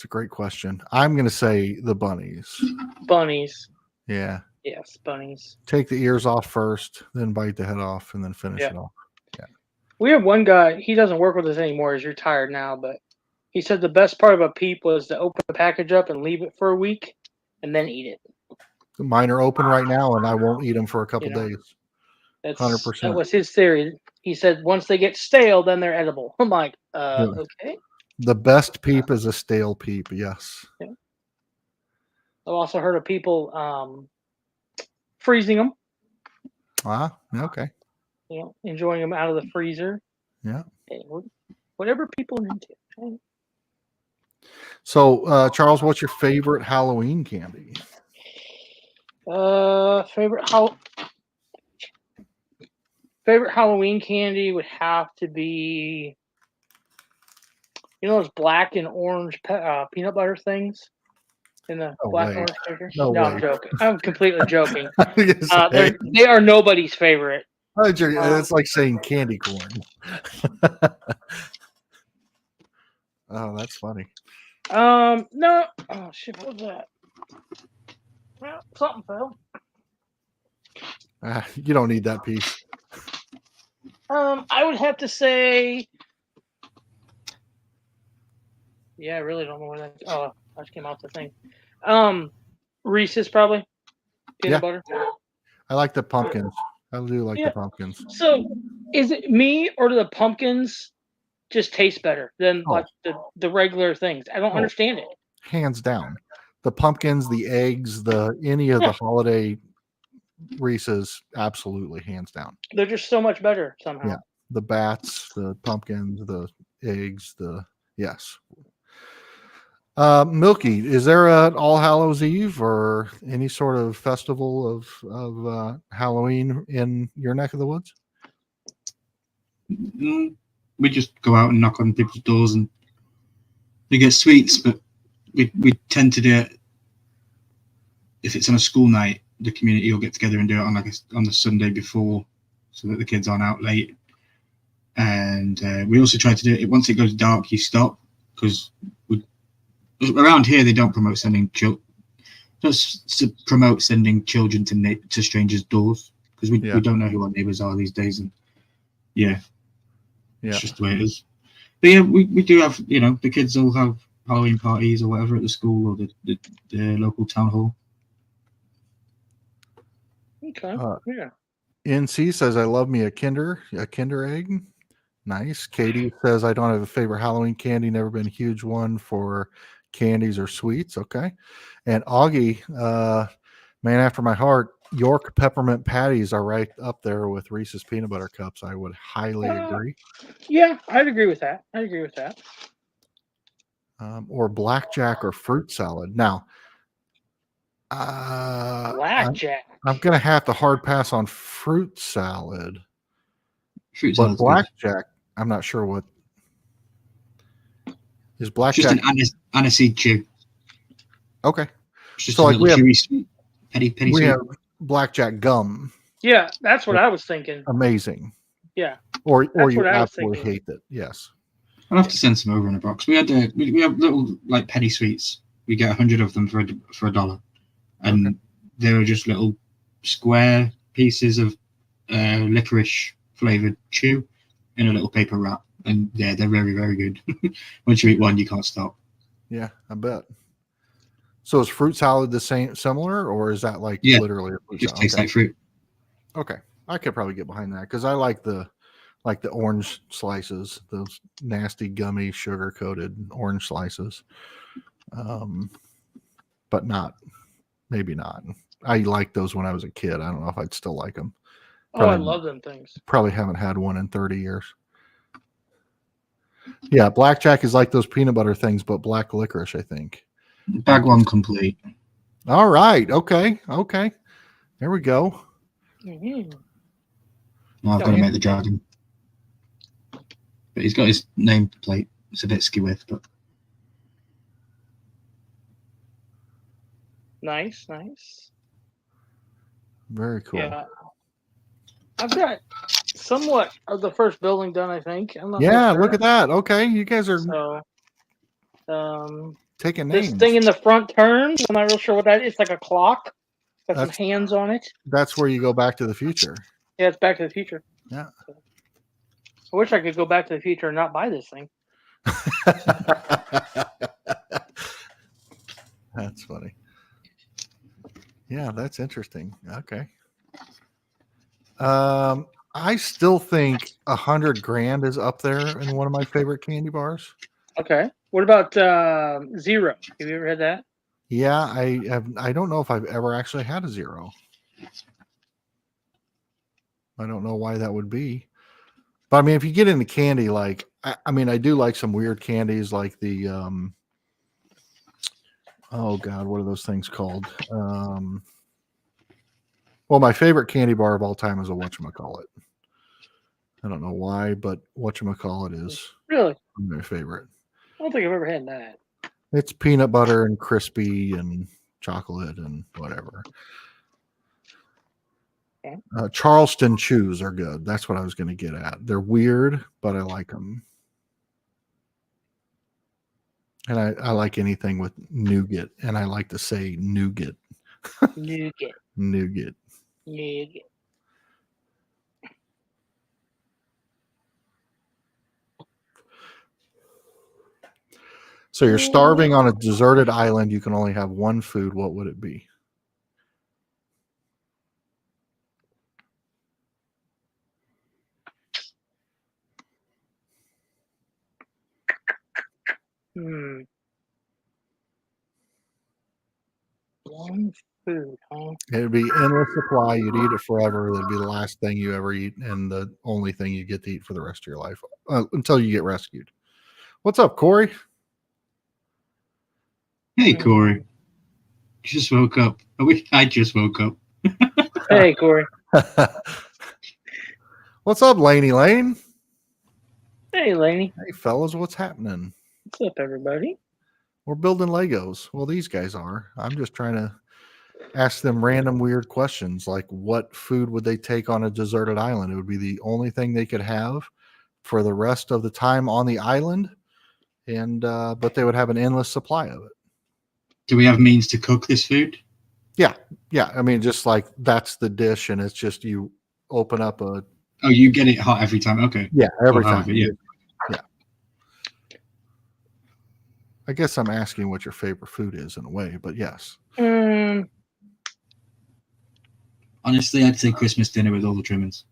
a great question. I'm going to say the bunnies. Bunnies. Yeah. Yes, bunnies. Take the ears off first, then bite the head off, and then finish it off. Yeah. We have one guy, he doesn't work with us anymore. He's retired now, but he said the best part of a peep was to open the package up and leave it for a week and then eat it. Mine are open right now, and I won't eat them for a couple days. That's 100%. That was his theory. He said once they get stale, then they're edible. I'm like, okay. The best peep is a stale peep. Yes. Yeah. I've also heard of people freezing them. Okay. Enjoying them out of the freezer. Yeah. Whatever people are into. So, Charles, what's your favorite Halloween candy? Favorite Halloween candy would have to be, those black and orange peanut butter things in the black and orange sticker. No, I'm joking. I'm completely joking. They are nobody's favorite. It's like saying candy corn. Oh, that's funny. No. Oh shit! What was that? Well, something fell. You don't need that piece. I would have to say. Yeah, I really don't know where that. Oh, I just came off the thing. Reese's probably. Peanut butter. I like the pumpkins. I do like the pumpkins. So, is it me or do the pumpkins just taste better than like the regular things? I don't understand it. Hands down, the pumpkins, the eggs, any of the holiday Reese's, absolutely hands down. They're just so much better somehow. Yeah, the bats, the pumpkins, the eggs, yes. Milky, is there an All Hallows Eve or any sort of festival of Halloween in your neck of the woods? We just go out and knock on people's doors and we get sweets, but we tend to do it if it's on a school night. The community will get together and do it on the Sunday before, so that the kids aren't out late. And we also try to do it once it goes dark. You stop, because around here they don't promote sending children to strangers' doors, because we don't know who our neighbours are these days, and it's just the way it is. But yeah, we do have, the kids all have Halloween parties or whatever at the school or the local town hall. Okay. NC says I love me a Kinder egg. Nice. Katie says, I don't have a favorite Halloween candy. Never been a huge one for candies or sweets. Okay. And Augie, man after my heart, York peppermint patties are right up there with Reese's peanut butter cups. I would highly agree. Yeah, I'd agree with that. I'd agree with that. Or blackjack or fruit salad. Now, I'm Blackjack. going to have to hard pass on fruit salad, Fruit but salad's good. blackjack, I'm not sure what is It's blackjack. just an aniseed chew. Okay. It's just So, a like, little we have- chewy sweet. Penny We sweet. have blackjack gum. Yeah, that's what I was thinking. Amazing. Yeah. Or That's you what I was absolutely thinking. hate it. Yes. I'll have to send some over in a box. We had we have little like penny sweets. We get 100 of them for $1, and they were just little square pieces of licorice flavored chew in a little paper wrap. And yeah, they're very, very good. Once you eat one, you can't stop. Yeah, I bet. So is fruit salad the same, similar, or is that like Yeah, literally a fruit Just salad? tastes like fruit. Okay, I could probably get behind that because I like the orange slices, those nasty, gummy, sugar coated orange slices. But maybe not. I liked those when I was a kid. I don't know if I'd still like them. Oh, I Probably- love them things. Probably haven't had one in 30 years. Yeah, blackjack is like those peanut butter things, but black licorice, I think. Bag one complete. All right. Okay. There we go. Mhm. Well, I've got to make the dragon. But he's got his name plate. It's a bit skew-with, but Nice. Very cool. Yeah. I've got somewhat of the first building done, I think. I'm not Yeah, sure. look at that. Okay, you guys are So, taking this names. thing in the front turns. I'm not real sure what that is. It's like a clock. Got some That's- hands on it. That's where you go back to the future. Yeah, it's Back to the Future. Yeah. I wish I could go back to the future and not buy this thing. That's funny. Yeah, that's interesting. Okay. I still think 100 grand is up there in one of my favorite candy bars. Okay. What about Zero? Have you ever had that? Yeah, I don't know if I've ever actually had a zero. I don't know why that would be. But I mean, if you get into candy, like I mean, I do like some weird candies like the oh God, what are those things called? Well, my favorite candy bar of all time is a whatchamacallit. I don't know why, but whatchamacallit is Really? my favorite. I don't think I've ever had that. It's peanut butter and crispy and chocolate and whatever. Okay. Charleston chews are good. That's what I was going to get at. They're weird, but I like them. And I like anything with nougat, and I like to say nougat. Nougat. Nougat. Nougat. So you're starving on a deserted island. You can only have one food. What would it be? One food, huh? It'd be endless supply. You'd eat it forever. That'd be the last thing you ever eat, and the only thing you get to eat for the rest of your life until you get rescued. What's up, Corey? hey, Corey. Just woke up. I just woke up. Hey, Corey. What's up, Laney Lane? Hey, Laney. Hey, fellas, what's happening? What's up, everybody? We're building Legos. Well, these guys are. I'm just trying to ask them random weird questions like what food would they take on a deserted island? It would be the only thing they could have for the rest of the time on the island, and but they would have an endless supply of it. Do we have means to cook this food? Yeah, I mean, just like that's the dish, and it's just you open up a Oh, you get it hot every time. Okay. every Well, time. yeah. I guess I'm asking what your favorite food is in a way, but yes. Honestly, I'd say Christmas dinner with all the trimmings.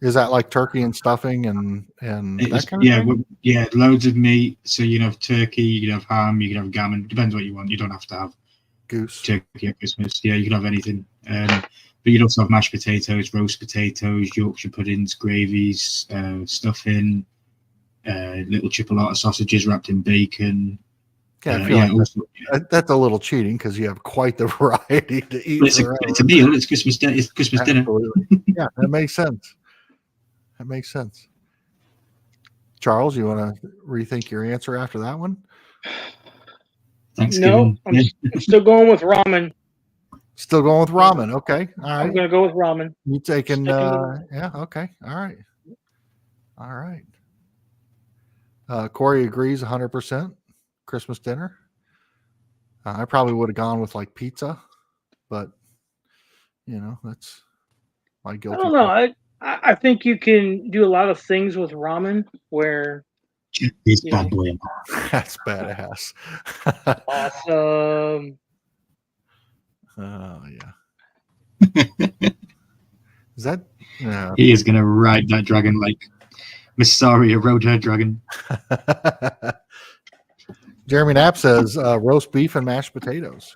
Is that like turkey and stuffing and that It's, kind of yeah, thing? yeah, loads of meat. So you can have turkey, you can have ham, you can have gammon. Depends what you want. You don't have to have Goose. turkey at Christmas. Yeah, you can have anything. But you'd also have mashed potatoes, roast potatoes, Yorkshire puddings, gravies, stuffing, little chipolata sausages wrapped in bacon. Yeah, I feel Yeah, like also, that's a little cheating because you have quite the variety to eat. but it's a meal. It's Christmas. It's Christmas dinner. Absolutely. Yeah, that makes sense. That makes sense. Charles, you want to rethink your answer after that one? No, Thanksgiving. I'm, Yeah. I'm still going with ramen. Still going with ramen. Okay. All I'm right. going to go with ramen. You taking, Sticking with- yeah. Okay. All right. All right. Corey agrees 100%. Christmas dinner. I probably would have gone with like pizza, but that's my I guilty don't know. pleasure. I think you can do a lot of things with ramen where, It's you know, bad boy. That's badass. awesome. Oh yeah. Is that? Yeah. He is gonna ride that dragon like Missaria rode her dragon. Jeremy Knapp says roast beef and mashed potatoes.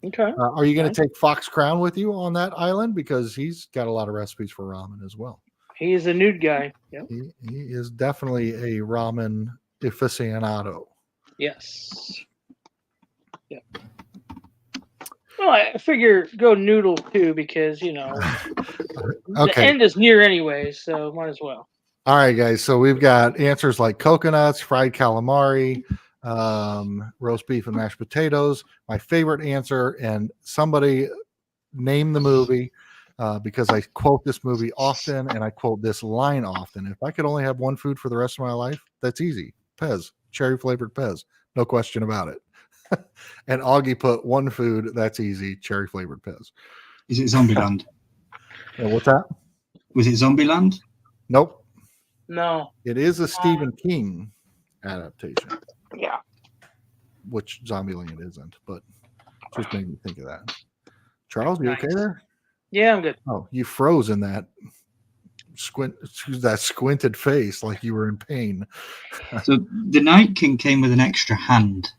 Okay. Are you going Nice. to take Fox Crown with you on that island because he's got a lot of recipes for ramen as well? He is a nude guy. Yep. He is definitely a ramen aficionado. Yes. Yep. Well, I figure go noodle too because the Okay. end is near anyway, so might as well. All right, guys. So we've got answers like coconuts, fried calamari, roast beef and mashed potatoes. My favorite answer, and somebody name the movie because I quote this movie often and I quote this line often. If I could only have one food for the rest of my life, that's easy. Pez, cherry flavored Pez. No question about it. And Augie put one food, that's easy, cherry flavored Pez. Is it Zombieland? What's that? Was it Zombieland? Nope. No. It is a Stephen King adaptation, Yeah. which Zombieland isn't, but just made me think of that. Charles, you okay Nice. there? Yeah, I'm good. Oh, you froze in that squinted face like you were in pain. So the Night King came with an extra hand.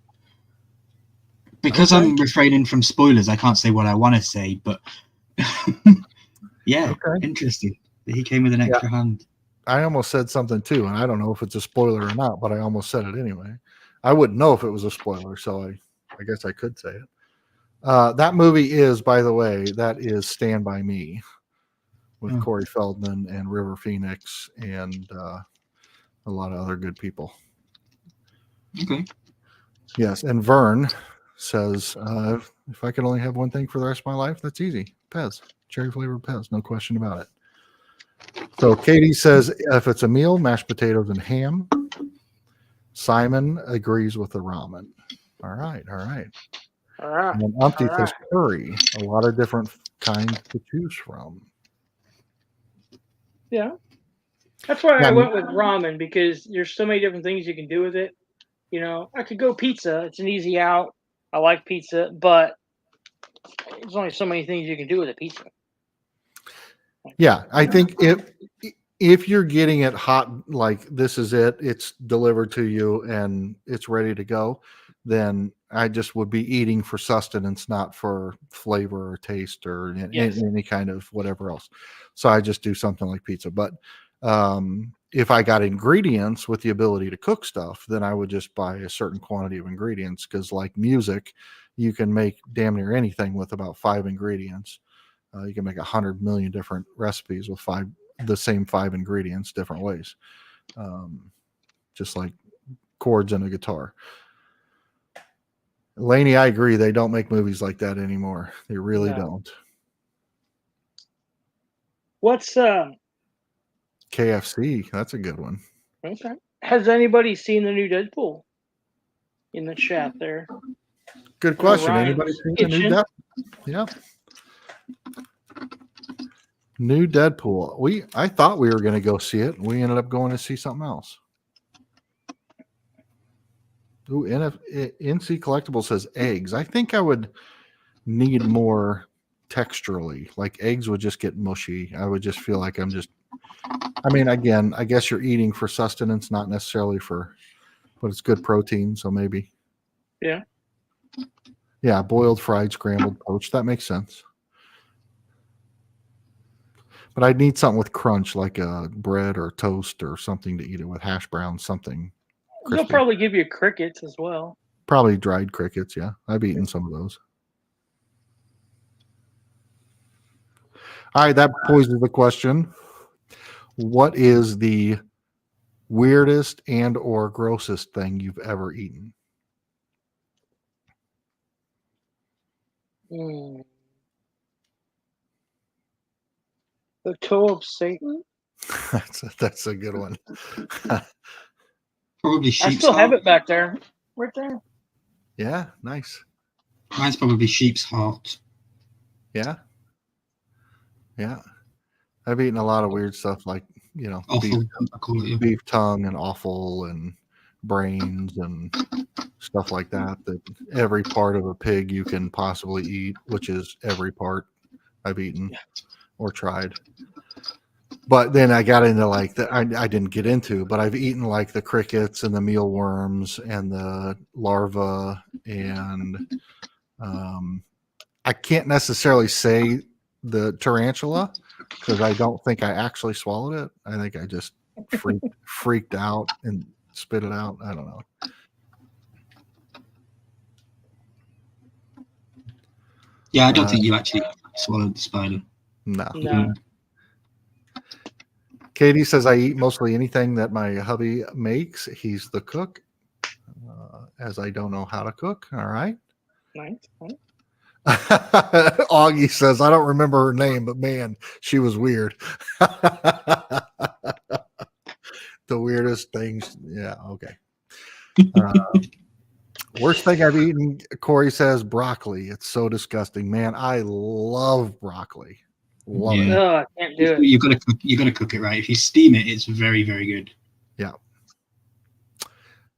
Because Okay. I'm refraining from spoilers, I can't say what I want to say, but yeah, Okay. interesting. He came with an extra hand. I almost said something too, and I don't know if it's a spoiler or not, but I almost said it anyway. I wouldn't know if it was a spoiler, so I guess I could say it. That movie is, by the way, that is Stand By Me with Corey Feldman and River Phoenix and a lot of other good people. Okay. Yes, and Vern says, if I could only have one thing for the rest of my life, that's easy. Pez, cherry flavored Pez, no question about it. So Katie says, if it's a meal, mashed potatoes and ham. Simon agrees with the ramen. All right. All right. And Umpty says curry. A lot of different kinds to choose from. Yeah. That's why I went with ramen because there's so many different things you can do with it. I could go pizza. It's an easy out. I like pizza, but there's only so many things you can do with a pizza. Yeah, I think if you're getting it hot, like this is it, it's delivered to you and it's ready to go, then I just would be eating for sustenance, not for flavor or taste or any kind of whatever else. So I just do something like pizza. But if I got ingredients with the ability to cook stuff, then I would just buy a certain quantity of ingredients because like music, you can make damn near anything with about 5 ingredients. You can make 100 million different recipes with the same 5 ingredients, different ways. Just like chords in a guitar. Laney, I agree. They don't make movies like that anymore. They really don't. What's KFC? That's a good one. Okay. Has anybody seen the new Deadpool? In the chat there. Good question. Anybody seen the new Deadpool? Yeah. New Deadpool. I thought we were going to go see it. We ended up going to see something else. Ooh, NC Collectible says eggs. I think I would need more texturally. Like eggs would just get mushy. I would just feel like I'm just I mean, again, I guess you're eating for sustenance, not necessarily but it's good protein. So maybe. Yeah. Yeah. Boiled, fried, scrambled, poached. That makes sense. But I'd need something with crunch, like a bread or toast or something to eat it with, hash browns, something They'll crispy. probably give you crickets as well. Probably dried crickets. Yeah. I've eaten some of those. All right. That poses the question. What is the weirdest and or grossest thing you've ever eaten? The toe of Satan. That's a good one. Probably I sheep's still have heart. it back there, right there. Yeah, nice. Mine's probably sheep's heart. Yeah. I've eaten a lot of weird stuff like, Awful. I call it. beef tongue and offal and brains and stuff like that. That every part of a pig you can possibly eat, which is every part I've eaten or tried. But then I got into like I didn't get into, but I've eaten like the crickets and the mealworms and the larva and I can't necessarily say the tarantula because I don't think I actually swallowed it. I think I just freaked out and spit it out. I don't know. Yeah, I don't think you actually swallowed the spider. No. No. Katie says I eat mostly anything that my hubby makes. He's the cook, as I don't know how to cook. All right. Nice. Augie says I don't remember her name, but man, she was weird. The weirdest things. Yeah. Okay. Worst thing I've eaten, Corey says broccoli. It's so disgusting, man. I love broccoli. Love it. No, I can't do it. You gotta cook it right. If you steam it, it's very, very good. Yeah.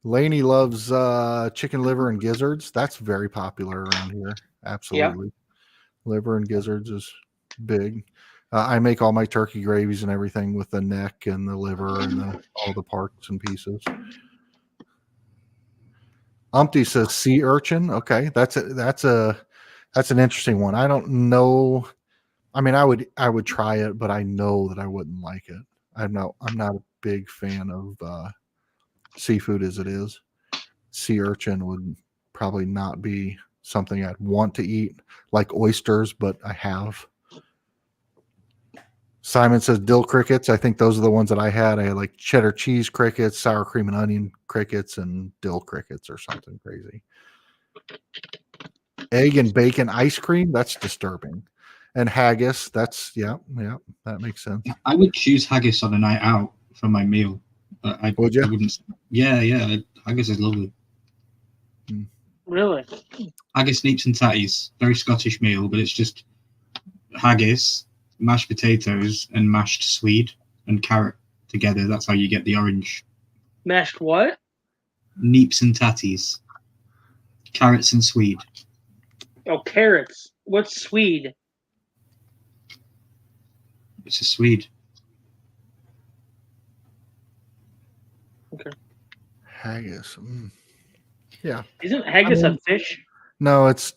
Lainey loves chicken liver and gizzards. That's very popular around here. Absolutely. Liver and gizzards is big. I make all my turkey gravies and everything with the neck and the liver and all the parts and pieces. Umpty says sea urchin. Okay, that's an interesting one. I don't know. I mean, I would try it, but I know that I wouldn't like it. I'm not a big fan of seafood as it is. Sea urchin would probably not be something I'd want to eat, like oysters, but I have. Simon says dill crickets. I think those are the ones that I had. I had like cheddar cheese crickets, sour cream and onion crickets, and dill crickets or something crazy. Egg and bacon ice cream. That's disturbing. And haggis. That's that makes sense. I would choose haggis on a night out for my meal. Would you? I wouldn't. Yeah. Haggis is lovely. Really? Haggis, neeps, and tatties. Very Scottish meal, but it's just haggis, mashed potatoes, and mashed swede and carrot together. That's how you get the orange. Mashed what? Neeps and tatties. Carrots and swede. Oh, carrots. What's swede? It's a swede. Okay. Haggis. Yeah. Isn't haggis a fish? No, it's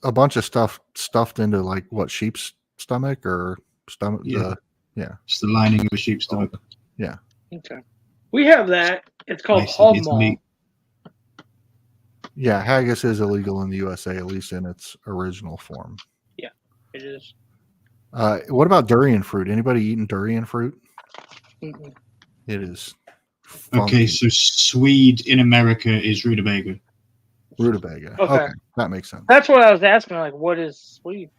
a bunch of stuff stuffed into like what, sheep's stomach or stomach. Yeah. It's the lining of a sheep's stomach. Yeah. Okay. We have that. It's called hog maw. Yeah, haggis is illegal in the USA, at least in its original form. Yeah, it is. What about durian fruit? Anybody eating durian fruit? Mm-mm. It is funky. Okay, so swede in America is rutabaga. Rutabaga. Okay, that makes sense. That's what I was asking. Like, what is swede?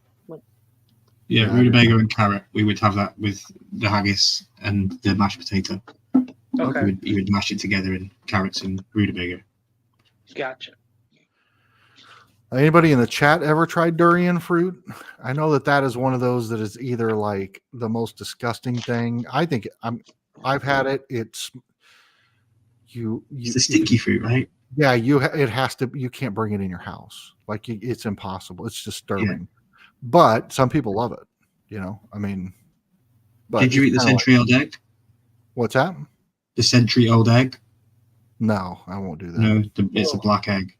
Yeah, rutabaga and carrot. We would have that with the haggis and the mashed potato. Okay. You would mash it together in carrots and rutabaga. Gotcha. Anybody in the chat ever tried durian fruit? I know that is one of those that is either like the most disgusting thing. I think I've had it. It's a stinky fruit, right? Yeah, it has to. You can't bring it in your house. Like it's impossible. It's disturbing. Yeah. But some people love it. I mean, But Did you eat the it's kinda like- century-old egg? what's that? The century-old egg? No, I won't do that. No, it's a black egg.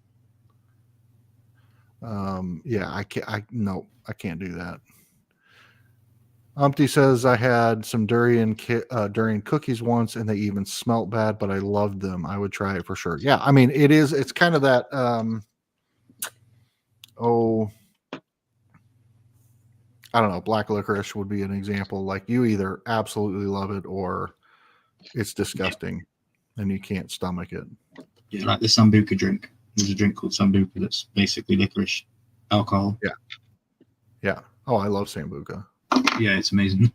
Yeah, I can't. No, I can't do that. Umpty says I had some durian cookies once, and they even smelt bad, but I loved them. I would try it for sure. Yeah, I mean it is. It's kind of that. I don't know. Black licorice would be an example. Like you either absolutely love it or it's disgusting, and you can't stomach it. Yeah, like the Sambuca drink. There's a drink called Sambuca that's basically licorice alcohol. Yeah. Oh, I love Sambuca. Yeah, it's amazing.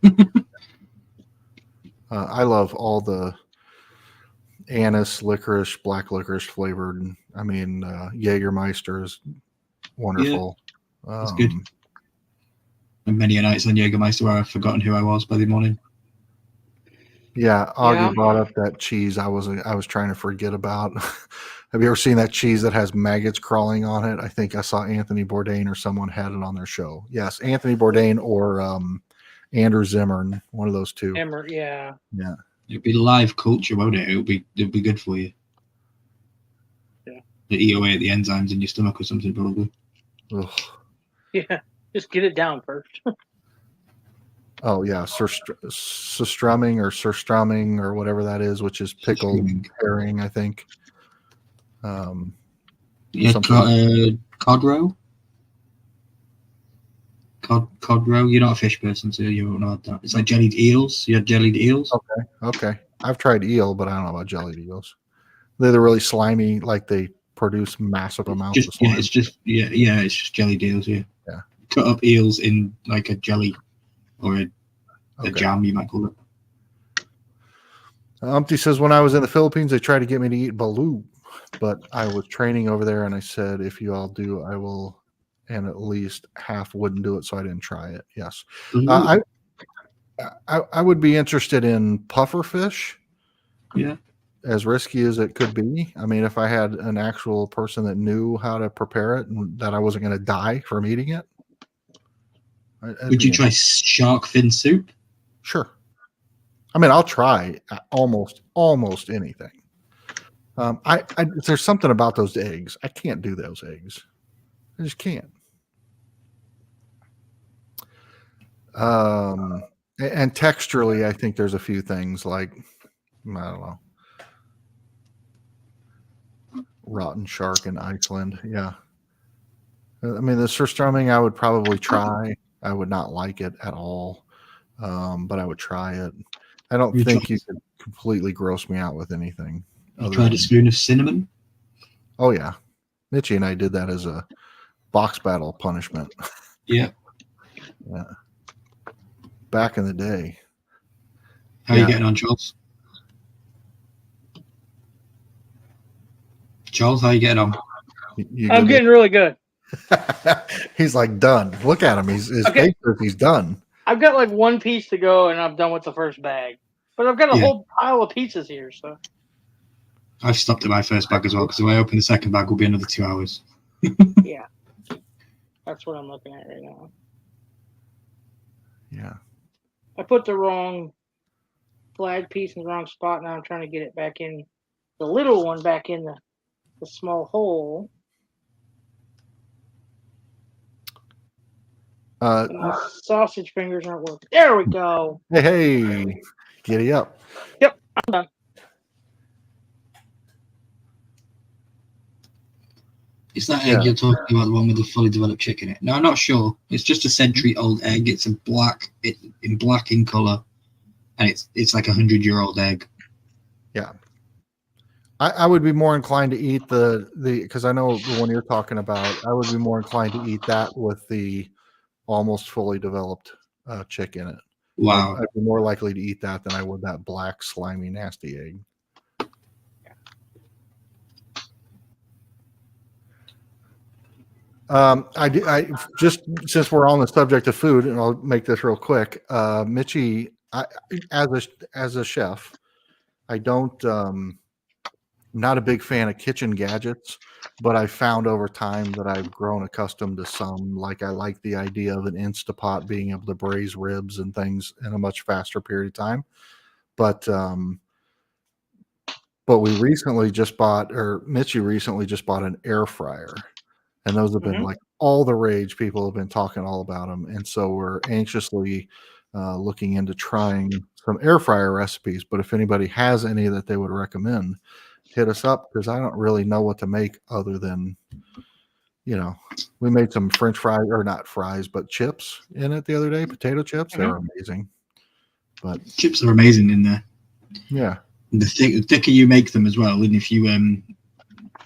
I love all the anise, licorice, black licorice flavored. I mean, Jägermeister is wonderful. It's good. And many nights on Jägermeister where I've forgotten who I was by the morning. Yeah, Augie Yeah. brought up that cheese I was trying to forget about. Have you ever seen that cheese that has maggots crawling on it? I think I saw Anthony Bourdain or someone had it on their show. Yes, Anthony Bourdain or Andrew Zimmern, one of those two. Yeah. Yeah. It'd be live culture, won't it? It'd be good for you. Yeah. To eat away at the enzymes in your stomach or something, probably. Ugh. Yeah. Just get it down first. Oh yeah, surströmming or whatever that is, which is pickled Surströmming. herring, I think. Yeah, something- cod roe. Cod roe. You're not a fish person, so you won't know about that. It's like jellied eels. You had jellied eels. Okay. I've tried eel, but I don't know about jellied eels. They're really slimy, like they produce massive amounts of slime. It's just jellied eels. Yeah. Yeah. Cut up eels in like a jelly or a Okay. jam, you might call it. Umpty says, when I was in the Philippines, they tried to get me to eat balut, but I was training over there, and I said, if you all do, I will. And at least half wouldn't do it, so I didn't try it. Yes. I would be interested in puffer fish. Yeah. As risky as it could be. I mean, if I had an actual person that knew how to prepare it and that I wasn't going to die from eating it. Would you try shark fin soup? Sure. I mean, I'll try almost anything. There's something about those eggs. I can't do those eggs. I just can't. And texturally, I think there's a few things like, I don't know, rotten shark in Iceland. Yeah. I mean, the surströmming I would probably try. I would not like it at all, but I would try it. I don't think you could completely gross me out with anything. You tried a spoon of cinnamon? Oh, yeah. Mitchie and I did that as a box battle punishment. Yeah. Yeah. Back in the day. How are you getting on, Charles? Charles, how are you getting on? I'm getting really good. He's like done. Look at him. His face says he's done. I've got like one piece to go, and I'm done with the first bag. But I've got a whole pile of pizzas here, so. I've stopped at my first bag as well, because if I open the second bag, will be another 2 hours. Yeah. That's what I'm looking at right now. Yeah. I put the wrong flag piece in the wrong spot. Now I'm trying to get it back in, the little one back in the small hole. My sausage fingers aren't working. There we go. Hey, giddy up. Yep, I'm done. Is that egg you're talking about, the one with the fully developed chick in it? No, I'm not sure. It's just a century-old egg. It's black in color, and it's like 100-year-old egg. Yeah. I would be more inclined to eat the because I know the one you're talking about. I would be more inclined to eat that with the almost fully developed chick in it. Wow. I'd be more likely to eat that than I would that black, slimy, nasty egg. I just, since we're on the subject of food, and I'll make this real quick. Mitchie, as a chef, I don't not a big fan of kitchen gadgets, but I found over time that I've grown accustomed to some. Like I like the idea of an Instapot being able to braise ribs and things in a much faster period of time. But we recently just bought, or Mitchie recently just bought an air fryer, and those have been Mhm. like all the rage. People have been talking all about them, and so we're anxiously looking into trying some air fryer recipes. But if anybody has any that they would recommend, hit us up, because I don't really know what to make other than, we made some French fries, or not fries, but chips in it the other day. Potato chips, they Mhm. were amazing. But Chips are amazing in there. yeah, The thicker you make them as well, and if you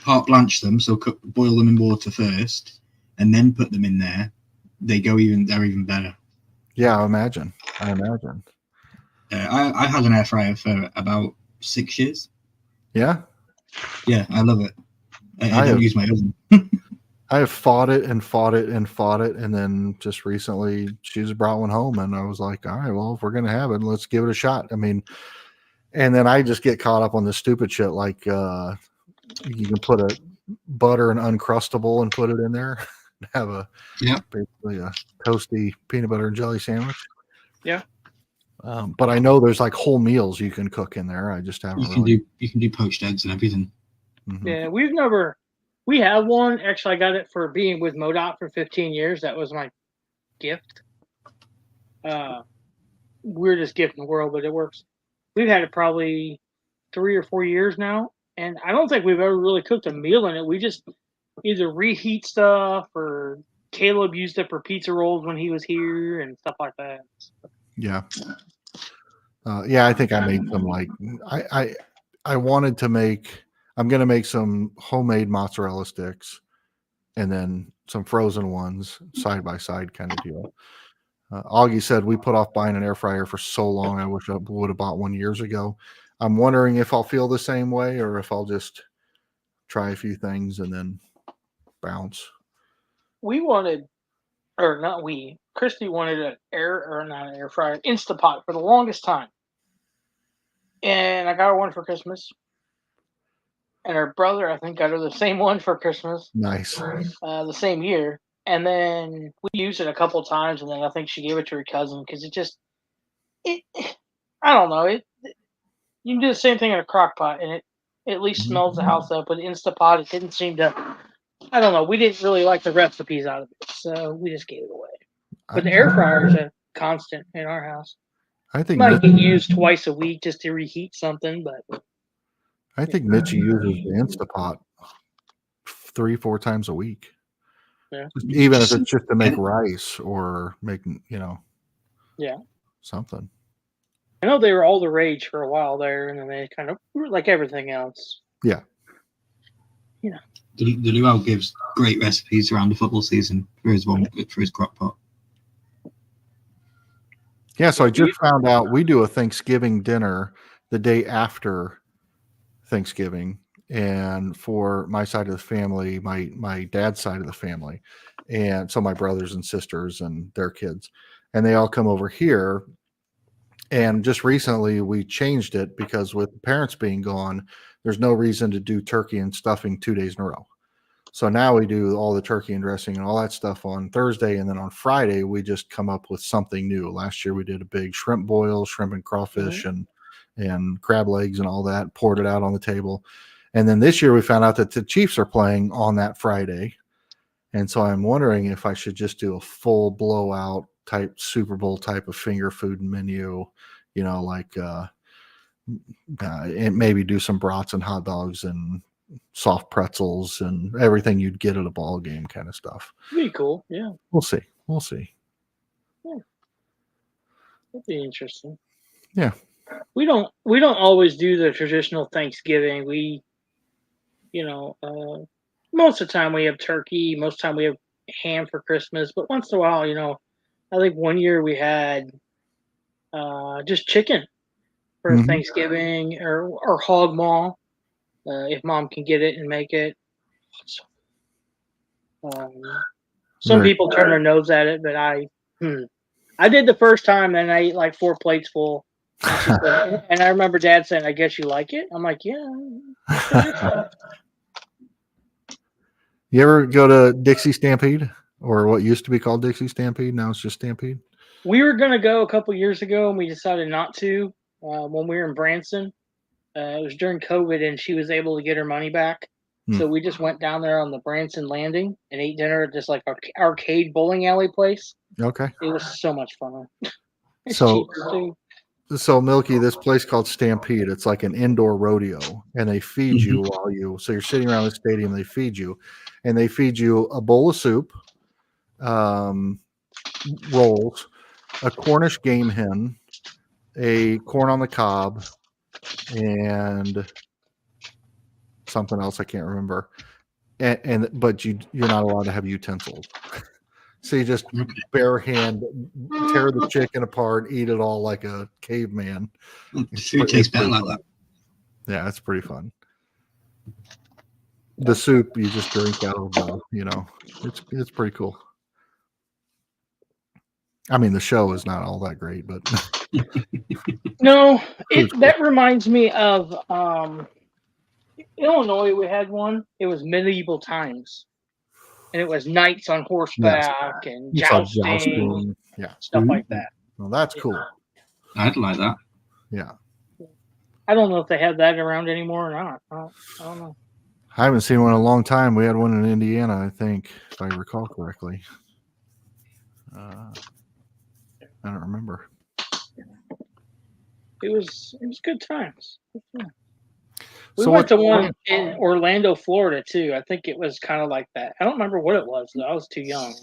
part blanch them, so boil them in water first, and then put them in there, they're even better. yeah, I imagine. I had an air fryer for about 6 years. Yeah, Yeah, I love it. I I don't have use my oven. I have fought it and fought it and fought it, and then just recently she just brought one home, and I was like, all right, well, if we're gonna have it, let's give it a shot. I mean, and then I just get caught up on this stupid shit, like you can put a butter and Uncrustable and put it in there, and have Yeah, basically a toasty peanut butter and jelly sandwich. Yeah. But I know there's like whole meals you can cook in there. I just haven't really. you can do poached eggs and everything. Mhm. Yeah, we have one. Actually, I got it for being with MoDOT for 15 years. That was my gift. Weirdest gift in the world, but it works. We've had it probably 3 or 4 years now, and I don't think we've ever really cooked a meal in it. We just either reheat stuff, or Caleb used it for pizza rolls when he was here and stuff like that. Yeah. Yeah, I think I made some, like, I wanted to make. I'm gonna make some homemade mozzarella sticks, and then some frozen ones side by side kind of deal. Augie said we put off buying an air fryer for so long. I wish I would have bought one years ago. I'm wondering if I'll feel the same way, or if I'll just try a few things and then bounce. We wanted, or not we, Christy wanted an not an air fryer, Instapot for the longest time. And I got her one for Christmas. And her brother, I think, got her the same one for Christmas, Nice. the same year. And then we used it a couple times, and then I think she gave it to her cousin because it, I don't know, you can do the same thing in a crock pot, and it at least Mhm. smells the house up. With Instapot, it didn't seem to, I don't know, we didn't really like the recipes out of it, so we just gave it away. But the air fryer is a constant in our house. I think Might get used twice a week just to reheat something, but Mitchie uses the Instapot 3-4 times a week. yeah, Even if it's just to make rice or make, yeah. something. I know they were all the rage for a while there, and then they kind of, like everything else. Yeah. The Luau gives great recipes around the football season for his crock pot. Yeah, so I just found out we do a Thanksgiving dinner the day after Thanksgiving, and for my side of the family, my dad's side of the family, and so my brothers and sisters and their kids, and they all come over here. And just recently we changed it because with the parents being gone, there's no reason to do turkey and stuffing 2 days in a row. So now we do all the turkey and dressing and all that stuff on Thursday, and then on Friday we just come up with something new. Last year we did a big shrimp boil, shrimp and crawfish and crab legs and all that, poured it out on the table. And then this year we found out that the Chiefs are playing on that Friday. And so I'm wondering if I should just do a full blowout type Super Bowl type of finger food menu, like and maybe do some brats and hot dogs and soft pretzels and everything you'd get at a ball game kind of stuff. Be cool, yeah. We'll see. Yeah. That'd be interesting. Yeah. We don't always do the traditional Thanksgiving. We, most of the time we have turkey. Most of the time we have ham for Christmas. But once in a while, I think one year we had just chicken for Thanksgiving, or hog maw, if mom can get it and make it. Some people turn their nose at it, but I did the first time, and I ate like 4 plates full. And I remember Dad saying, "I guess you like it." I'm like, "Yeah." You ever go to Dixie Stampede, or what used to be called Dixie Stampede? Now it's just Stampede. We were gonna go a couple years ago, and we decided not to. When we were in Branson, it was during COVID, and she was able to get her money back. So we just went down there on the Branson Landing and ate dinner at this like arcade bowling alley place. Okay. It was so much fun. It's So, cheap too. so Milky, this place called Stampede, it's like an indoor rodeo, and they feed you while you. So you're sitting around the stadium. They feed you, and they feed you a bowl of soup, rolls, a Cornish game hen, a corn on the cob, and something else I can't remember. But you're not allowed to have utensils. So you just bare hand tear the chicken apart, eat it all like a caveman. Food tastes better like that. Yeah, it's pretty fun. The soup you just drink out of a bowl, it's pretty cool. I mean, the show is not all that great, but no, that reminds me of Illinois. We had one. It was medieval times, and it was knights on horseback and jousting, stuff like that. Well, that's cool. I'd like that. Yeah. I don't know if they have that around anymore or not. I don't know. I haven't seen one in a long time. We had one in Indiana, I think, if I recall correctly. I don't remember. It was good times. We went to one in Orlando, Florida, too. I think it was kind of like that. I don't remember what it was, though. I was too young.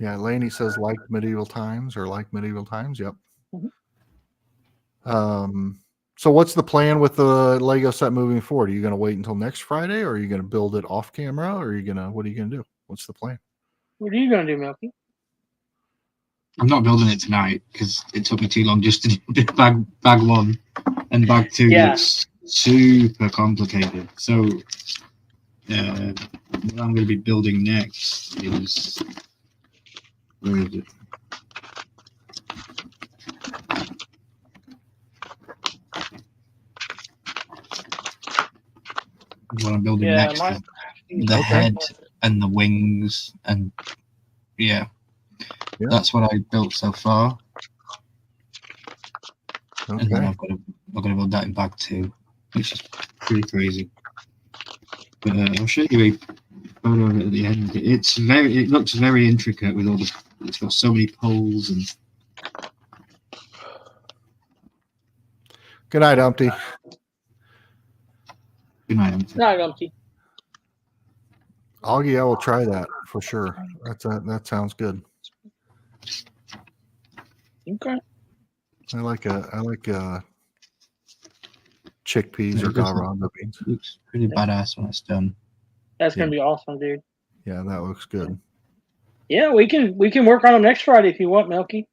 Yeah, Laney says like medieval times. Yep. Mm-hmm. So what's the plan with the Lego set moving forward? Are you going to wait until next Friday, or are you going to build it off camera, or what are you going to do? What's the plan? What are you going to do, Milky? I'm not building it tonight because it took me too long just to do bag one, and bag two looks super complicated. So what I'm going to be building next is, where is it? What I'm building next is the head and the wings, and that's what I built so far. Okay. And then I've got to build that in bag two, which is pretty crazy. But I'll show you a photo of it at the end. It looks very intricate with all it's got so many poles and. Good night, Umpty. Good night, Umpty. Night, Umpty. Augie, I will try that for sure. That sounds good. Okay. I like chickpeas or garbanzo beans. Looks pretty badass when it's done. That's gonna be awesome, dude. Yeah, that looks good. Yeah, we can work on them next Friday if you want, Milky.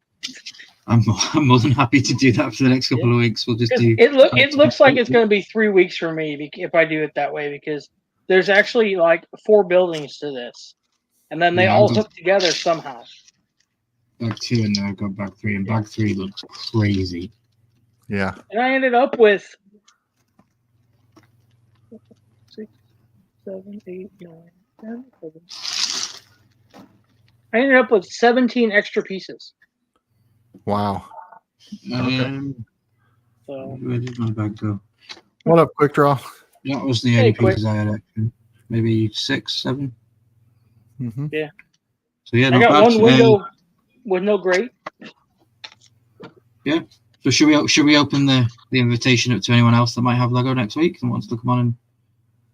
I'm more than happy to do that for the next couple of weeks. We'll just do. It looks like it's going to be 3 weeks for me if I do it that way, because there's actually like 4 buildings to this, and then they all hook together somehow. Bag 2 and now I've got bag 3, and bag 3 looks crazy. Yeah. And I ended up with 6, 7, 8, 9, 10, 11. I ended up with 17 extra pieces. Wow. So where did my bag go? What up, Quick Draw? That was the only pieces I had actually. Maybe 6, 7. Mm-hmm. Yeah. So yeah, I got one window with no grate. Yeah. So should we open the invitation up to anyone else that might have Lego next week and wants to come on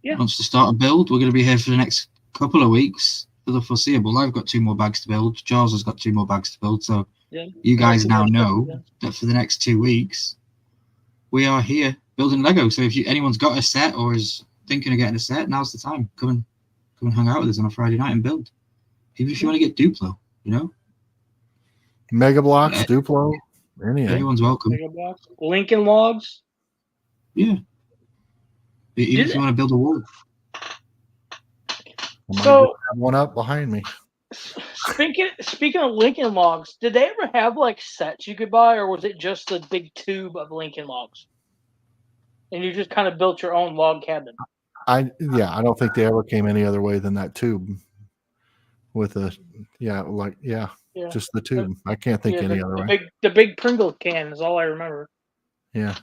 and wants to start a build? We're going to be here for the next couple of weeks for the foreseeable. I've got 2 more bags to build. Charles has got 2 more bags to build. So you guys now know that for the next 2 weeks we are here building Lego. So if anyone's got a set or is thinking of getting a set, now's the time. Come and hang out with us on a Friday night and build. Even if you want to get Duplo, Mega Blocks, Duplo, anything. Anyone's welcome. Mega Blocks, Lincoln Logs. Yeah. Even if you want to build a wall. I might have one up behind me. Speaking of Lincoln Logs, did they ever have like sets you could buy, or was it just the big tube of Lincoln Logs, and you just kind of built your own log cabin? I don't think they ever came any other way than that tube with a Yeah, just the the, tube. I can't think yeah, any the, other the way. big the big Pringle can is all I remember. Yeah.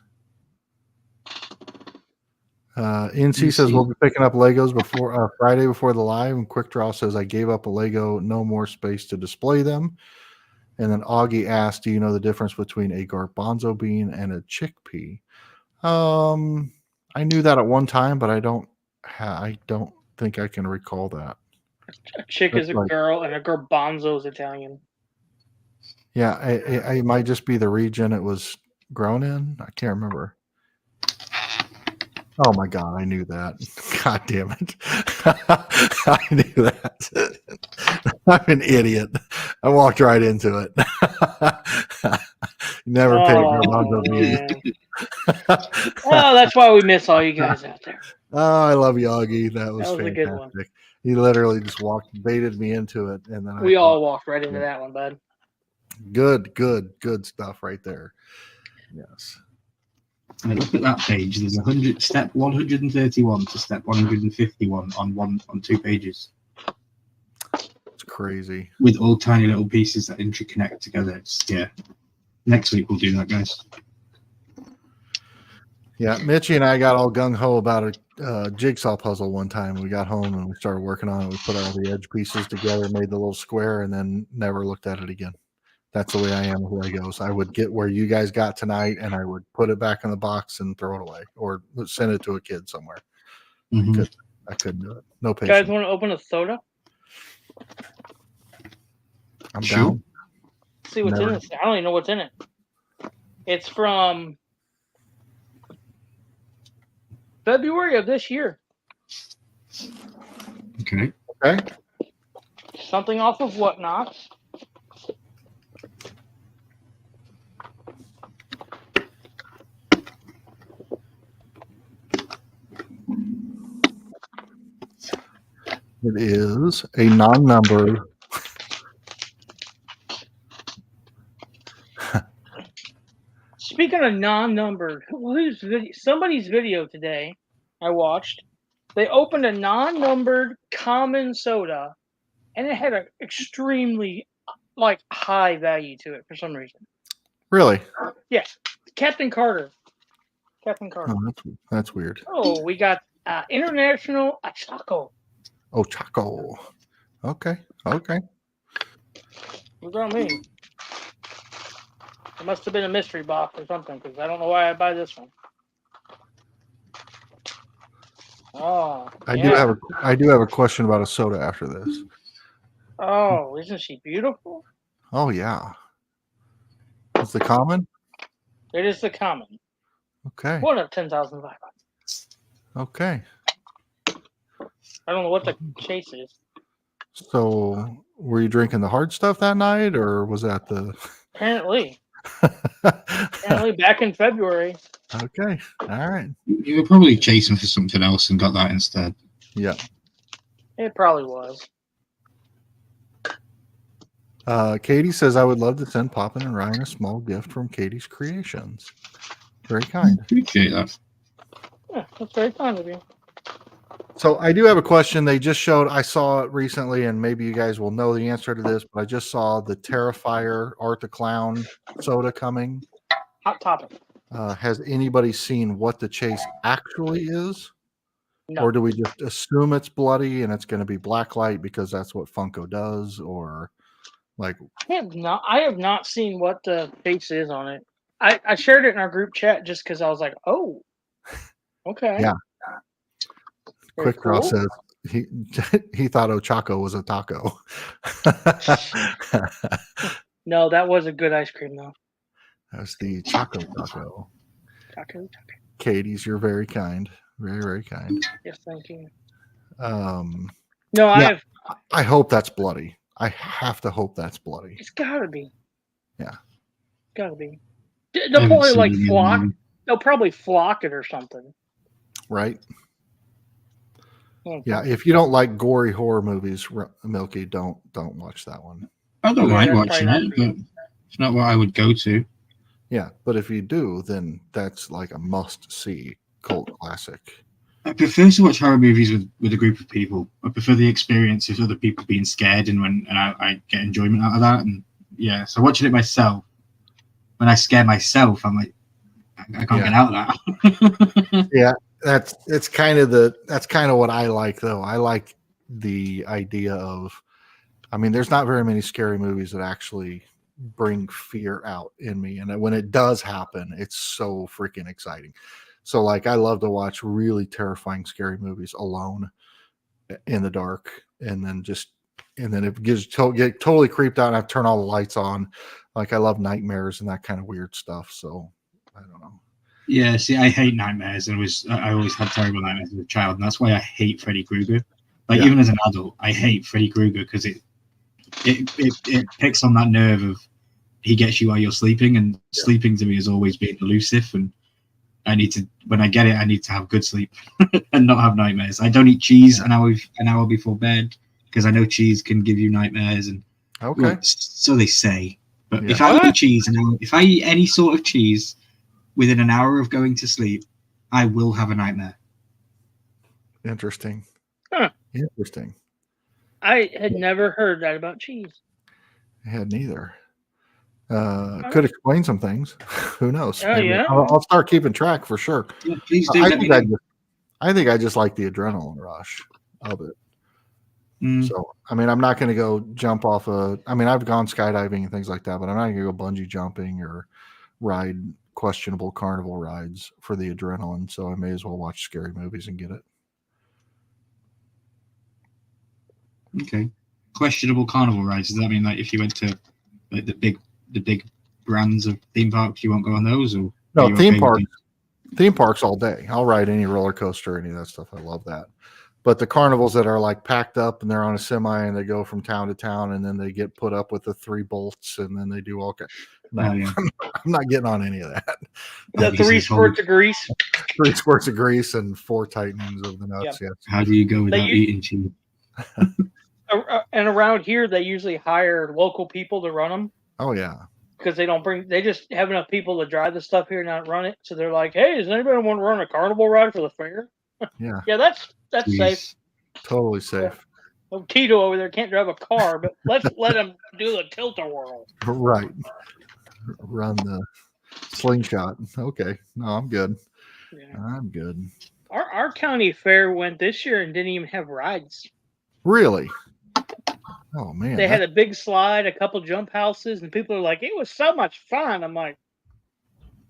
NC You says see, we'll be picking up Legos before Friday before the live, and Quick Draw says I gave up a Lego, no more space to display them. And then Augie asked, "Do you know the difference between a garbanzo bean and a chickpea?" I knew that at one time, but I don't think I can recall that. A chick That's is a like, girl, and a garbanzo is Italian. yeah, it might just be the region it was grown in. I can't remember. Oh my God, I knew that. God damn it. I knew that. I'm an idiot. I walked right into it. Never paid garbanzo Oh beans. man. Oh, that's why we miss all you guys out there. Oh, I love you, Augie. That was a good one. fantastic. He literally just baited me into it, and then We I all thought, walked right into that one, bud. good stuff right there. Yes. I look at that page. There's 100 step 131 to step 151 on 2 pages It's crazy. with all tiny little pieces that interconnect together. Yeah. Next week we'll do that, guys. Yeah, Mitchie and I got all gung ho about a jigsaw puzzle one time. We got home and we started working on it. We put all the edge pieces together, made the little square, and then never looked at it again. That's the way I am with Legos. I would get where you guys got tonight, and I would put it back in the box and throw it away, or send it to a kid somewhere. Mhm. I couldn't do it. No You guys patience. want to open a soda? I'm Sure. down. See what's in Never. this. I don't even know what's in it. It's from February of this year. Okay. Okay. Something off of Whatnot. It is a non-numbered. Speaking of non-numbered, somebody's video today I watched. They opened a non-numbered common soda, and it had an extremely high value to it for some reason. Really? Yeah, Captain Carter. Captain Carter. Oh, that's weird. Oh, we got International Achaco. Oh, Choco. Okay. What does that mean? It must have been a mystery box or something, because I don't know why I buy this one. Oh, I yeah. do have a question about a soda after this. Oh, isn't she beautiful? Oh yeah. It's the common? It is the common. Okay. One of 10,500. Okay. I don't know what the chase is. So were you drinking the hard stuff that night, or was that the Apparently back in February. Okay. All right. You were probably chasing for something else and got that instead. Yeah. It probably was. Katie says I would love to send Poppin and Ryan a small gift from Katie's Creations. Very kind. Appreciate that. Yeah, that's very kind of you. So I do have a question. They just showed, I saw it recently, and maybe you guys will know the answer to this, but I just saw the Terrifier Art the Clown soda coming. Hot topic. Has anybody seen what the chase actually is? No. Or do we just assume it's bloody and it's going to be blacklight because that's what Funko does? Or like, I have not seen what the face is on it. I shared it in our group chat just because I was like, oh, okay. Yeah. Very Quick Draw cool. says he thought Ochako was a taco. No, that was a good ice cream though. That's the Choco Taco. Taco. Katie's, you're very kind. Very, very kind. Yes, thank you. No, Yeah. I hope that's bloody. I have to hope that's bloody. It's gotta be. Yeah. Gotta be. They'll probably like flock. Movie. They'll probably flock it or something. Right? Yeah, if you don't like gory horror movies, Milky, don't watch that one. I don't Yeah, mind that's watching probably it, not for you. but it's not what I would go to. Yeah, but if you do, then that's like a must-see cult classic. I prefer to watch horror movies with a group of people. I prefer the experience of other people being scared, and I get enjoyment out of that. And yeah, so watching it myself, when I scare myself, I'm like, I can't get out of that. Yeah, that's kind of what I like though. I like the idea of, I mean, there's not very many scary movies that actually bring fear out in me, and when it does happen, it's so freaking exciting. So like, I love to watch really terrifying, scary movies alone in the dark, and then it get totally creeped out, and I turn all the lights on. Like, I love nightmares and that kind of weird stuff. So I don't know. Yeah, see, I hate nightmares, and I always had terrible nightmares as a child, and that's why I hate Freddy Krueger. Like, even as an adult, I hate Freddy Krueger because it picks on that nerve of he gets you while you're sleeping, and sleeping to me has always been elusive, and when I get it, I need to have good sleep and not have nightmares. I don't eat cheese an hour before bed because I know cheese can give you nightmares, and well, so they say. But if I eat cheese, and if I eat any sort of cheese within an hour of going to sleep, I will have a nightmare. Interesting. Huh. Interesting. I had never heard that about cheese. I had neither. Could explain some things. Who knows? Oh, yeah. I'll start keeping track for sure. Yeah, please do. I think I just like the adrenaline rush of it. So, I mean, I'm not going to go jump off I mean, I've gone skydiving and things like that, but I'm not going to go bungee jumping or ride questionable carnival rides for the adrenaline. So I may as well watch scary movies and get it. Okay. Questionable carnival rides. Does that mean like if you went to like the big brands of theme parks, you won't go on those? Or no, theme parks all day. I'll ride any roller coaster, any of that stuff. I love that. But the carnivals that are like packed up and they're on a semi and they go from town to town and then they get put up with the 3 bolts and then they do all kinds. No, I'm not getting on any of that. The 3 squirts of grease. 3 squirts of grease and 4 tightenings of the nuts. Yes. How do you go without eating cheese? And around here, they usually hire local people to run them. Oh yeah. Because they just have enough people to drive the stuff here and not run it. So they're like, hey, does anybody want to run a carnival ride for the fair? Yeah. Yeah, that's safe. Totally safe. Oh, Tito over there can't drive a car, but let's let him do the tilt-a-whirl. Right. Run the slingshot. Okay. No, I'm good. Yeah. I'm good. Our county fair went this year and didn't even have rides. Really? Oh man. They had a big slide, a couple jump houses, and people are like, it was so much fun. I'm like,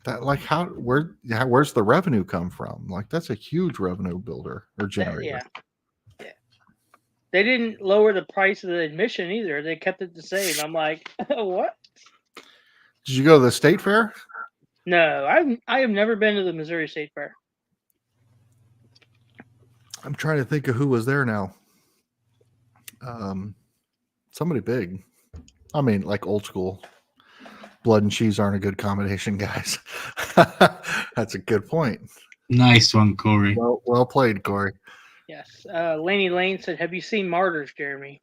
that, like, where's the revenue come from? Like, that's a huge revenue builder or generator. Yeah. They didn't lower the price of the admission either. They kept it the same. I'm like, what? Did you go to the state fair? No, I have never been to the Missouri State Fair. I'm trying to think of who was there now. Somebody big. I mean, like old school. Blood and cheese aren't a good combination, guys. That's a good point. Nice one, Corey. Well played, Corey. Yes. Laney Lane said, have you seen Martyrs, Jeremy?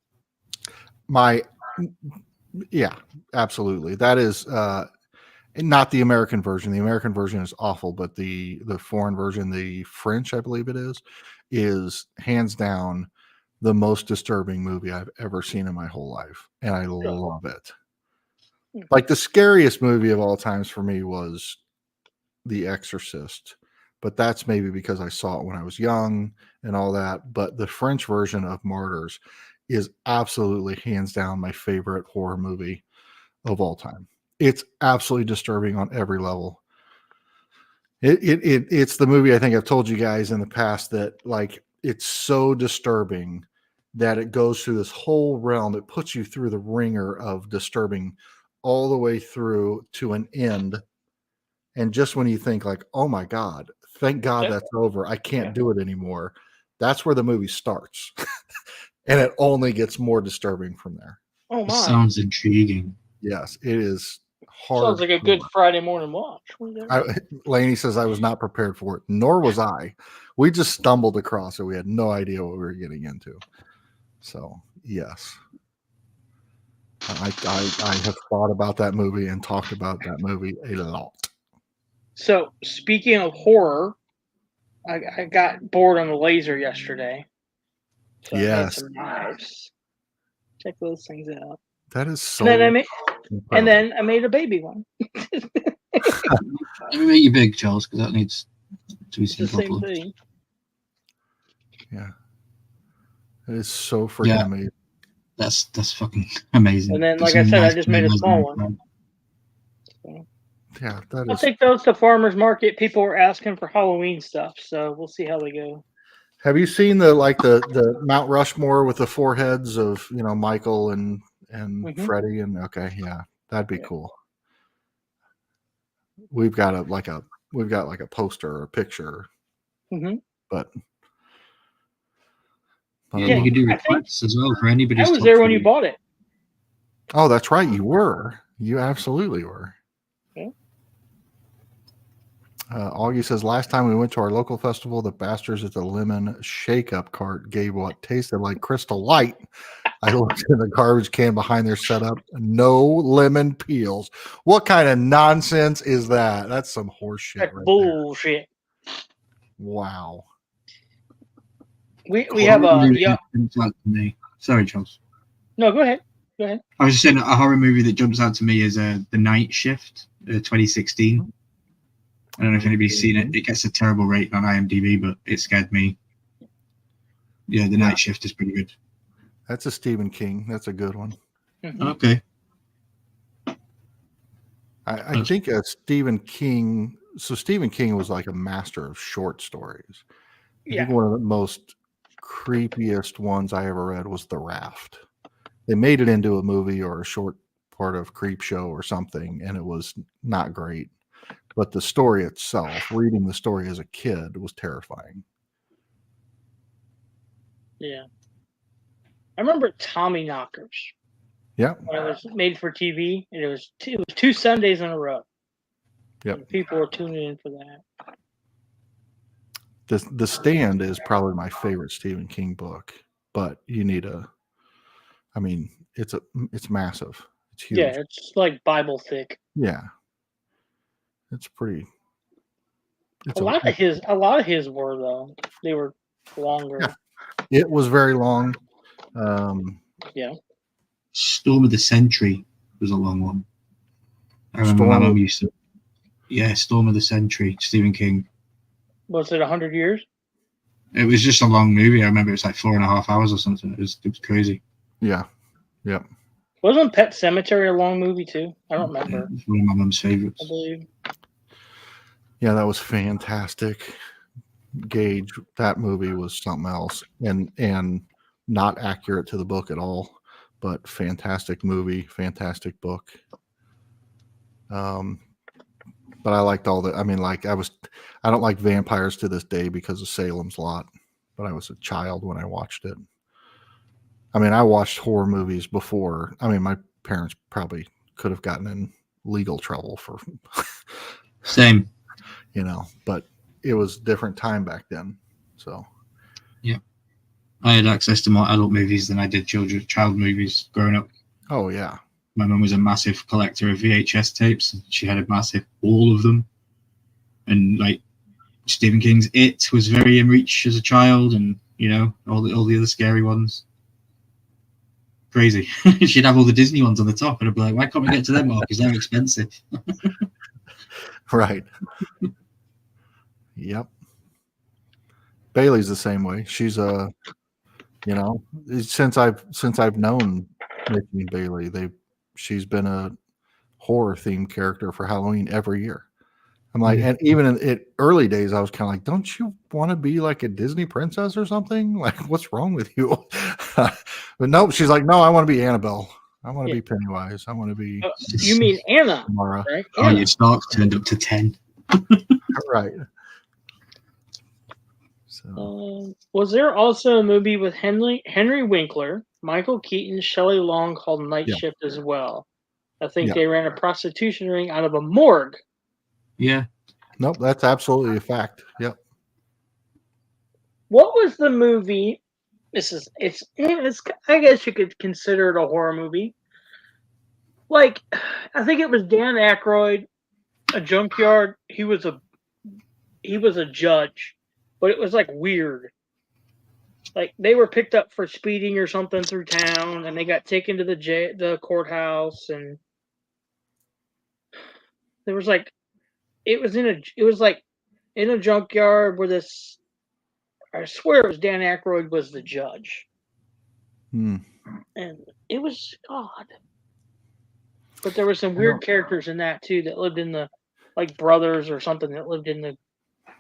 Yeah, absolutely. That is not the American version. The American version is awful, but the foreign version, the French, I believe it is hands down the most disturbing movie I've ever seen in my whole life. And I love it. Like, the scariest movie of all times for me was The Exorcist, but that's maybe because I saw it when I was young and all that. But the French version of Martyrs is absolutely hands down my favorite horror movie of all time. It's absolutely disturbing on every level. It's the movie I think I've told you guys in the past that, like, it's so disturbing that it goes through this whole realm. It puts you through the ringer of disturbing all the way through to an end. And just when you think like, oh my God, thank God that's over. I can't do it anymore. That's where the movie starts. And it only gets more disturbing from there. Oh my. Sounds intriguing. Yes, it is Sounds like a good Friday morning watch. Lainey says I was not prepared for it, nor was I. We just stumbled across it. We had no idea what we were getting into. So yes, I have thought about that movie and talked about that movie a lot. So speaking of horror, I got bored on the laser yesterday. So I made some knives. Check those things out. That is so. And then I made a baby one. Let me make you big, Charles, because that needs to be seen properly. Same thing. Yeah, it is so freaking amazing. That's fucking amazing. And then, like I said, I just made a small one. So. Yeah, I'll take those to farmers market. People were asking for Halloween stuff, so we'll see how they go. Have you seen the Mount Rushmore with the four heads of Michael and Freddie and that'd be cool. We've got a poster or a picture, but you can do requests as well for anybody. I was there when you bought it. Oh, that's right, you were. You absolutely were. Okay. Augie says, last time we went to our local festival, the bastards at the lemon shake-up cart gave what tasted like Crystal Light. I looked in the garbage can behind their setup. No lemon peels. What kind of nonsense is that? That's some horse shit. That's bullshit. There. Wow. We have a Sorry, Charles. No, go ahead. I was just saying a horror movie that jumps out to me is The Night Shift, 2016. I don't know if anybody's seen it. It gets a terrible rating on IMDb, but it scared me. Yeah, The Night Shift is pretty good. That's a Stephen King. That's a good one. Okay. I think Stephen King. So Stephen King was like a master of short stories. I think one of the most creepiest ones I ever read was The Raft. They made it into a movie or a short part of Creep Show or something, and it was not great. But the story itself, reading the story as a kid, was terrifying. Yeah. I remember Tommy Knockers. Yeah. When it was made for TV, and it was 2 Sundays in a row. Yep. People were tuning in for that. The Stand is probably my favorite Stephen King book, but you need it's massive. It's huge. Yeah, it's like Bible thick. Yeah. It's pretty. A lot of his were though. They were longer. Yeah. It was very long. Storm of the Century was a long one. I remember my mum used to. Yeah, Storm of the Century, Stephen King. Was it 100 years? It was just a long movie. I remember it was like 4.5 hours or something. It was crazy. Yeah. Yep. Wasn't Pet Sematary a long movie too? I don't remember. It was one of my mum's favorites. I believe. Yeah, that was fantastic. Gage, that movie was something else, and not accurate to the book at all, but fantastic movie, fantastic book. But I liked all the. I mean, I don't like vampires to this day because of Salem's Lot, but I was a child when I watched it. I mean, I watched horror movies before. I mean, my parents probably could have gotten in legal trouble for. Same. But it was a different time back then. So. Yeah. I had access to more adult movies than I did child movies growing up. Oh, yeah. My mum was a massive collector of VHS tapes. She had all of them. And like Stephen King's It was very in reach as a child, and all the other scary ones. Crazy. She'd have all the Disney ones on the top, and I'd be like, why can't we get to them all? Because they're expensive. Right. Yep. Bailey's the same way. She's since I've known Nikki and Bailey, she's been a horror themed character for Halloween every year. I'm like, and even in early days, I was kind of like, don't you want to be like a Disney princess or something? Like, what's wrong with you? But no, she's like, no, I want to be Annabelle. I want to be Pennywise. I want to be. You mean Anna? Mara. Right? Oh, your stocks turned up to 10. Right. So. Was there also a movie with Henry Winkler, Michael Keaton, Shelley Long called Night Shift as well? I think Yeah. they ran a prostitution ring out of a morgue. Yeah. Nope, that's absolutely a fact. Yep. What was the movie? It's I guess you could consider it a horror movie. Like, I think it was Dan Aykroyd, a junkyard. He was a judge, but it was like weird. Like they were picked up for speeding or something through town, and they got taken to the courthouse, and there was like it was like in a junkyard where this. I swear it was Dan Aykroyd was the judge, Hmm. and it was odd. But there were some weird characters in that too that lived in the like brothers or something that lived in the. I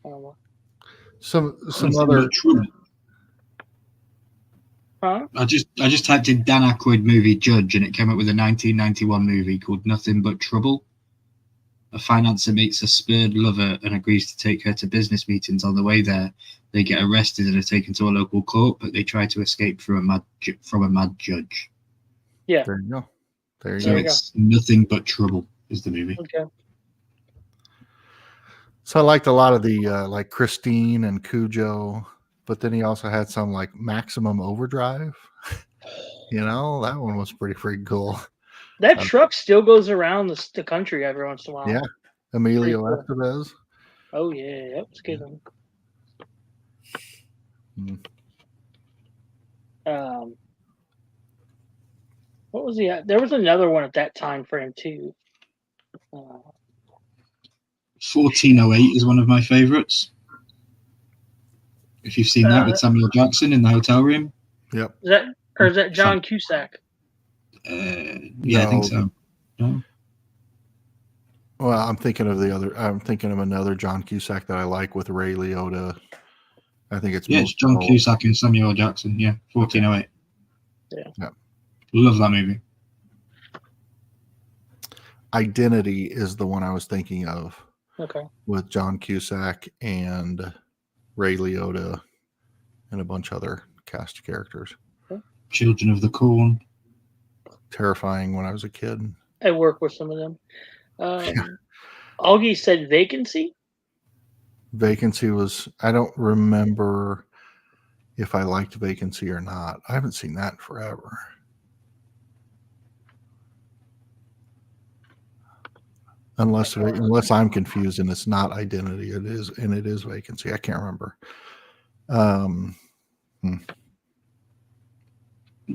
don't know. Some Nothing other. but trouble. Huh? I just typed in Dan Aykroyd movie Judge, and it came up with a 1991 movie called Nothing But Trouble. A financier meets a spurred lover and agrees to take her to business meetings. On the way there, they get arrested and are taken to a local court, but they try to escape from a mad judge. Yeah. There you go. There you So go. it's Nothing But Trouble is the movie. Okay. So I liked a lot of the like Christine and Cujo, but then he also had some like Maximum Overdrive. You know, that one was pretty freaking cool. That truck still goes around the country every once in a while. Yeah. Emilio Pretty cool. Estevez. Oh yeah, that was a good one. What was the? There was another one at that time frame too. 1408 is one of my favorites. If you've seen that with Samuel Jackson in the hotel room. Yep. Is that John Cusack? Yeah, I think so. No? Well, I'm thinking of another John Cusack that I like with Ray Liotta. I think it's it's John Cusack and Samuel Jackson. Yeah, 1408. Yeah. Love that movie. Identity is the one I was thinking of. Okay. With John Cusack and Ray Liotta and a bunch of other cast of characters. Children of the Corn. Terrifying when I was a kid. I work with some of them. Augie said Vacancy. Vacancy was, I don't remember if I liked Vacancy or not. I haven't seen that in forever. Unless I'm confused and it's not Identity, it is Vacancy. I can't remember.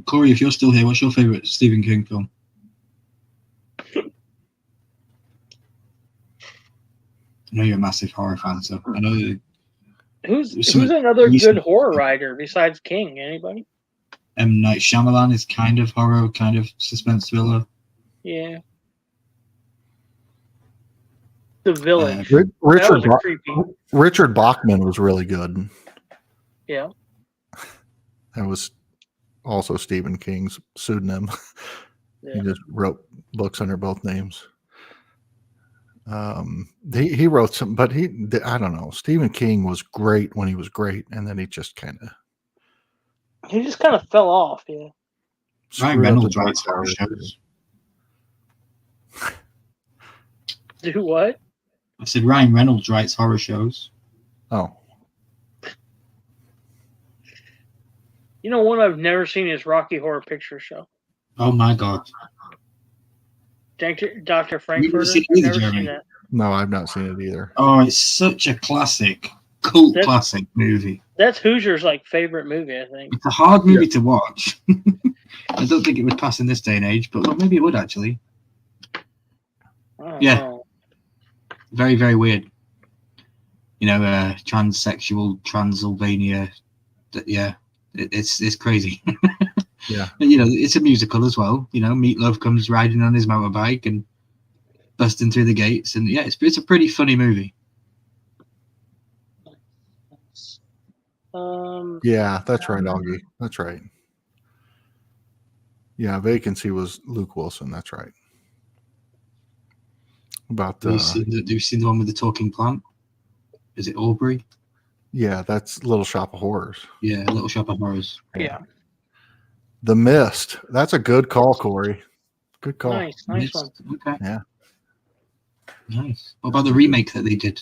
Corey, if you're still here, what's your favorite Stephen King film? I know you're a massive horror fan, so I know that. Who's another good horror writer besides King? Anybody? M. Night Shyamalan is kind of horror, kind of suspense thriller. Yeah. The Village. Richard Bachman was really good. Yeah. That was also Stephen King's pseudonym. Yeah. He just wrote books under both names. He wrote some, but I don't know. Stephen King was great when he was great, and then he just kind of fell off. Yeah. Ryan Reynolds writes horror shows. Do what? I said Ryan Reynolds writes horror shows. Oh. You know, one I've never seen is Rocky Horror Picture Show. Oh my god. Dr. Frankfurter. Never seen that. No, I've not seen it either. Oh, it's such a classic, classic movie. That's Hoosier's favorite movie, I think. It's a hard movie to watch. I don't think it would pass in this day and age, but maybe it would actually. Yeah. Know. Very, very weird. You know, transsexual Transylvania. Yeah, it's crazy. Yeah. But, you know, it's a musical as well. You know, Meatloaf comes riding on his motorbike and busting through the gates, and yeah, it's a pretty funny movie. Yeah, that's right, Augie. That's right. Yeah, Vacancy was Luke Wilson. That's right. About Have you seen the one with the talking plant? Is it Aubrey? Yeah, that's Little Shop of Horrors. Yeah, Little Shop of Horrors. Yeah. The Mist. That's a good call, Corey. Good call. Nice one. Okay. Yeah. Nice. What about the remake that they did?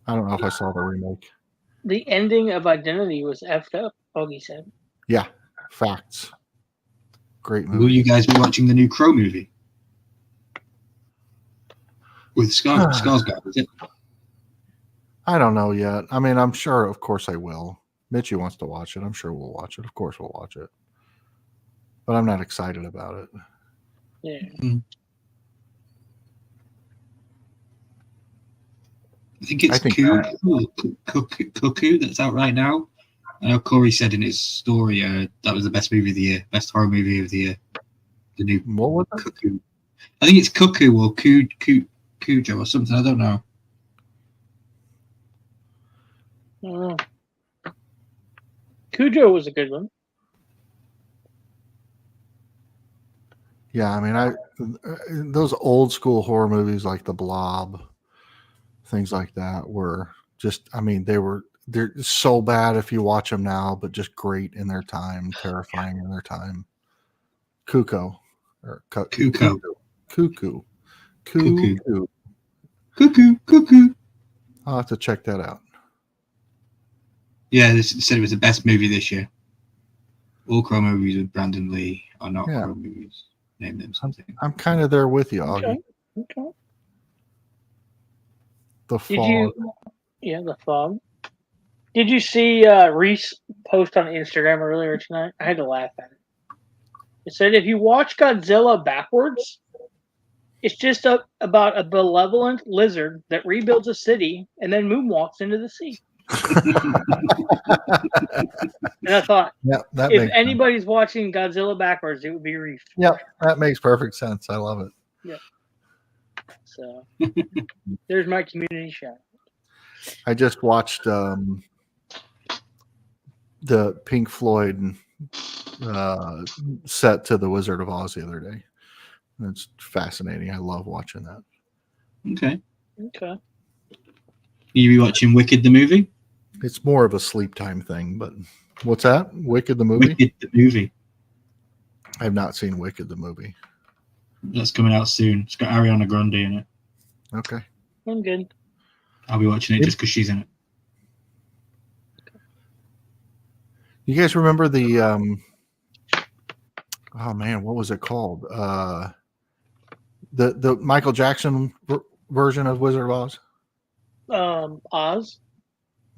I don't know if I saw the remake. The ending of Identity was effed up. Augie said. Yeah, facts. Great Will movie. you guys be watching the new Crow movie? With Skarsgård, is it? I don't know yet. I mean, I'm sure, of course, I will. Mitchie wants to watch it. I'm sure we'll watch it. Of course, we'll watch it. But I'm not excited about it. Yeah. I think it's Cuckoo that's out right now. I know Corey said in his story that was the best movie of the year, best horror movie of the year. The new What was it? Cuckoo. I think it's Cuckoo or Cujo or something. I don't know. I don't know. Cujo was a good one. Yeah, I mean, those old school horror movies like The Blob, things like that were just. I mean, they're so bad if you watch them now, but just great in their time, terrifying in their time. Cuckoo. I'll have to check that out. Yeah, they said it was the best movie this year. All Crow movies with Brandon Lee are not Yeah. Crow movies. Name them something. I'm kind of there with you, Augie. Okay. The Did Fog. you? Yeah, The Fog. Did you see Reese post on Instagram earlier tonight? I had to laugh at it. It said if you watch Godzilla backwards, it's just about a benevolent lizard that rebuilds a city and then moonwalks into the sea. And I thought, Yeah, that if makes anybody's watching Godzilla backwards, it would be Reese. sense. Yeah, that makes perfect sense. I love it. Yeah. So there's my community shout. I just watched the Pink Floyd set to the Wizard of Oz the other day. It's fascinating. I love watching that. Okay. Okay. You be watching Wicked the movie? It's more of a sleep time thing, but what's that? Wicked the movie? Wicked the movie. I've not seen Wicked the movie. That's coming out soon. It's got Ariana Grande in it. Okay. I'm good. I'll be watching it just because she's in it. You guys remember the oh man, what was it called? The Michael Jackson version of Wizard of Oz? Oz?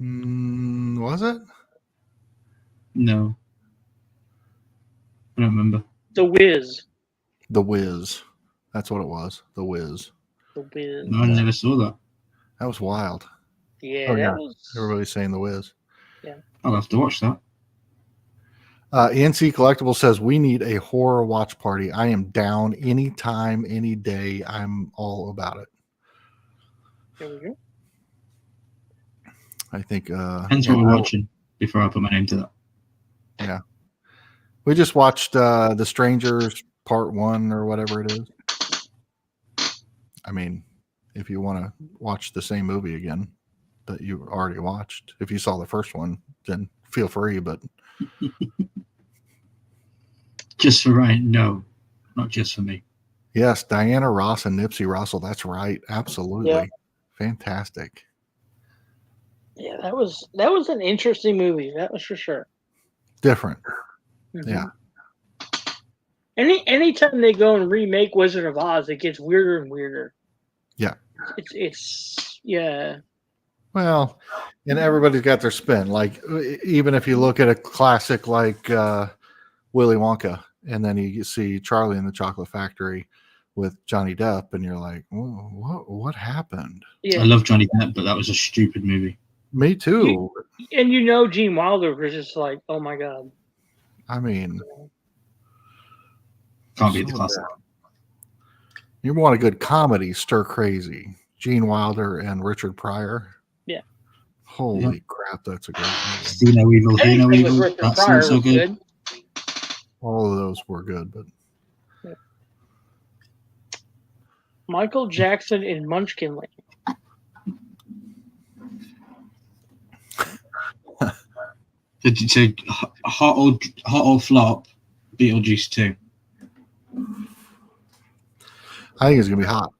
Was it? No. I don't remember. The Wiz. The Wiz. That's what it was. The Wiz. The Wiz. No, I never saw that. That was wild. Yeah, Oh, that yeah. was. Everybody's saying The Wiz. I'll have to watch that. ENC Collectible says we need a horror watch party. I am down anytime, any day. I'm all about it. There we go. I think Depends what we're watching before I put my name to that. Yeah. We just watched The Strangers Part 1 or whatever it is. I mean, if you want to watch the same movie again that you already watched, if you saw the first one, then feel free, but Just for Ryan? No, not just for me. yes, Diana Ross and Nipsey Russell. That's right. Absolutely. Yeah. Fantastic. Yeah, that was an interesting movie. That was for sure. Different. Mhm. Yeah. Anytime they go and remake Wizard of Oz, it gets weirder and weirder. Yeah. It's yeah. Well, and everybody's got their spin. Like, even if you look at a classic like Willy Wonka, and then you see Charlie in the Chocolate Factory with Johnny Depp, and you're like, what happened? Yeah. I love Johnny Depp, but that was a stupid movie. Me too. And Gene Wilder was just like, oh my god. I mean, Can't beat the so classic. bad. You want a good comedy, stir crazy. Gene Wilder and Richard Pryor. Yeah. Holy crap, that's a great movie. See No Evil, Hear No Anything with Evil. Richard That's Pryor also was good. All of those were good, but Michael Jackson in Munchkin Land. So hot or flop, Beetlejuice 2. I think it's gonna be hot.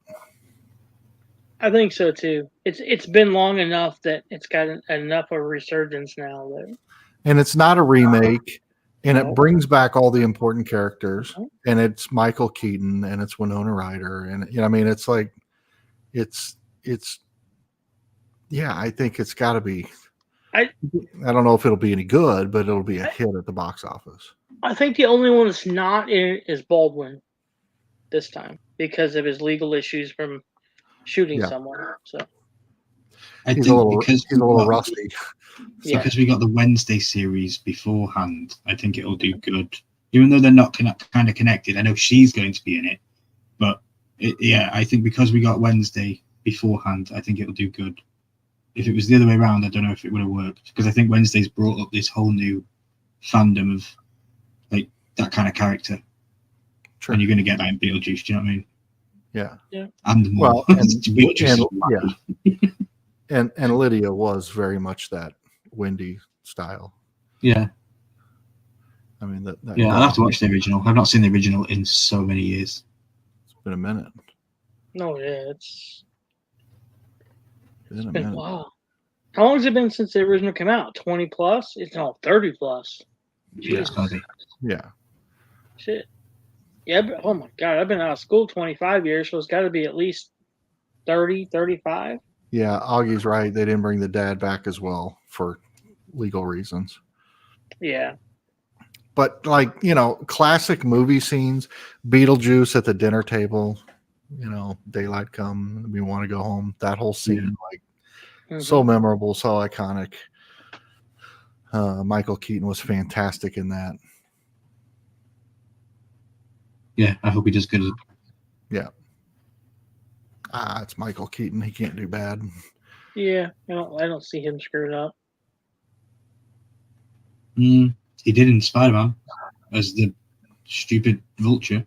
I think so too. It's been long enough that it's got enough of a resurgence now that And it's not a remake, and it No. brings back all the important characters, No. and it's Michael Keaton and it's Winona Ryder, and I mean, it's like, it's yeah, I think it's got to be. I don't know if it'll be any good, but it'll be a hit at the box office. I think the only one that's not in it is Baldwin this time because of his legal issues from shooting someone. So I He's a think little because rusty. yeah. because we got the Wednesday series beforehand, I think it'll do good. Even though they're not kind of connected, I know she's going to be in it, but I think because we got Wednesday beforehand, I think it'll do good. If it was the other way around, I don't know if it would have worked, because I think Wednesday's brought up this whole new fandom of like that kind of character, Sure. and you're going to get that in Beetlejuice. Do you know what I mean? Yeah. And more. Well, and, Beetlejuice and Lydia was very much that Wendy style. Yeah. I mean, that Yeah, I'll have to watch the original. I've not seen the original in so many years. It's been a minute. No, yeah, it's Been a been a minute. while. How long has it been since the original came out? 20 plus? It's no 30 plus. Yeah, it's gotta be. Yeah. Shit. Yeah, but, oh my god, I've been out of school 25 years, so it's got to be at least 30, 35. Yeah, Augie's right. They didn't bring the dad back as well for legal reasons. Yeah. But like, classic movie scenes, Beetlejuice at the dinner table, daylight come, we want to go home. That whole scene, so memorable, so iconic. Michael Keaton was fantastic in that. Yeah, I hope he does good. Yeah. It's Michael Keaton. He can't do bad. Yeah, I don't see him screwing up. He did in Spider-Man as the stupid vulture.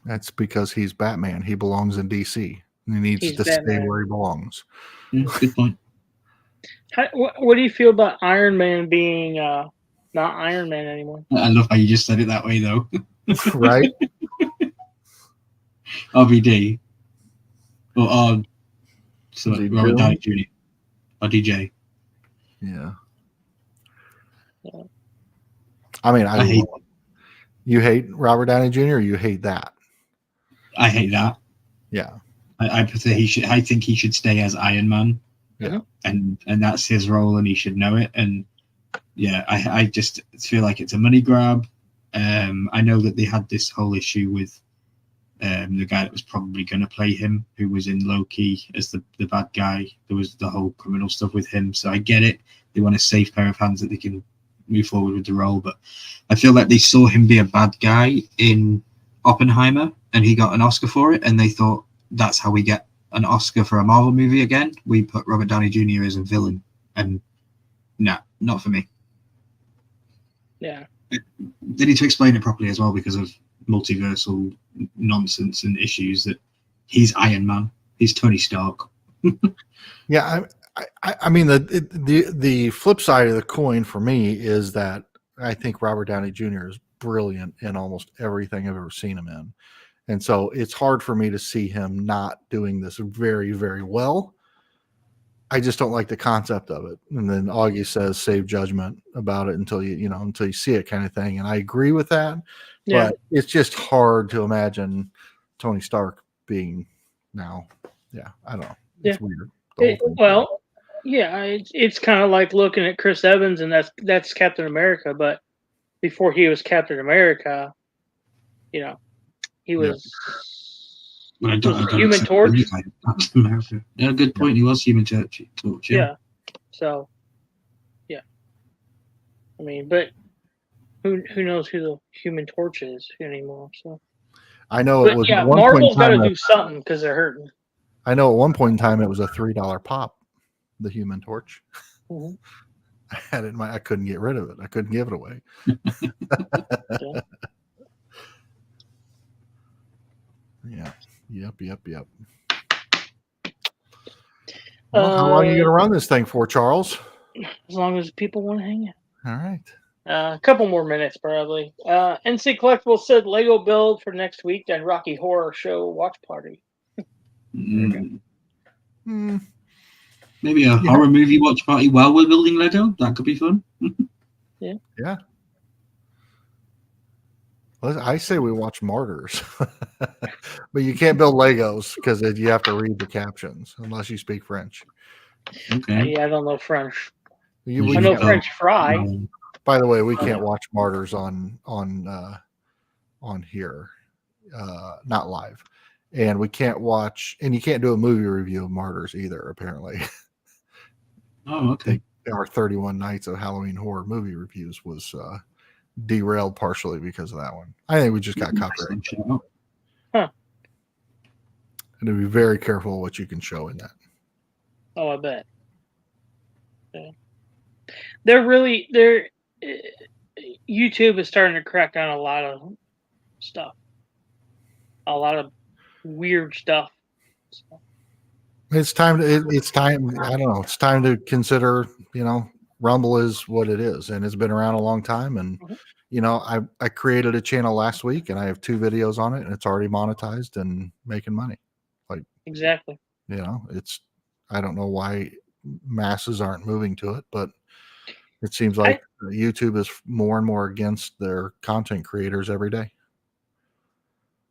That's because he's Batman. He belongs in DC. And he needs to stay where he belongs. Yeah, good point. What do you feel about Iron Man being not Iron Man anymore? I love how you just said it that way, though. Right? RVD. Or Robert Downey Jr. Or DJ. Yeah. I mean, I hate. You hate Robert Downey Jr. or you hate that? I hate that. Yeah. I prefer he should. I think he should stay as Iron Man. Yeah. And that's his role, and he should know it. And yeah, I just feel like it's a money grab. I know that they had this whole issue with the guy that was probably going to play him, who was in Loki as the bad guy. There was the whole criminal stuff with him. So I get it. They want a safe pair of hands that they can move forward with the role. But I feel like they saw him be a bad guy in Oppenheimer, and he got an Oscar for it. And they thought, that's how we get an Oscar for a Marvel movie again. We put Robert Downey Jr. as a villain. And nah, not for me. Yeah. They need to explain it properly as well, because of multiversal nonsense and issues, that he's Iron Man, he's Tony Stark. Yeah, I mean, the flip side of the coin for me is that I think Robert Downey Jr. is brilliant in almost everything I've ever seen him in, and so it's hard for me to see him not doing this very, very well. I just don't like the concept of it. And then Augie says, "Save judgment about it until you see it," kind of thing, and I agree with that. Yeah. But it's just hard to imagine Tony Stark being now. Yeah, I don't know. It's weird. It's kind of like looking at Chris Evans, and that's Captain America. But before he was Captain America, he was Human Torch. Yeah, good point. He was Human Torch. Yeah. So, yeah. I mean, but who knows who the Human Torch is anymore? So I know it was. Yeah, Marvel's got to do something because they're hurting. I know at one point in time it was a $3 pop, the Human Torch. Mm-hmm. I had it I couldn't get rid of it. I couldn't give it away. Yeah. Yep. Well, how long are you going to run this thing for, Charles? As long as people want to hang it. All right. A couple more minutes, probably. NC Collectibles said Lego build for next week and Rocky Horror Show watch party. Mm, Hmm. maybe a horror movie watch party while we're building Lego. That could be fun. Yeah. I say we watch Martyrs, but you can't build Legos because you have to read the captions unless you speak French. Okay. Yeah, I don't know French. We You I know can't- French fry. By the way, we can't watch Martyrs on here, not live, and we can't watch, and you can't do a movie review of Martyrs either. Apparently, Oh, okay. our 31 Nights of Halloween horror movie reviews was derailed partially because of that one. I think we just got copyright. Huh. And to be very careful what you can show in that. Oh, I bet. Yeah. They're YouTube is starting to crack down a lot of stuff. A lot of weird stuff. So, It's time to. It's time. I don't know. It's time to consider. Rumble is what it is, and it's been around a long time. And Mhm. I created a channel last week, and I have 2 videos on it, and it's already monetized and making money. exactly. It's. I don't know why masses aren't moving to it, but it seems like YouTube is more and more against their content creators every day.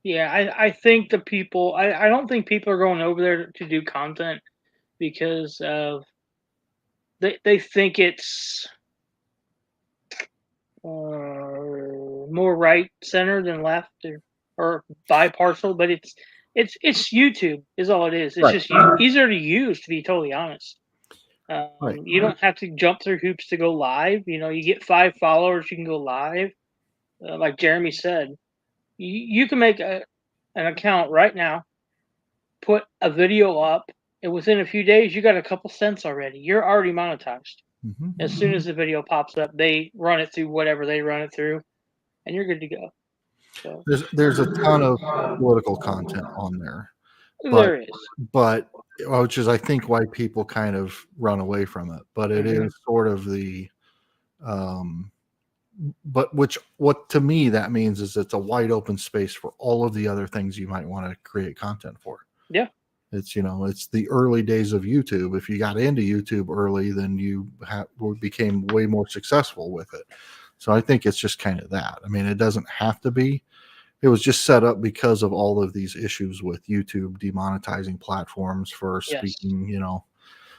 Yeah, I think the people. I don't think people are going over there to do content because of they think it's more right center than left or bipartial, but it's YouTube is all it is. It's Right. just easier to use, to be totally honest. Right. You don't have to jump through hoops to go live. You get 5 followers, you can go live. Like Jeremy said, you can make an account right now, put a video up, and within a few days, you got a couple cents already. You're already monetized. Mm-hmm. As soon as the video pops up, they run it through whatever they run it through, and you're good to go. So There's a ton of political content on there, there is. but which is I think why people kind of run away from it. But it Mhm. is sort of the, but what to me that means is it's a wide open space for all of the other things you might want to create content for. Yeah. It's it's the early days of YouTube. If you got into YouTube early, then you became way more successful with it. So I think it's just kind of that. I mean, it doesn't have to be. It was just set up because of all of these issues with YouTube demonetizing platforms for Yes. speaking.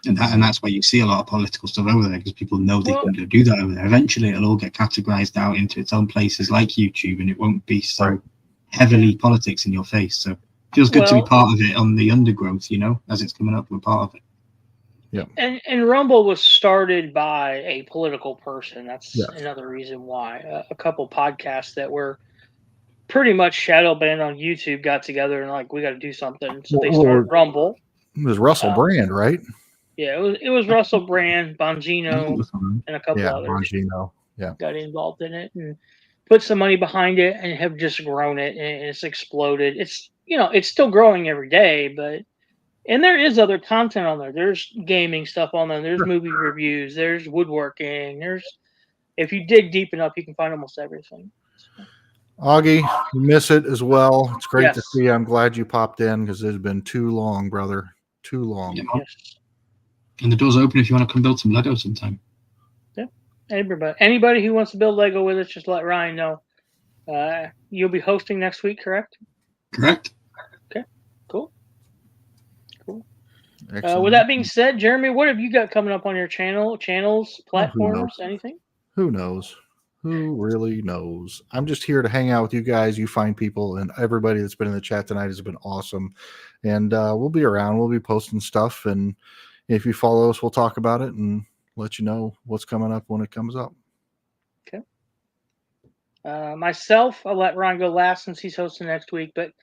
And that's why you see a lot of political stuff over there, because people know they can do that over there. Eventually, it'll all get categorized out into its own places like YouTube, and it won't be so heavily politics in your face. So it feels good to be part of it on the undergrowth, as it's coming up. We're part of it. Yeah. And Rumble was started by a political person. That's another reason why. A couple podcasts that were pretty much shadow banned on YouTube got together and like, we got to do something. So they started Rumble. It was Russell Brand, right? Yeah, it was Russell Brand, Bongino, and a couple others. Bongino. Yeah, got involved in it and put some money behind it and have just grown it, and it's exploded. It's it's still growing every day, and there is other content on there. There's gaming stuff on there. There's movie reviews. There's woodworking. If you dig deep enough, you can find almost everything. So. Augie, you miss it as well. It's great to Yes. see you. I'm glad you popped in because it's been too long, brother. Too long. Yes. And the door's open if you want to come build some Lego sometime. Yeah. Anybody who wants to build Lego with us, just let Ryan know. You'll be hosting next week, correct? Correct. Okay. Cool. Excellent. With that being said, Jeremy, what have you got coming up on your channels, platforms, anything? Who knows? Who really knows? I'm just here to hang out with you guys. You fine people, and everybody that's been in the chat tonight has been awesome. And we'll be around. We'll be posting stuff. And if you follow us, we'll talk about it and let you know what's coming up when it comes up. Okay. Myself, I'll let Ron go last since he's hosting next week. But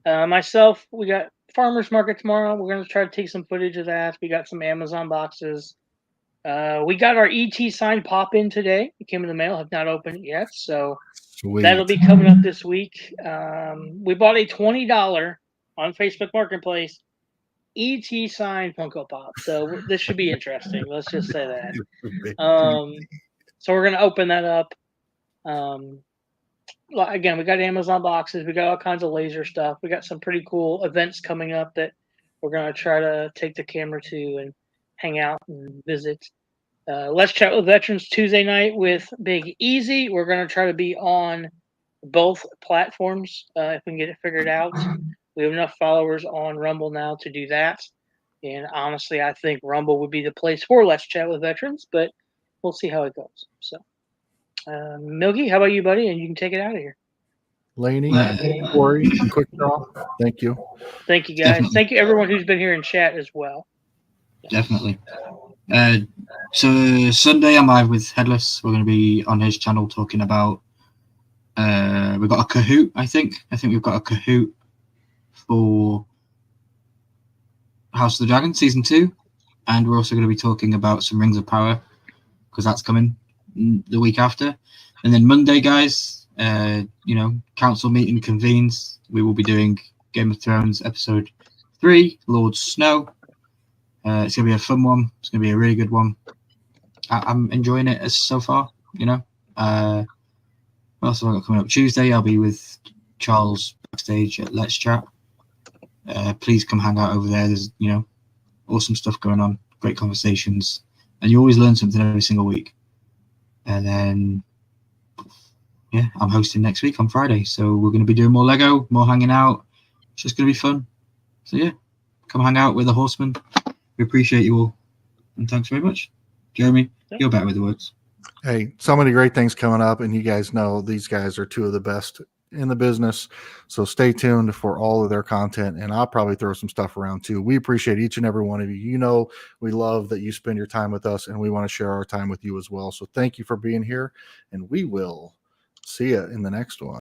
myself, we got farmers market tomorrow. We're going to try to take some footage of that. We got some Amazon boxes. We got our ET sign pop in today. It came in the mail. Have not opened it yet, so that'll be coming up this week. We bought a $20 on Facebook Marketplace ET sign Funko Pop, so this should be interesting. Let's just say that. So we're gonna open that up. Again, we got Amazon boxes, we got all kinds of laser stuff. We got some pretty cool events coming up that we're gonna try to take the camera to and hang out and visit. Let's Chat with Veterans Tuesday night with Big Easy. We're gonna try to be on both platforms if we can get it figured out. We have enough followers on Rumble now to do that. And honestly, I think Rumble would be the place for Let's Chat with Veterans, but we'll see how it goes. So, Milky, how about you, buddy? And you can take it out of here. Laney, Corey, Quick Draw. Thank you. Thank you, guys. Definitely. Thank you, everyone who's been here in chat as well. Definitely. So Sunday I'm live with Headless. We're going to be on his channel talking about. We've got a Kahoot. I think we've got a Kahoot for House of the Dragon Season 2, and we're also going to be talking about some Rings of Power because that's coming the week after. And then Monday, guys, council meeting convenes. We will be doing Game of Thrones episode 3, Lord Snow. It's going to be a fun one. It's going to be a really good one. I'm enjoying it so far. What else have I got coming up? Tuesday, I'll be with Charles backstage at Let's Chat. Please come hang out over there. There's, awesome stuff going on, great conversations, and you always learn something every single week. And then, I'm hosting next week on Friday. So we're going to be doing more Lego, more hanging out. It's just going to be fun. So, come hang out with the Horsemen. We appreciate you all. And thanks very much. Jeremy, you're better with the words. Hey, so many great things coming up, and you guys know these guys are two of the best in the business. So stay tuned for all of their content, and I'll probably throw some stuff around too. We appreciate each and every one of you. We love that you spend your time with us, and we want to share our time with you as well. So thank you for being here, and we will see you in the next one.